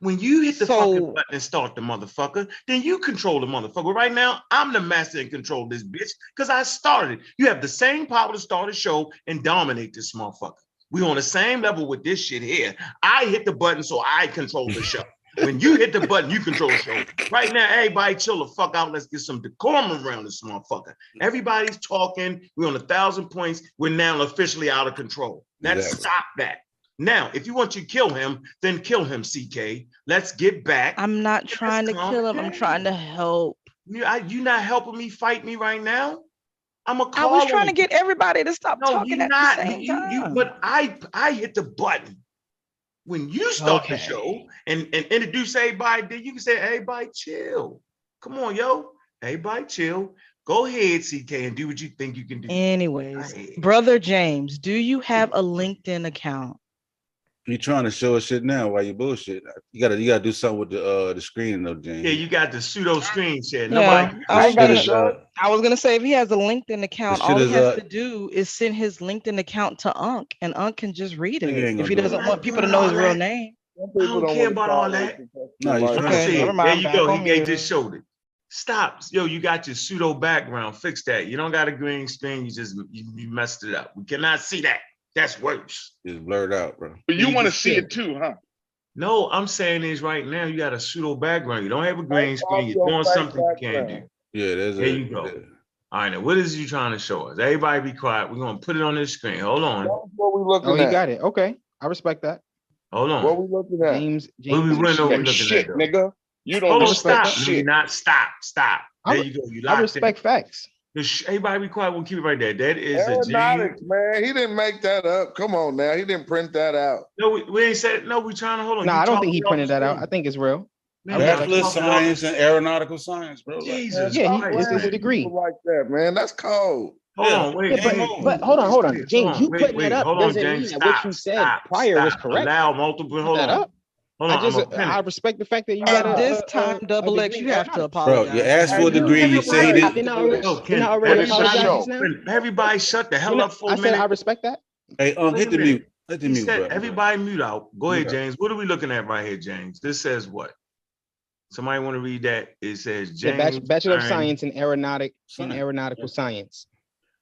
When you hit the fucking button and start the motherfucker, then you control the motherfucker. Right now, I'm the master and control this bitch because I started. You have the same power to start a show and dominate this motherfucker. We on the same level with this shit here. I hit the button, so I control the show. When you hit the button, you control the show. Right now, everybody chill the fuck out. Let's get some decorum around this motherfucker. Everybody's talking. We're on 1,000 points. We're now officially out of control. Let's stop that. Now, if you want to kill him, then kill him, CK. Let's get back. I'm not trying to kill him. I'm trying to help. You not helping me fight me right now? I'm a I was trying to get everybody to stop talking at the same time. But I hit the button. When you start the show and introduce everybody, then you can say, everybody chill. Come on, yo. Everybody chill. Go ahead, CK, and do what you think you can do. Anyways, Brother James, do you have a LinkedIn account? You trying to show us shit now while you bullshit. You gotta do something with the screen though, James. Yeah, you got the pseudo screen share. Yeah, I was gonna say if he has a LinkedIn account, all he has to do is send his LinkedIn account to Unc, and Unc can just read it if he doesn't want people to know his real name. I don't care about all that. No, there you go. He just showed it. Stop. Yo, you got your pseudo background. Fix that. You don't got a green screen. You messed it up. We cannot see that. That's worse. It's blurred out, bro. But you want to see it too, huh? No, I'm saying is right now you got a pseudo background. You don't have a green screen. You're doing something you can't do. Yeah, there you go. All right, now what is you trying to show us? Everybody be quiet. We're gonna put it on this screen. Hold on. What we looking at? Oh, you got it. Okay, I respect that. Hold on. What we looking at? James what we looking shit, at, nigga. You don't stop. shit. Stop. There you go. You I respect facts. Everybody be quiet. We'll keep it right there. That is aeronautics, man. He didn't make that up. Come on now. He didn't print that out. No, we ain't said. No, we trying to hold on. No, I don't think he printed that out. I think it's real. Bachelor of Science and Aeronautical Science, bro. Jesus. Yeah, it's his degree. Like that, man. That's cold. Hold on, wait. But hold on. James, you putting that up doesn't mean that what you said prior was correct. Allow multiple. Hold on. I respect the fact that you got this time, Double X, you have to apologize. Bro, you asked for a degree, you say it. Didn't I already apologize now? Everybody shut the hell up for a minute. I said I respect that. Hey, hit the mute. Hit the mute, bro. Everybody mute out. Go ahead, James. What are we looking at right here, James? This says what? Somebody want to read that? It says James. Bachelor of Science in Aeronautical Science.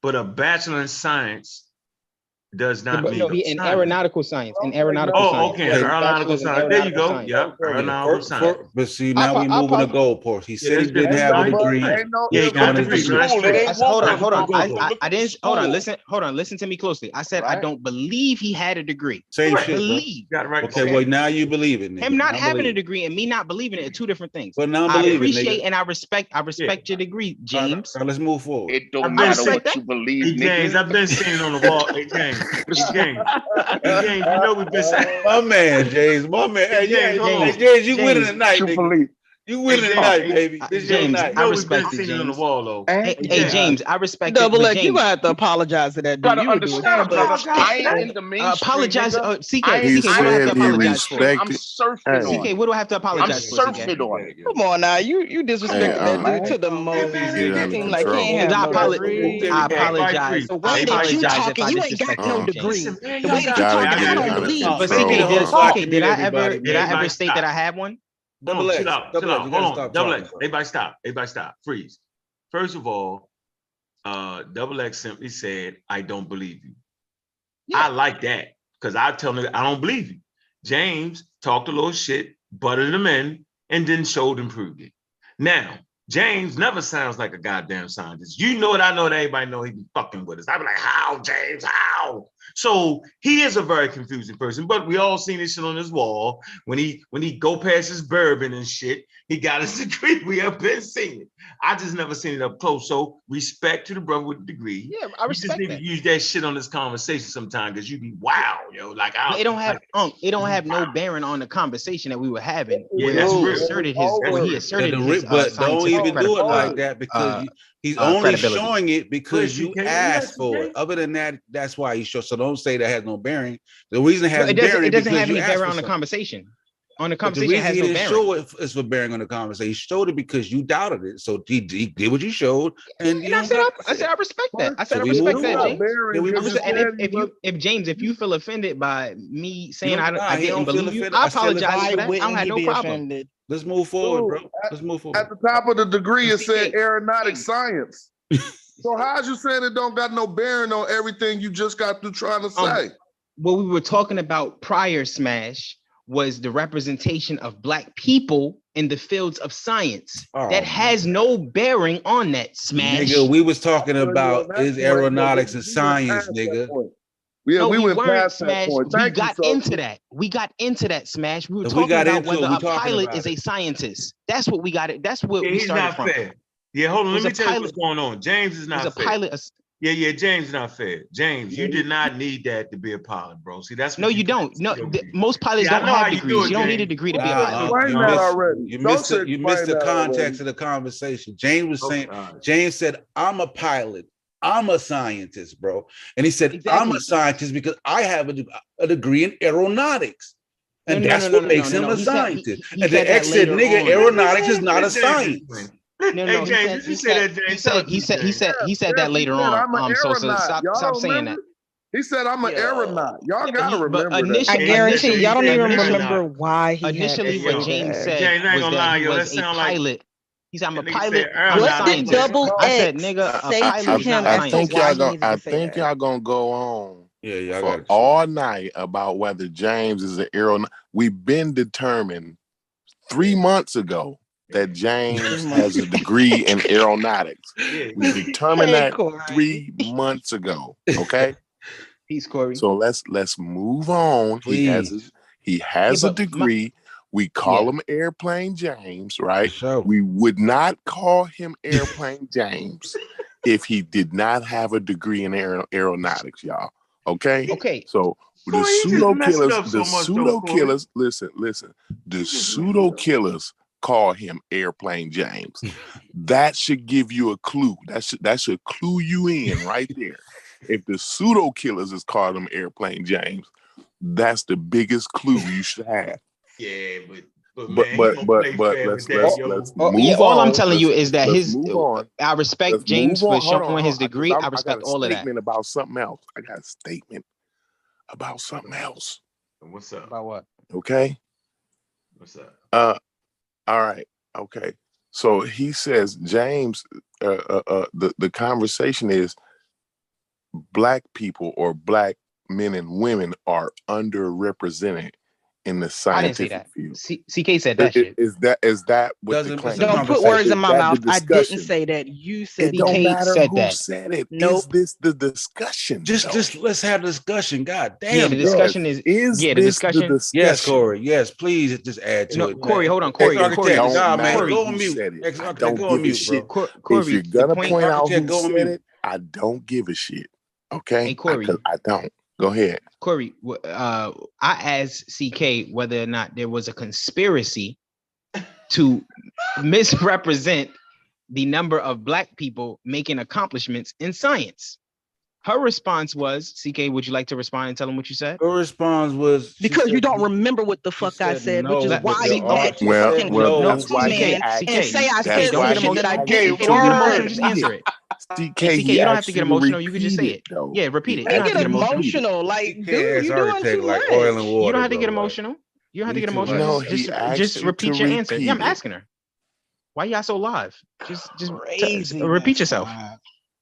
But a bachelor in science does not mean in aeronautical science. In aeronautical science. Okay. Aeronautical science. There you go. Yep. Aeronautical science. But see, now we moving the goalpost. He said he didn't have a degree. Yeah, he got a degree. Hold on. I didn't. Hold on. Listen to me closely. I said I don't believe he had a degree. Same shit. Believe. Okay. Well, now you believe it. Him not having a degree and me not believing it are two different things. But now I appreciate and I respect your degree, James. Let's move forward. It don't matter what you believe, James. I've been seeing it on the wall. Hey, James. James, you know we've been saying. My man, James. My man. Hey, James, you winning tonight, nigga. You winning tonight, baby. This is your night. I respect it, James. On the wall, though. Hey, James, I respect Double X, you gonna have to apologize to that dude. Gotta understand, I ain't in the mainstream. Apologize. CK, He said he I'm respected. surfing on. CK, what do I have to apologize for? I'm surfing on it. Come on now, you disrespected that dude to the most. It seemed like he ain't have no degree. I apologize. The way that you talking, you ain't got no degree. The way that you talking, I don't believe. But CK, did I ever state that I had one? Double X. Hold on. Double X. Everybody stop. Freeze. First of all, Double X simply said, I don't believe you. Yeah. I like that because I tell him I don't believe you. James talked a little shit, buttered him in, and then showed and proved it. Now, James never sounds like a goddamn scientist. You know it, I know it, everybody know he be fucking with us. I be like, how, James, how? So he is a very confusing person, but we all seen this shit on his wall. When he go past his bourbon and shit, he got his degree. We have been seeing it. I just never seen it up close. So respect to the brother with the degree. Yeah, I respect that. You just need to use that shit on this conversation sometime because you be wow, yo. Like it don't have no bearing on the conversation that we were having. Yeah, that's he real. asserted his but don't even do it like that because he's only showing it because you asked for it. Other than that, that's why he showed. So don't say that has no bearing. The reason it has bearing it doesn't because have you any asked bearing for on the conversation. on the But the conversation reason has he no didn't bearing. show it is for bearing on the conversation. He showed it because you doubted it. So he did what you showed, and you And I don't said, got I said, I respect that. I said, So I we respect move that, on. James. Then we I'm move just saying, on. if James, if you feel offended by me saying don't- nah, I he didn't don't feel believe you, offended. I I said, apologize let's- for Why that. I don't wouldn't have he no be problem. offended? Let's move forward, Dude, bro. Let's move At forward. the top of the degree, it said CK. aeronautic science. So how's you saying it don't got no bearing on everything you just got through trying to say? What we were talking about prior, Smash, was the representation of Black people in the fields of science. That has no bearing on that, Smash. Nigga, we was talking Well, about that's is point, aeronautics but and we went science, past that nigga. point. Yeah, No, we went weren't, past that Smash. point. We Thank you, got Sophie. into that. We got into that, Smash. We were If we talking got about into it, whether we a talking pilot about is it. a scientist. That's what we got it. That's what Yeah, we he's started not from. fair. Yeah, hold on. Was Let me a tell you pilot- what's going on. James is not Was a fair. pilot? Yeah, James is not fair. James, you did not need that to be a pilot, bro. See, that's what No, you don't. No, most pilots Yeah, I don't know how have you do degrees. it, You don't need a James. degree to be a Nah, pilot. explain that already. You Don't missed say you missed the explain that context already. of the conversation. James was saying, God. James said, I'm a pilot. I'm a scientist, bro. And he said, I'm Exactly. a scientist because I have a degree in aeronautics. And No, that's no, what no, makes no, him no. a He said- scientist. he And said the that X said, later nigga, on. aeronautics is not a Let James science. explain. No, Hey, he James, said- you he should say said- that, James. he Tell said- it to he you, said- he James. said- he said that Yes, later he said, on. I'm an Sosa, aeronaut. Y'all stop don't saying remember? He said, I'm an aeronaut. Y'all got to But remember that. initially, I guarantee initially- y'all don't even initially- remember why he Initially, had to what say James that. said James, I ain't was gonna that lie, he yo, was that a sound like- pilot. He said, I'm a That nigga pilot. said I'm a What did scientist. Double I said, X nigga, a say pilot to is not him a as I to think scientist. why y'all he gonna. needed I to say think that? y'all gonna go on Yeah, y'all for got all night about whether James is an aeronaut. We've been determined 3 months ago that James has a degree in aeronautics. Yeah. We determined Hey, that Corey. 3 months ago. Okay, Peace, Corey. so let's move on. Please. He has Yeah, a but degree. We call Yeah. him Airplane James, right? Sure. We would not call him Airplane James if he did not have a degree in aeronautics, y'all. Okay? Okay. So the Boy, you just pseudo messed it killers, up so much, though, Corey. listen. The pseudo killers call him Airplane James. That should give you a clue. That should clue you in right there. If the pseudo killers is called him Airplane James, that's the biggest clue you should have. Yeah, but But man, he don't play fair with that, yo. let's Oh, move yeah, all on. I'm telling you is that let's his. move on. I respect Let's James move for on. Hold showing on, his 'cause degree. I I respect got a all of that. statement about something else. I got a statement about something else. What's up? About what? Okay. What's up? All right. Okay. So he says, James, the conversation is Black people or Black men and women are underrepresented in the I didn't say scientific that. field. CK said that shit. Is that what Doesn't- the claim? that's a Don't put words in my Is that mouth. the I didn't discussion? say that. You said It don't CK matter said who that. said it. Nope. Is this the discussion? Just let's have a discussion. God damn. Yeah, the bro. discussion is. Is Yeah, the this discussion. the discussion? Yes, Corey. Yes, please just add to No, it. Corey, man. hold on, Corey. Ex-architect, Don't nah, man, matter go who on mute. said it. I Ex-architect, don't go on give a mute, shit. bro. If Corey, you're the gonna point. point out Architect, who go on said mute. it, I don't give a shit. Okay? Hey, Corey. I don't. Go ahead. Corey, I asked CK whether or not there was a conspiracy to misrepresent the number of Black people making accomplishments in science. Her response was, CK, would you like to respond and tell him what you said? Her response was because you said- don't remember what the fuck I said said, no, which is Let- why see, he okay. mad Well, can no, that's come why in he and asked say I you. said That's don't why get something he that I asked didn't you Hey, say. don't get to emotional. Just repeat answer it. it. CK, CK, he you don't have asked to you get to emotional. You can just say repeat it. though. Yeah, repeat He it. You don't You have to get get emotional. emotional, like, You dude, can't you doing ex-architect too like much. oil and water. You don't have to bro, get like, emotional. You don't have to you get too emotional. much. No, Just, he asked just you repeat to your answer. Yeah, I'm repeat it. asking her. Why y'all so live? Just Crazy. repeat yourself.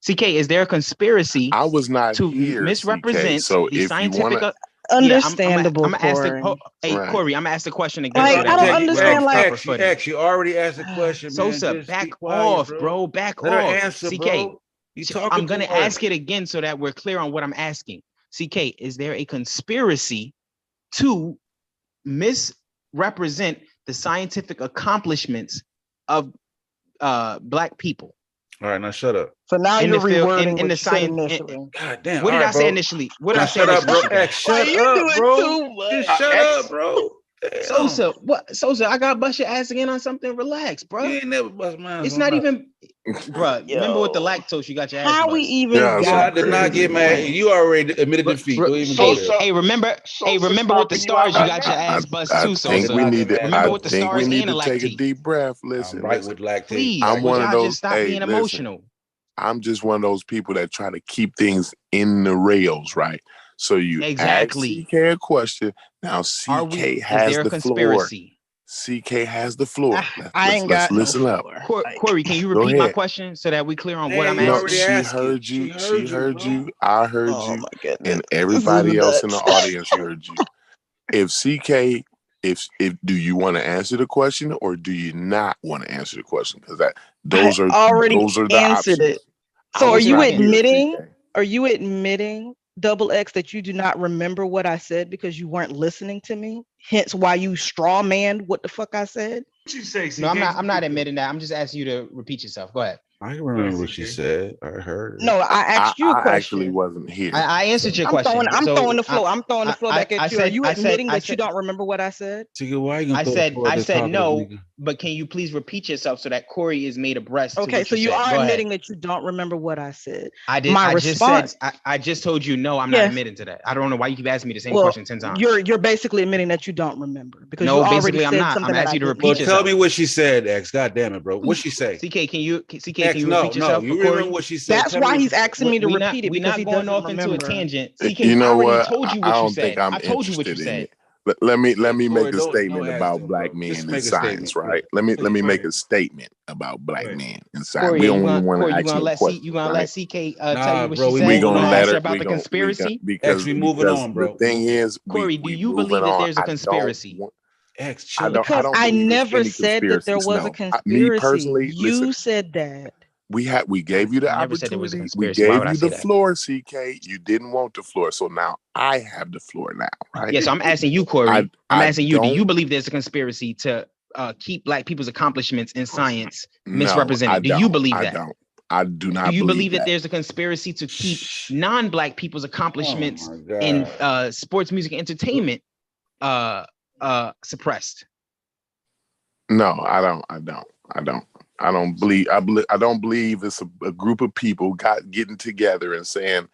CK, is there a conspiracy I was not to here, CK. misrepresent So the if you scientific? want to, Understandable, I'm gonna ask the. Corey. Hey, right. Corey, I'm gonna ask the question again. Like, so I that don't we're understand, on like- proper footing. X, you already asked a question, man. Sosa, Just back be quiet, off, bro. bro. Back Let her off. answer, CK, bro. You talking I'm too gonna much. ask it again so that we're clear on what I'm asking. CK, is there a conspiracy to misrepresent the scientific accomplishments of Black people? All right, now shut up. So now In you're the field- rewording in what the you said science- initially. God damn. What did all right, I say bro. initially? What did Now I say shut up, bro. initially? X, shut Like, you up, doing bro. too much. Just shut up, bro. Sosa, what? Sosa, I got bust your ass again on something. Relax, bro. You ain't never bust mine. It's not even, bro. Remember with the lactose, you got your ass How bust. we even Yeah, Yeah, I got did to not this get mad. point? You already admitted defeat. Don't even go there. Hey, remember with the stars, you got your ass bust I too, think Sosa. we need to. Remember I with the think we stars need and the to take a lactate. deep breath. I'm Listen, right listen. with lactate. Please, I'm would one of y'all those. just stop Hey, being listen. emotional? I'm just one of those people that try to keep things in the rails, right? So you Exactly. ask CK a question. Now Are we? CK Is has there a the floor. conspiracy? CK has the floor. I ain't got no listen up. floor. Corey, can you Go repeat my ahead. question so that we clear on what Hey, I'm you No, asking? already she asked it. heard you. She heard bro. you. I heard Oh you. my goodness. And This is everybody else in the nuts. audience heard you. If CK, if do you want to answer the question or do you not want to answer the question? Because those are already the answered options. it. I So are was you not here, admitting? CK. Are you admitting, Double X, that you do not remember what I said because you weren't listening to me? Hence why you straw manned what the fuck I said? What you say, CK? No, I'm not admitting that. I'm just asking you to repeat yourself. Go ahead. I can remember what she said. I heard it. No, I asked you a I question. actually wasn't here. I answered your I'm question. throwing the floor. I'm throwing the floor back at you. Are you admitting that you said, don't remember what I said? Tigger, why you gonna I throw the said, floor at I this said talkative no, nigga? but can you please repeat yourself so that Corey is made abreast to Okay, what so you you said? are Go admitting ahead. that you don't remember what I said. I did. My I response, just said. I just told you no. I'm Yes. not admitting to that. I don't know why you keep asking me the same well, question 10 times. you're basically admitting that you don't remember because No, you already basically, I'm said not. something I'm that asking I you to didn't repeat Well, say. tell yourself. me what she said, X. God damn it, bro. What she say? CK, can you X, repeat no. yourself You for Corey? remember what she said? That's Tell me why what he's she said. asking me to We repeat it we because not he going doesn't off into a remember. tangent. CK, You I know already what? told you I what you don't think said. I'm I told you what you interested in said. it. Let me Yeah, make Corey, a don't statement ask about them, black bro. men Just in make a science, statement, right? Corey. Let me Go make ahead. a statement about black Go ahead. men in science. Corey, We are don't you even gonna want to Corey, you ask gonna no let questions, let right? CK tell Nah, you what bro, she we said? We You moving gonna gonna on. let ask her her. about the conspiracy? X, we moving on, The bro. thing is, Corey, do you believe that there's a conspiracy? X, I chill. don't. I Because don't I believe it's never any said that there conspiracies. was a No, me conspiracy. personally, listen. You said that. We gave you the I never said there was a opportunity. We conspiracy. Why gave would I you say the that? floor, CK. You didn't want the floor, so now I have the floor now, right? Yeah, so I'm asking you, Corey. I'm I asking you, do you don't. believe there's a conspiracy to keep black people's accomplishments in science No, misrepresented? I Do you don't. believe I that? don't. I do Do not you believe believe that that. there's a conspiracy to keep non-black people's Oh accomplishments my in God. sports, music, and entertainment suppressed? No, I don't. I don't. I don't. I don't believe. I don't believe it's a group of people getting together and saying,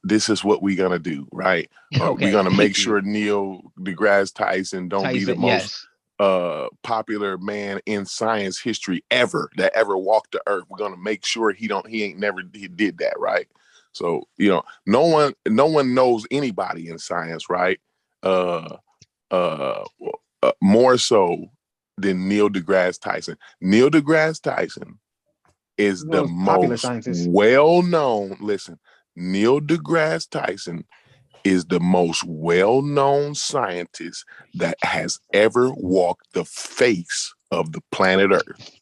this is what we're gonna do, right? We're Okay, gonna thank make you. sure Neil deGrasse Tyson don't be the Tyson, most yes. popular man in science history ever that ever walked the earth. We're gonna make sure he did that, right? So no one knows anybody in science, right? More so than Neil deGrasse Tyson. Neil deGrasse Tyson is the Most popular most scientist. well-known. Listen, Neil deGrasse Tyson is the most well-known scientist that has ever walked the face of the planet Earth.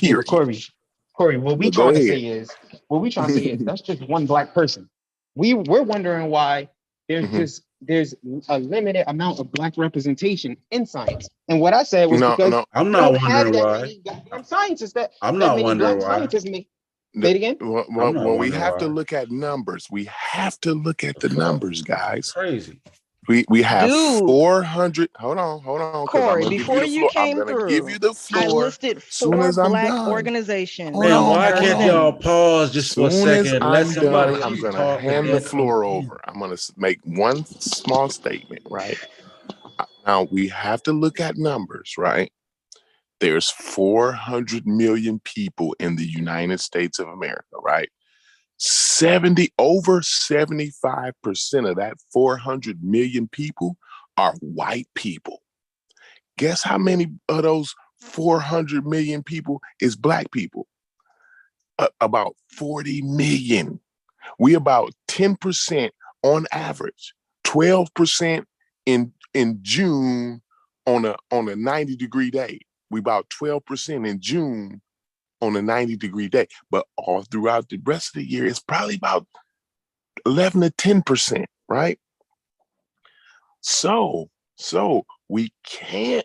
Yeah, Period. but Corey, what we But go trying to ahead. say is that's just one black person. We're wondering why there's a limited amount of black representation in science. And what I said was because No. I'm we not don't have wondering that why. many goddamn scientists that I'm that not many wondering black why. scientists make. Say it again. I'm not Well, we wondering have to why. look at numbers. We have to look at the Fuck. numbers, guys. Crazy. We have Dude. 400. Hold on, because I'm Corey, gonna give you before the you floor. I'm came gonna give you through, the I floor listed soon 4 as I'm black done. organizations. Hold Man, on, why hold can't on. y'all pause just for a Soon as second? Let I'm somebody done, I'm else gonna talk. hand the Then floor over. I'm gonna make one small statement, right? Now we have to look at numbers, right? There's 400 million people in the United States of America, right? Over 75% of that 400 million people are white people. Guess how many of those 400 million people is black people? About 40 million. We about 10% on average, 12% in June on a 90-degree day. We about 12% in June on a 90-degree day. But all throughout the rest of the year, it's probably about 11 to 10%, right? So we can't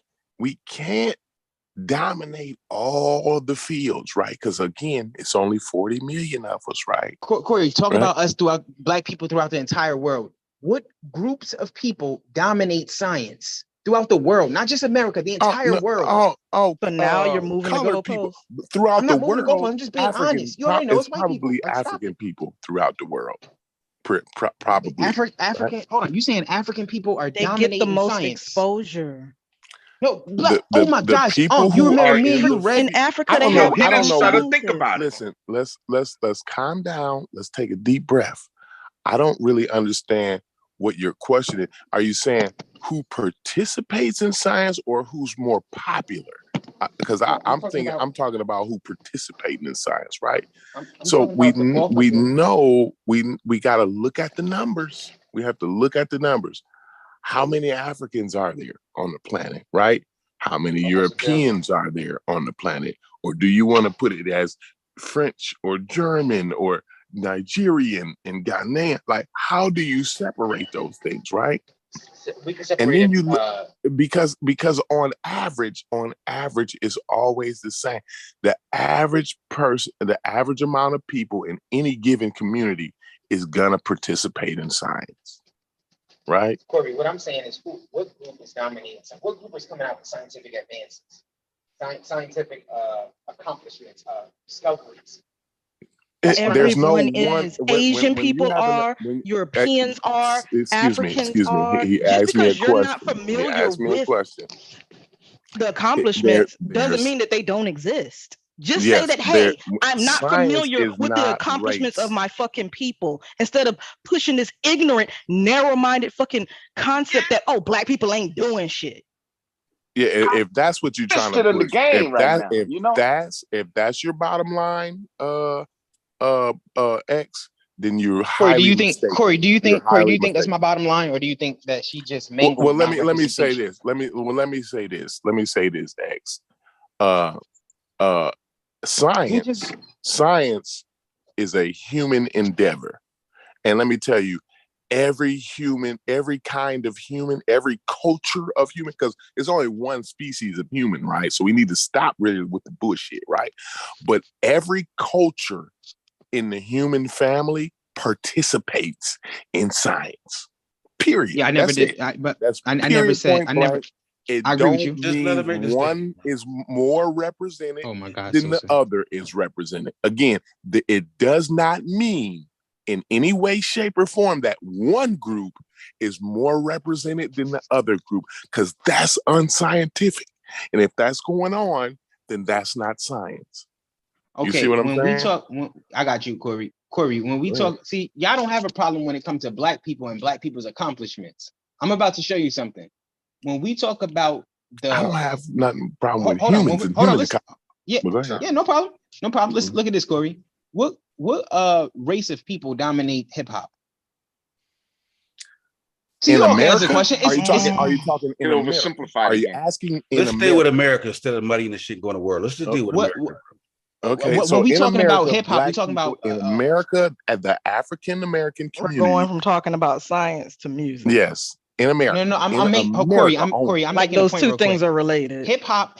dominate all the fields, right? Because again, it's only 40 million of us, right? Corey, talk Right? about us black people throughout the entire world. What groups of people dominate science? throughout the world, not just America, the entire world. But now you're moving the colored people goalposts. throughout I'm the not moving the world. goalposts. I'm just being African, honest. You already know it's white people. probably Like, stop African it. people throughout the world. Probably. African. Right? Hold on. You saying African people are They get dominating the most science? exposure. No, oh my the gosh. people You who remember are me and in you the- read In Africa, I they don't have know. I don't more know. scientists. Think about it. Listen, let's calm down. Let's take a deep breath. I don't really understand what your question is. Are you saying who participates in science or who's more popular? Because I'm talking about who participating in science, right? So we know we got to look at the numbers. We have to look at the numbers. How many Africans are there on the planet, right? How many Europeans are there on the planet? Or do you want to put it as French or German or Nigerian and Ghanaian? Like, how do you separate those things, right? We can And then you look, because on average is always the same. The average person, the average amount of people in any given community is gonna participate in science, right? Corey, what I'm saying is, what group is dominating? What group is coming out with scientific advances, scientific accomplishments, discoveries? There's no Everyone one. is. Asian people are, Europeans are, Africans are. He Just asked me a because you're not question. He familiar asked me a with question. the accomplishments doesn't there's- mean that they don't exist. Just Yes, say that, there- hey, I'm not science familiar is with the not accomplishments race. of my fucking people, instead of pushing this ignorant, narrow-minded fucking concept that, oh, black people ain't doing shit. Yeah, if that's what you're trying to Interested in the push, game right now, you know? if that's your bottom line, X, then you're Corey, highly mistaken. Corey, do you You're think highly that's mistaken. my bottom line, or do you think that she just Well, mangled let my me say representation? this. Let me say this, X. Science is a human endeavor. And let me tell you, every kind of human, every culture of human, because there's only one species of human, right? So we need to stop really with the bullshit, right? But every culture in the human family participates in science. Period. Yeah, I never That's did. it. I never said. I never. It I agree with you. Just let him make this one is more represented Oh my God, than so the sad. other is represented. Again, it does not mean in any way, shape, or form that one group is more represented than the other group, because that's unscientific. And if that's going on, then that's not science. Okay, You see what I'm saying? we talk, I got you, Corey. When we talk, see, y'all don't have a problem when it comes to black people and black people's accomplishments. I'm about to show you something. When we talk about I don't have nothing problem with hold on, humans and hold on, human listen. Yeah, Well, go ahead. yeah, no problem. Let's look at this, Corey. What race of people dominate hip hop? See, In you don't America, answer the question. are you talking in It America? oversimplified Are you again. asking in Let's stay America? with America instead of muddying the shit and going to world. Let's just deal with What- America. Okay, when so we in talking America, about hip hop, we black talking people about in America, at the African American We're community. going from talking about science to music. Yes, in America. No, in I'm making Corey. I'm only. like making those a point two real things quick. are related. Hip hop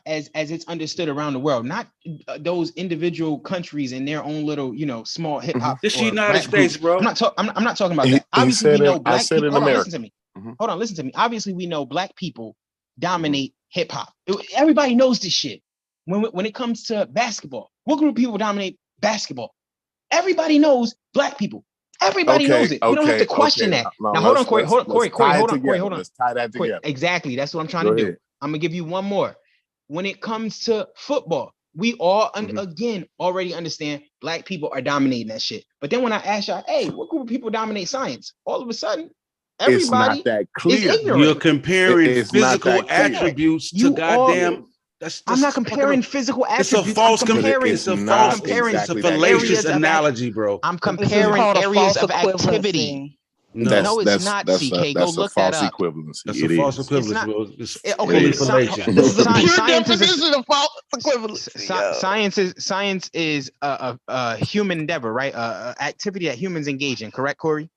as it's understood around the world, not those individual countries and their own little, small hip hop. This or United rap States, groups. bro. I'm not talking about He- that. he Obviously, we said know I black said people. in Hold on, America. listen to me. Mhm. Hold on, listen to me. Obviously, we know black people dominate hip hop. Everybody knows this shit. When it comes to basketball, what group of people dominate basketball? Everybody knows black people. Everybody knows it. We don't have to question that. Now, hold on, Corey. Hold on, Corey. Hold on. Let's tie that together. Exactly. That's what I'm trying Go to do. ahead. I'm gonna give you one more. When it comes to football, we all again already understand black people are dominating that shit. But then when I ask y'all, hey, what group of people dominate science? All of a sudden, It's not everybody that is clear. ignorant. You're comparing It's not physical that clear. attributes to You goddamn. I'm not comparing physical It's a attributes. false I'm comparing. It's a It's false. not comparing It's a exactly that fallacious areas of analogy, bro. I'm This is comparing called a areas false of activity. equivalency. No, it's not, CK. Go That's a look that false up. equivalency. That's It a false is. equivalence, not- bro. It's Okay, fully It is. fallacious. This is the Sci- pure science is a- definition of false equivalency. yo. Science is a human endeavor, right? Activity that humans engage in. Correct, Corey?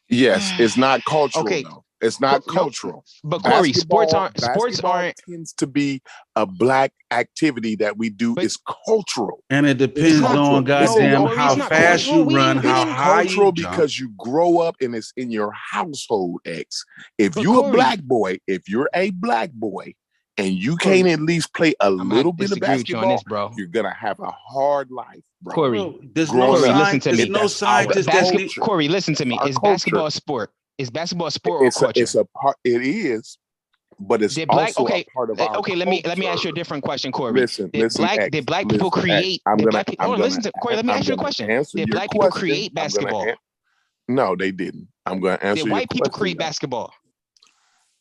Yes, it's not cultural Okay. though. It's not No, cultural. but Corey, sports Basketball aren't. tends to be a black activity that we do. But- It's cultural. And it depends cultural. on goddamn Corey, how it's not fast cultural. you run, We how didn't- high you Cultural jump. because you grow up and it's in your household, X. If But you're a Corey- black boy, and you can't at least play a I'm little gonna bit of disagree with you on basketball, this, bro. you're gonna have a hard life, bro. Corey, Bro, there's Growing no up. listen to me. There's no That's our scientist that's culture. Corey, listen to me. Our Is culture. basketball a sport? Is basketball a sport or It's culture? a part. It is, but it's Did black also okay? a part of our Okay, let me ask you a culture. different question, Corey. Listen, Did black X, people listen, X. create? I'm Did gonna, black people? I'm Hold on, gonna, listen to Corey. Let me I'm ask you a gonna question. answer Did your black people question. create I'm gonna basketball? No, they didn't. I'm gonna answer Did your white people question create now. basketball?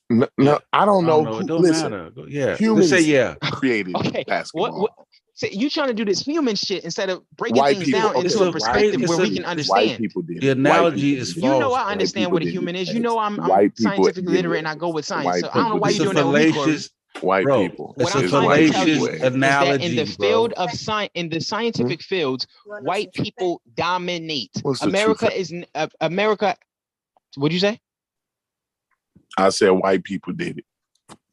No, I don't know. It don't Listen, matter. Yeah. Let's humans say yeah. created Okay. basketball. What? So you trying to do this human shit instead of breaking White things people, down okay, into a white perspective people- where we it's can a- White understand. people did. The analogy is You know false. I understand what a human is. You know I'm White people- scientifically literate and I go with science. White So I don't know people why It's you're a doing that with me, Corey. fallacious, White bro. people. What It's I'm a trying to tell you fallacious is that in the analogy, field bro. of science, in the scientific fields, white people dominate. What's the America truth? is America. What'd you say? I said white people did it.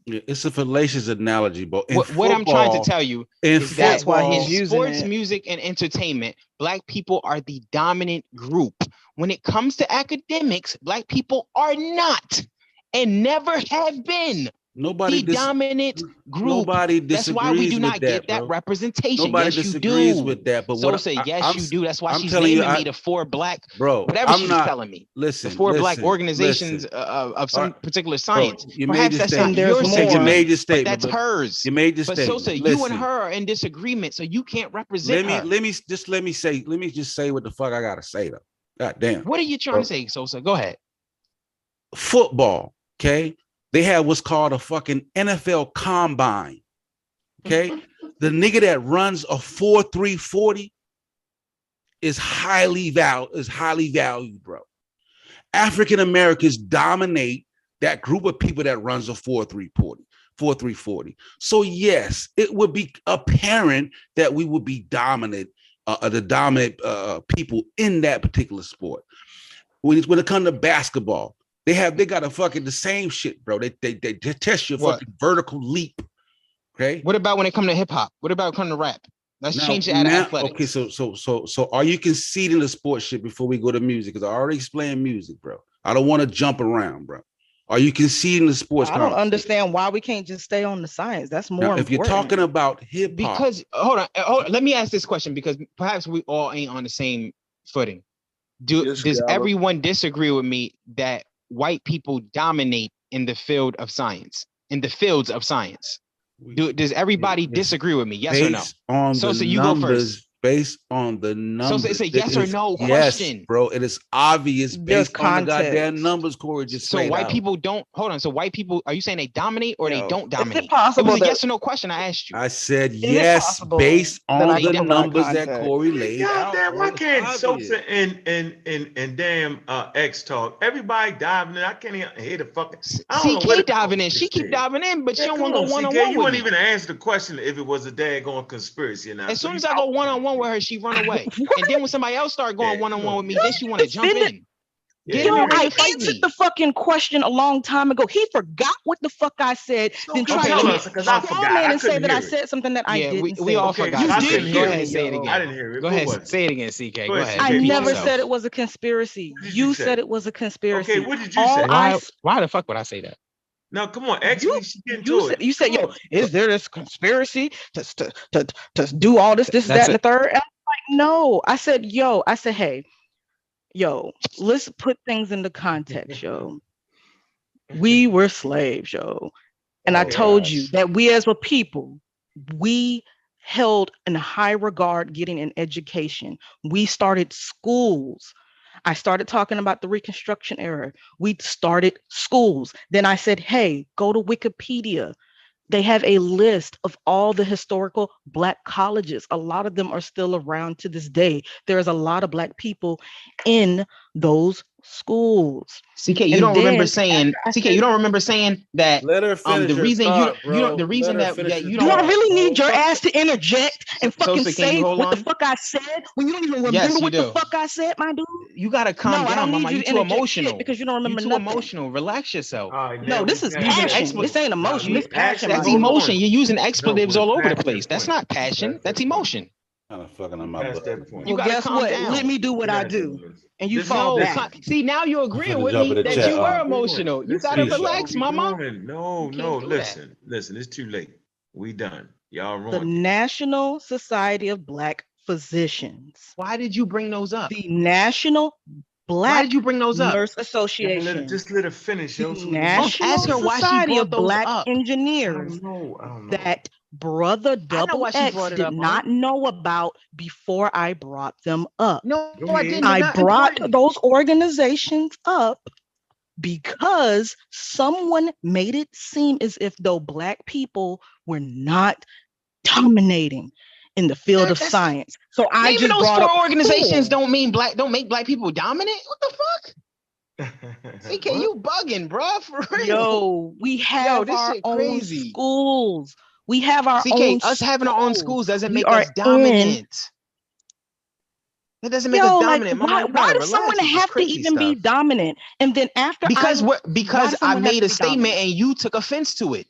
Yeah, it's a fallacious analogy, bro. In What I'm trying to football- tell you in is that That's why he's in using sports, it. music, and entertainment, black people are the dominant group. When it comes to academics, black people are not and never have been nobody the dominant group. Nobody That's disagrees why we do with not get that bro. representation. Nobody Yes, you disagrees do. with that. But So what say I- yes, I'm- you do. That's why I'm she's telling you, naming me the four black, bro. whatever I'm she's not telling me. listen. The four black listen, organizations listen. of some Alright, particular bro, science. you made Perhaps your that's not statement. And your there's Okay, you statement, made your but statement. that's hers. You made your But statement. Sosa, you Listen, and her are in disagreement, so you can't represent her. let me just say what the fuck I gotta say though. God damn. What are you trying to say, Sosa? Go ahead. Football, okay? They have what's called a fucking NFL combine. Okay. The nigga that runs a 4.3 40 is highly valued, bro. African Americans dominate that group of people that runs a 4.3 40. So yes, it would be apparent that we would be dominant, the dominant people in that particular sport. When it comes to basketball, they got a fucking the same shit, bro. They test your What? fucking vertical leap. Okay. What about when it comes to hip hop? What about when it comes to rap? Let's change it out of athletics. Okay, so are you conceding the sports shit before we go to music? Because I already explained music, bro. I don't want to jump around, bro. Are you conceding the sports? I don't understand why we can't just stay on the science. That's more Now, if you're important. talking about hip hop, Because hold on, let me ask this question because perhaps we all ain't on the same footing. Does everyone disagree with me that white people dominate in the field of science, in the fields of science? Does everybody disagree with me? Yes or no? So you go first. Based on the numbers. So it's a yes or no yes, question. Bro. It is obvious There's based on the context. goddamn numbers, Corey. Just So white out. people don't hold on. So white people, are you saying they dominate or they don't dominate? Is it possible It was a that- yes or no question I asked you. I said it yes, possible based that on I the provide numbers that context? Corey laid out. Goddamn, bro. why It's can't obvious. Sosa and damn X talk? Everybody diving in. I can't even hear the fucking. I don't know what CK diving in. She keep diving in, but she don't want to go one on one You with wouldn't me. even answer the question if it was a daggone conspiracy. Now, As soon as I go one on one with her, she run away. And then when somebody else start going one on one with me, then she want to jump defended- in. Get in Yo, the ring I and fight answered me. the fucking question a long time ago. He forgot what the fuck I said. Then come tried tell to us, 'cause I straw forgot. man I and say couldn't that I hear it. said something that I Yeah, didn't we say. all Okay, forgot. you I didn't couldn't hear go it. ahead and say it again. I didn't hear it. Go What ahead, was it? say it again, CK. Go Go ahead, ahead. CK. I Repeat never yourself. said it was a conspiracy. What did you You say? said it was a conspiracy. Okay, what did you All say? Why the fuck would I say that? Now, come on, X. You, She getting you to said, it. you said, Come yo, on. is there this conspiracy to do all this, that, and the third? And I'm like, no. I said, hey, let's put things into context, yo. We were slaves, yo. And I told you that we as a people, we held in high regard getting an education. We started schools. I started talking about the Reconstruction era. We started schools. Then I said, hey, go to Wikipedia. They have a list of all the historical Black colleges. A lot of them are still around to this day. There's a lot of Black people in those schools. CK, you And don't remember then saying, after I CK, said- you don't remember saying that Let her finish the her reason thought, you don't, bro. the reason Let her that, finish that her you Do don't, I thought, really need bro. your ass to interject and fucking Sosa, can you say hold what the on? fuck I said when you don't even remember Yes, you what the do. fuck I said, my dude? You gotta calm No, I down, don't need mama. you You to too interject shit emotional. because you don't You remember too nothing. emotional. Relax yourself. All right, No, now this we is passed Using that passion. point. This ain't Now emotion. we This passion, actually my That's hold dude. emotion. on. You're using No, expletives we're all over the past place. that That's point. not We passion. passed That's that point. emotion. Kind of fucking on We my passed butt. that point. You Well, gotta guess calm what? down. Let me do what We I got do, that. and you Listen, fall No, back. see, now you're I'm agreeing finna with jump me in the that chat. you were Hold on. emotional. You Listen, gotta Peace out. relax, what we mama. doing? No, You no, can't do that. listen, it's too late. We done. Y'all The ruined it. National Society of Black Physicians, Why did you bring those up? the National Why Black did you bring those up? Nurse Y'all Association, just let her finish, yo. the So we can move. Ask National her why she Society brought of those Black up. I Engineers don't know. I don't know. that Brother I know Double why she X brought it did up, not know about before I brought them up. No, Go I ahead. didn't. They're I not brought important. those organizations up because someone made it seem as if though Black people were not dominating in the field of That's science. So I naming just those brought four up organizations four. don't make Black people dominant. What the fuck? CK, What? you bugging, bro? For real. Yo, we have this our shit own crazy. schools. We have our CK, own us having our own schools. schools doesn't We make are us dominant. That doesn't make us Yo, like dominant, mama. why You gotta does someone relax with this have to crazy even be stuff. dominant? And then after Because why because does I someone have made to a be statement dominant? and you took offense to it.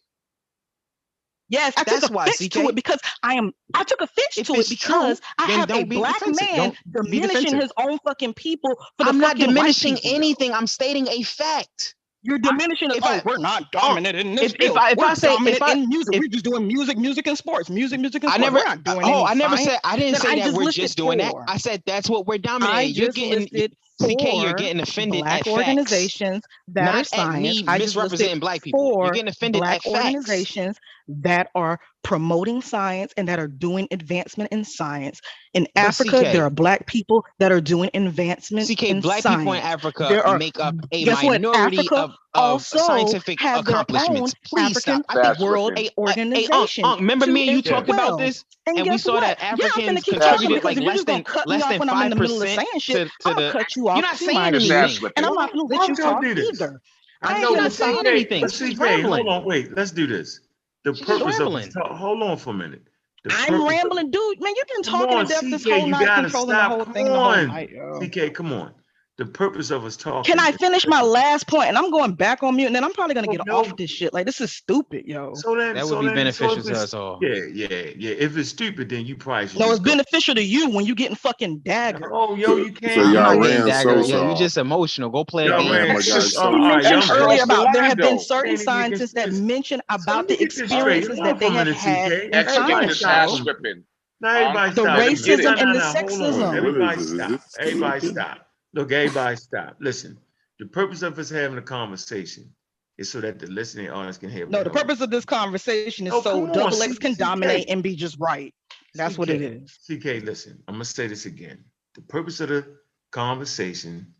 Yes, I took That's why, offense to CK. it because I took offense If to it it's because true, I then have a don't be Black defensive. man Don't be diminishing defensive. his own fucking people for the I'm not fucking white diminishing people. Yo. anything. I'm stating a fact. You're diminishing it. If Oh, I we're not dominant in this if field. I We're say dominant if I in music. if We're just doing music and sports. Music and I sports. never We're not doing any I never science. said I didn't Then say I that just we're listed just doing that. four. I said that's what we're I dominating. just listed CK, you're four getting offended Black at facts, organizations that not are at science. me I just listed misrepresenting Black people. You're four getting offended Black at facts. organizations that are promoting science and that are doing advancement in science. In Africa, CK, there are Black people that are doing advancement CK, in Black science. people in Africa There are, make up a guess what? minority Africa of also scientific has their own accomplishments. Please African stop. I think world organization. remember me and you as talked Yeah. about well. this, And and we guess saw what? that Yeah, I'm gonna Africans keep talking contributed because like if you're just gonna cut me off when I'm in the middle of 5% saying shit, to I'm gonna the. cut you off You're not too, saying my Just dude. anything. slipping. And I'm not gonna let Why you don't y'all talk do this? either. I I ain't know, You're gonna not but saying talk. anything. but She's CK, hold rambling. on, wait, let's do this. The She's just purpose of rambling. this talk, hold on for a minute. The I'm purpose of, rambling, dude. Man, you've been come talking on, to death this CK, whole you night, gotta controlling the stop. whole Come thing the whole on, night, yo. CK, come on. The purpose of us talking. Can I is- finish my last point? And I'm going back on mute, and then I'm probably gonna Oh, get no. off this shit. Like, this is stupid, yo. So then, That so would be then, beneficial if to it's- us all. Yeah. If it's stupid, then you probably should No, it's just go. beneficial to you when you getting fucking dagger. Oh, yo, you can't. So I'm y'all not yo, getting ran dagger. Sosa Yeah, you off. just emotional. Go play a y'all game. Ran ran. my guy All You right, Sosa. mentioned y'all earlier Cross the about there line, have been though. certain can't even get scientists that this. mention So about let me the get this straight. experiences Hold on that for they a have minute, had CK. in Everybody Educator science, stop. ass yo. whipping. Now everybody The stop. Let him get racism it. and the Hold on. What sexism. Everybody is it? Is stop. it Everybody stupid? stop. Look, everybody stop. Listen, the purpose of us having a conversation is so that the listening audience can hear. No, the purpose of this conversation is Oh, so come on, double X can dominate CK. and be just right. That's what it is. CK, listen, I'm gonna say this again. The purpose of the conversation,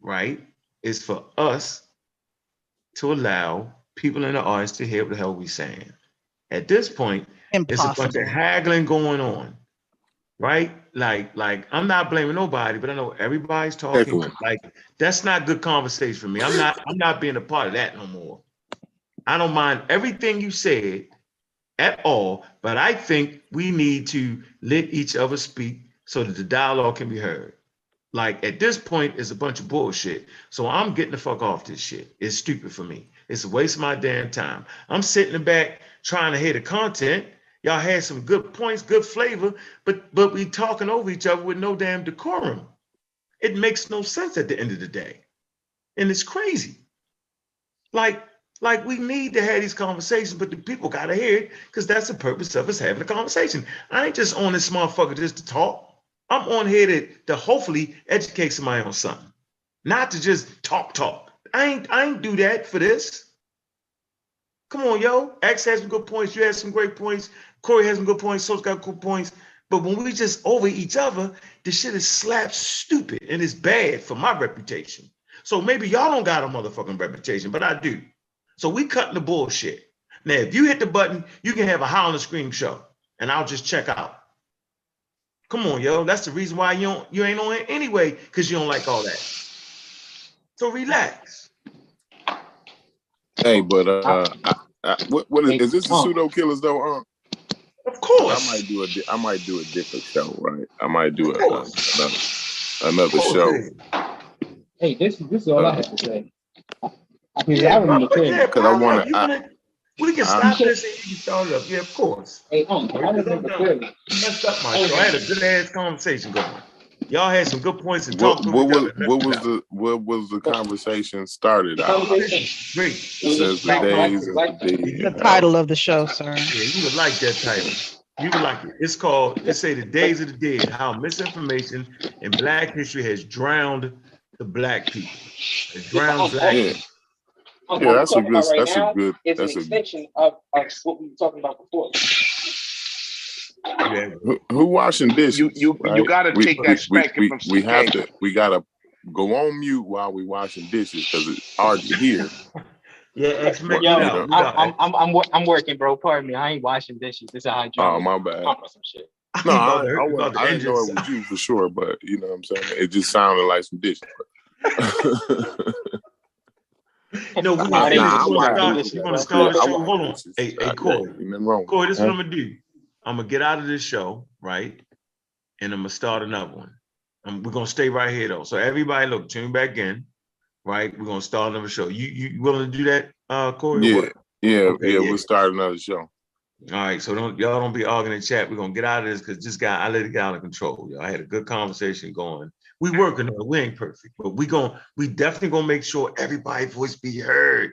right, is for us to allow people in the audience to hear what the hell we saying. At this point, it's a bunch of Impossible. haggling going on, right? Like I'm not blaming nobody, but I know everybody's talking. Excellent. Like that's not good conversation for me. I'm not being a part of that no more. I don't mind everything you said at all, but I think we need to let each other speak so that the dialogue can be heard. Like at this point, it's a bunch of bullshit. So I'm getting the fuck off this shit. It's stupid for me. It's a waste of my damn time. I'm sitting in the back trying to hear the content. Y'all had some good points, good flavor, but we talking over each other with no damn decorum. It makes no sense at the end of the day. And it's crazy. Like we need to have these conversations, but the people gotta hear it because that's the purpose of us having a conversation. I ain't just on this motherfucker just to talk. I'm on here to hopefully educate somebody on something, not to just talk. I ain't do that for this. Come on, yo. X has some good points. You had some great points. Corey has some good points. So's got good points. But when we just over each other, the shit is slap stupid and it's bad for my reputation. So maybe y'all don't got a motherfucking reputation, but I do. So we cutting the bullshit. Now, if you hit the button, you can have a howl and scream show, and I'll just check out. Come on, yo. That's the reason why you ain't on it anyway, because you don't like all that. So relax. Hey, but what is this the pseudo killers though? Of course. I might do a different show, right? I might do Of course. another Of course show. it is. Hey, this is all I have to say. Yeah, bro. Yeah, Because I want we can stop this and you can start it up. Yeah, of course. Hey, Messed up my show. I had a good ass conversation going. Y'all had some good points and talk to each other. What was the conversation started out? Great. It says the days of the The title of the show, sir. Yeah, you would like that title. You would like it. It's called, it say the days of the dead, how misinformation in Black history has drowned the Black people. Has drowned Black people. Yeah, that's a good. It's an extension of what we were talking about before. Yeah. Who washing dishes? You got to take that spanking from CK. We gotta go on mute while we washing dishes because it's hard to hear. Yeah, X-Men. I'm working, bro. Pardon me. I ain't washing dishes. This is how I Oh, my bad. some shit. No, I didn't know it was you for sure, but you know what I'm saying? It just sounded like some dishes. No, we're gonna start the show. Hold on. Hey, Corey. Corey, this is what I'm gonna do. I'm gonna get out of this show, right? And I'm gonna start another one. We're gonna stay right here though. So everybody, look, tune back in, right? We're gonna start another show. You willing to do that, Corey? Yeah, we'll start another show. All right, so y'all don't be arguing in chat. We're gonna get out of this because this guy, I let it get out of control. Y'all had a good conversation going. We working on it. We ain't perfect, but we definitely gonna make sure everybody's voice be heard,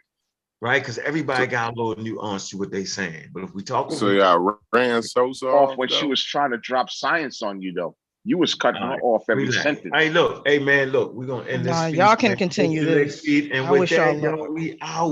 right? Because everybody got a little nuance to what they saying. But if we talk, so y'all ran Sosa off when she was trying to drop science on you, though. You was cutting her off every sentence. Hey, look, hey man, look, we're gonna end this. Y'all can continue this. And I with wish that, y'all we out.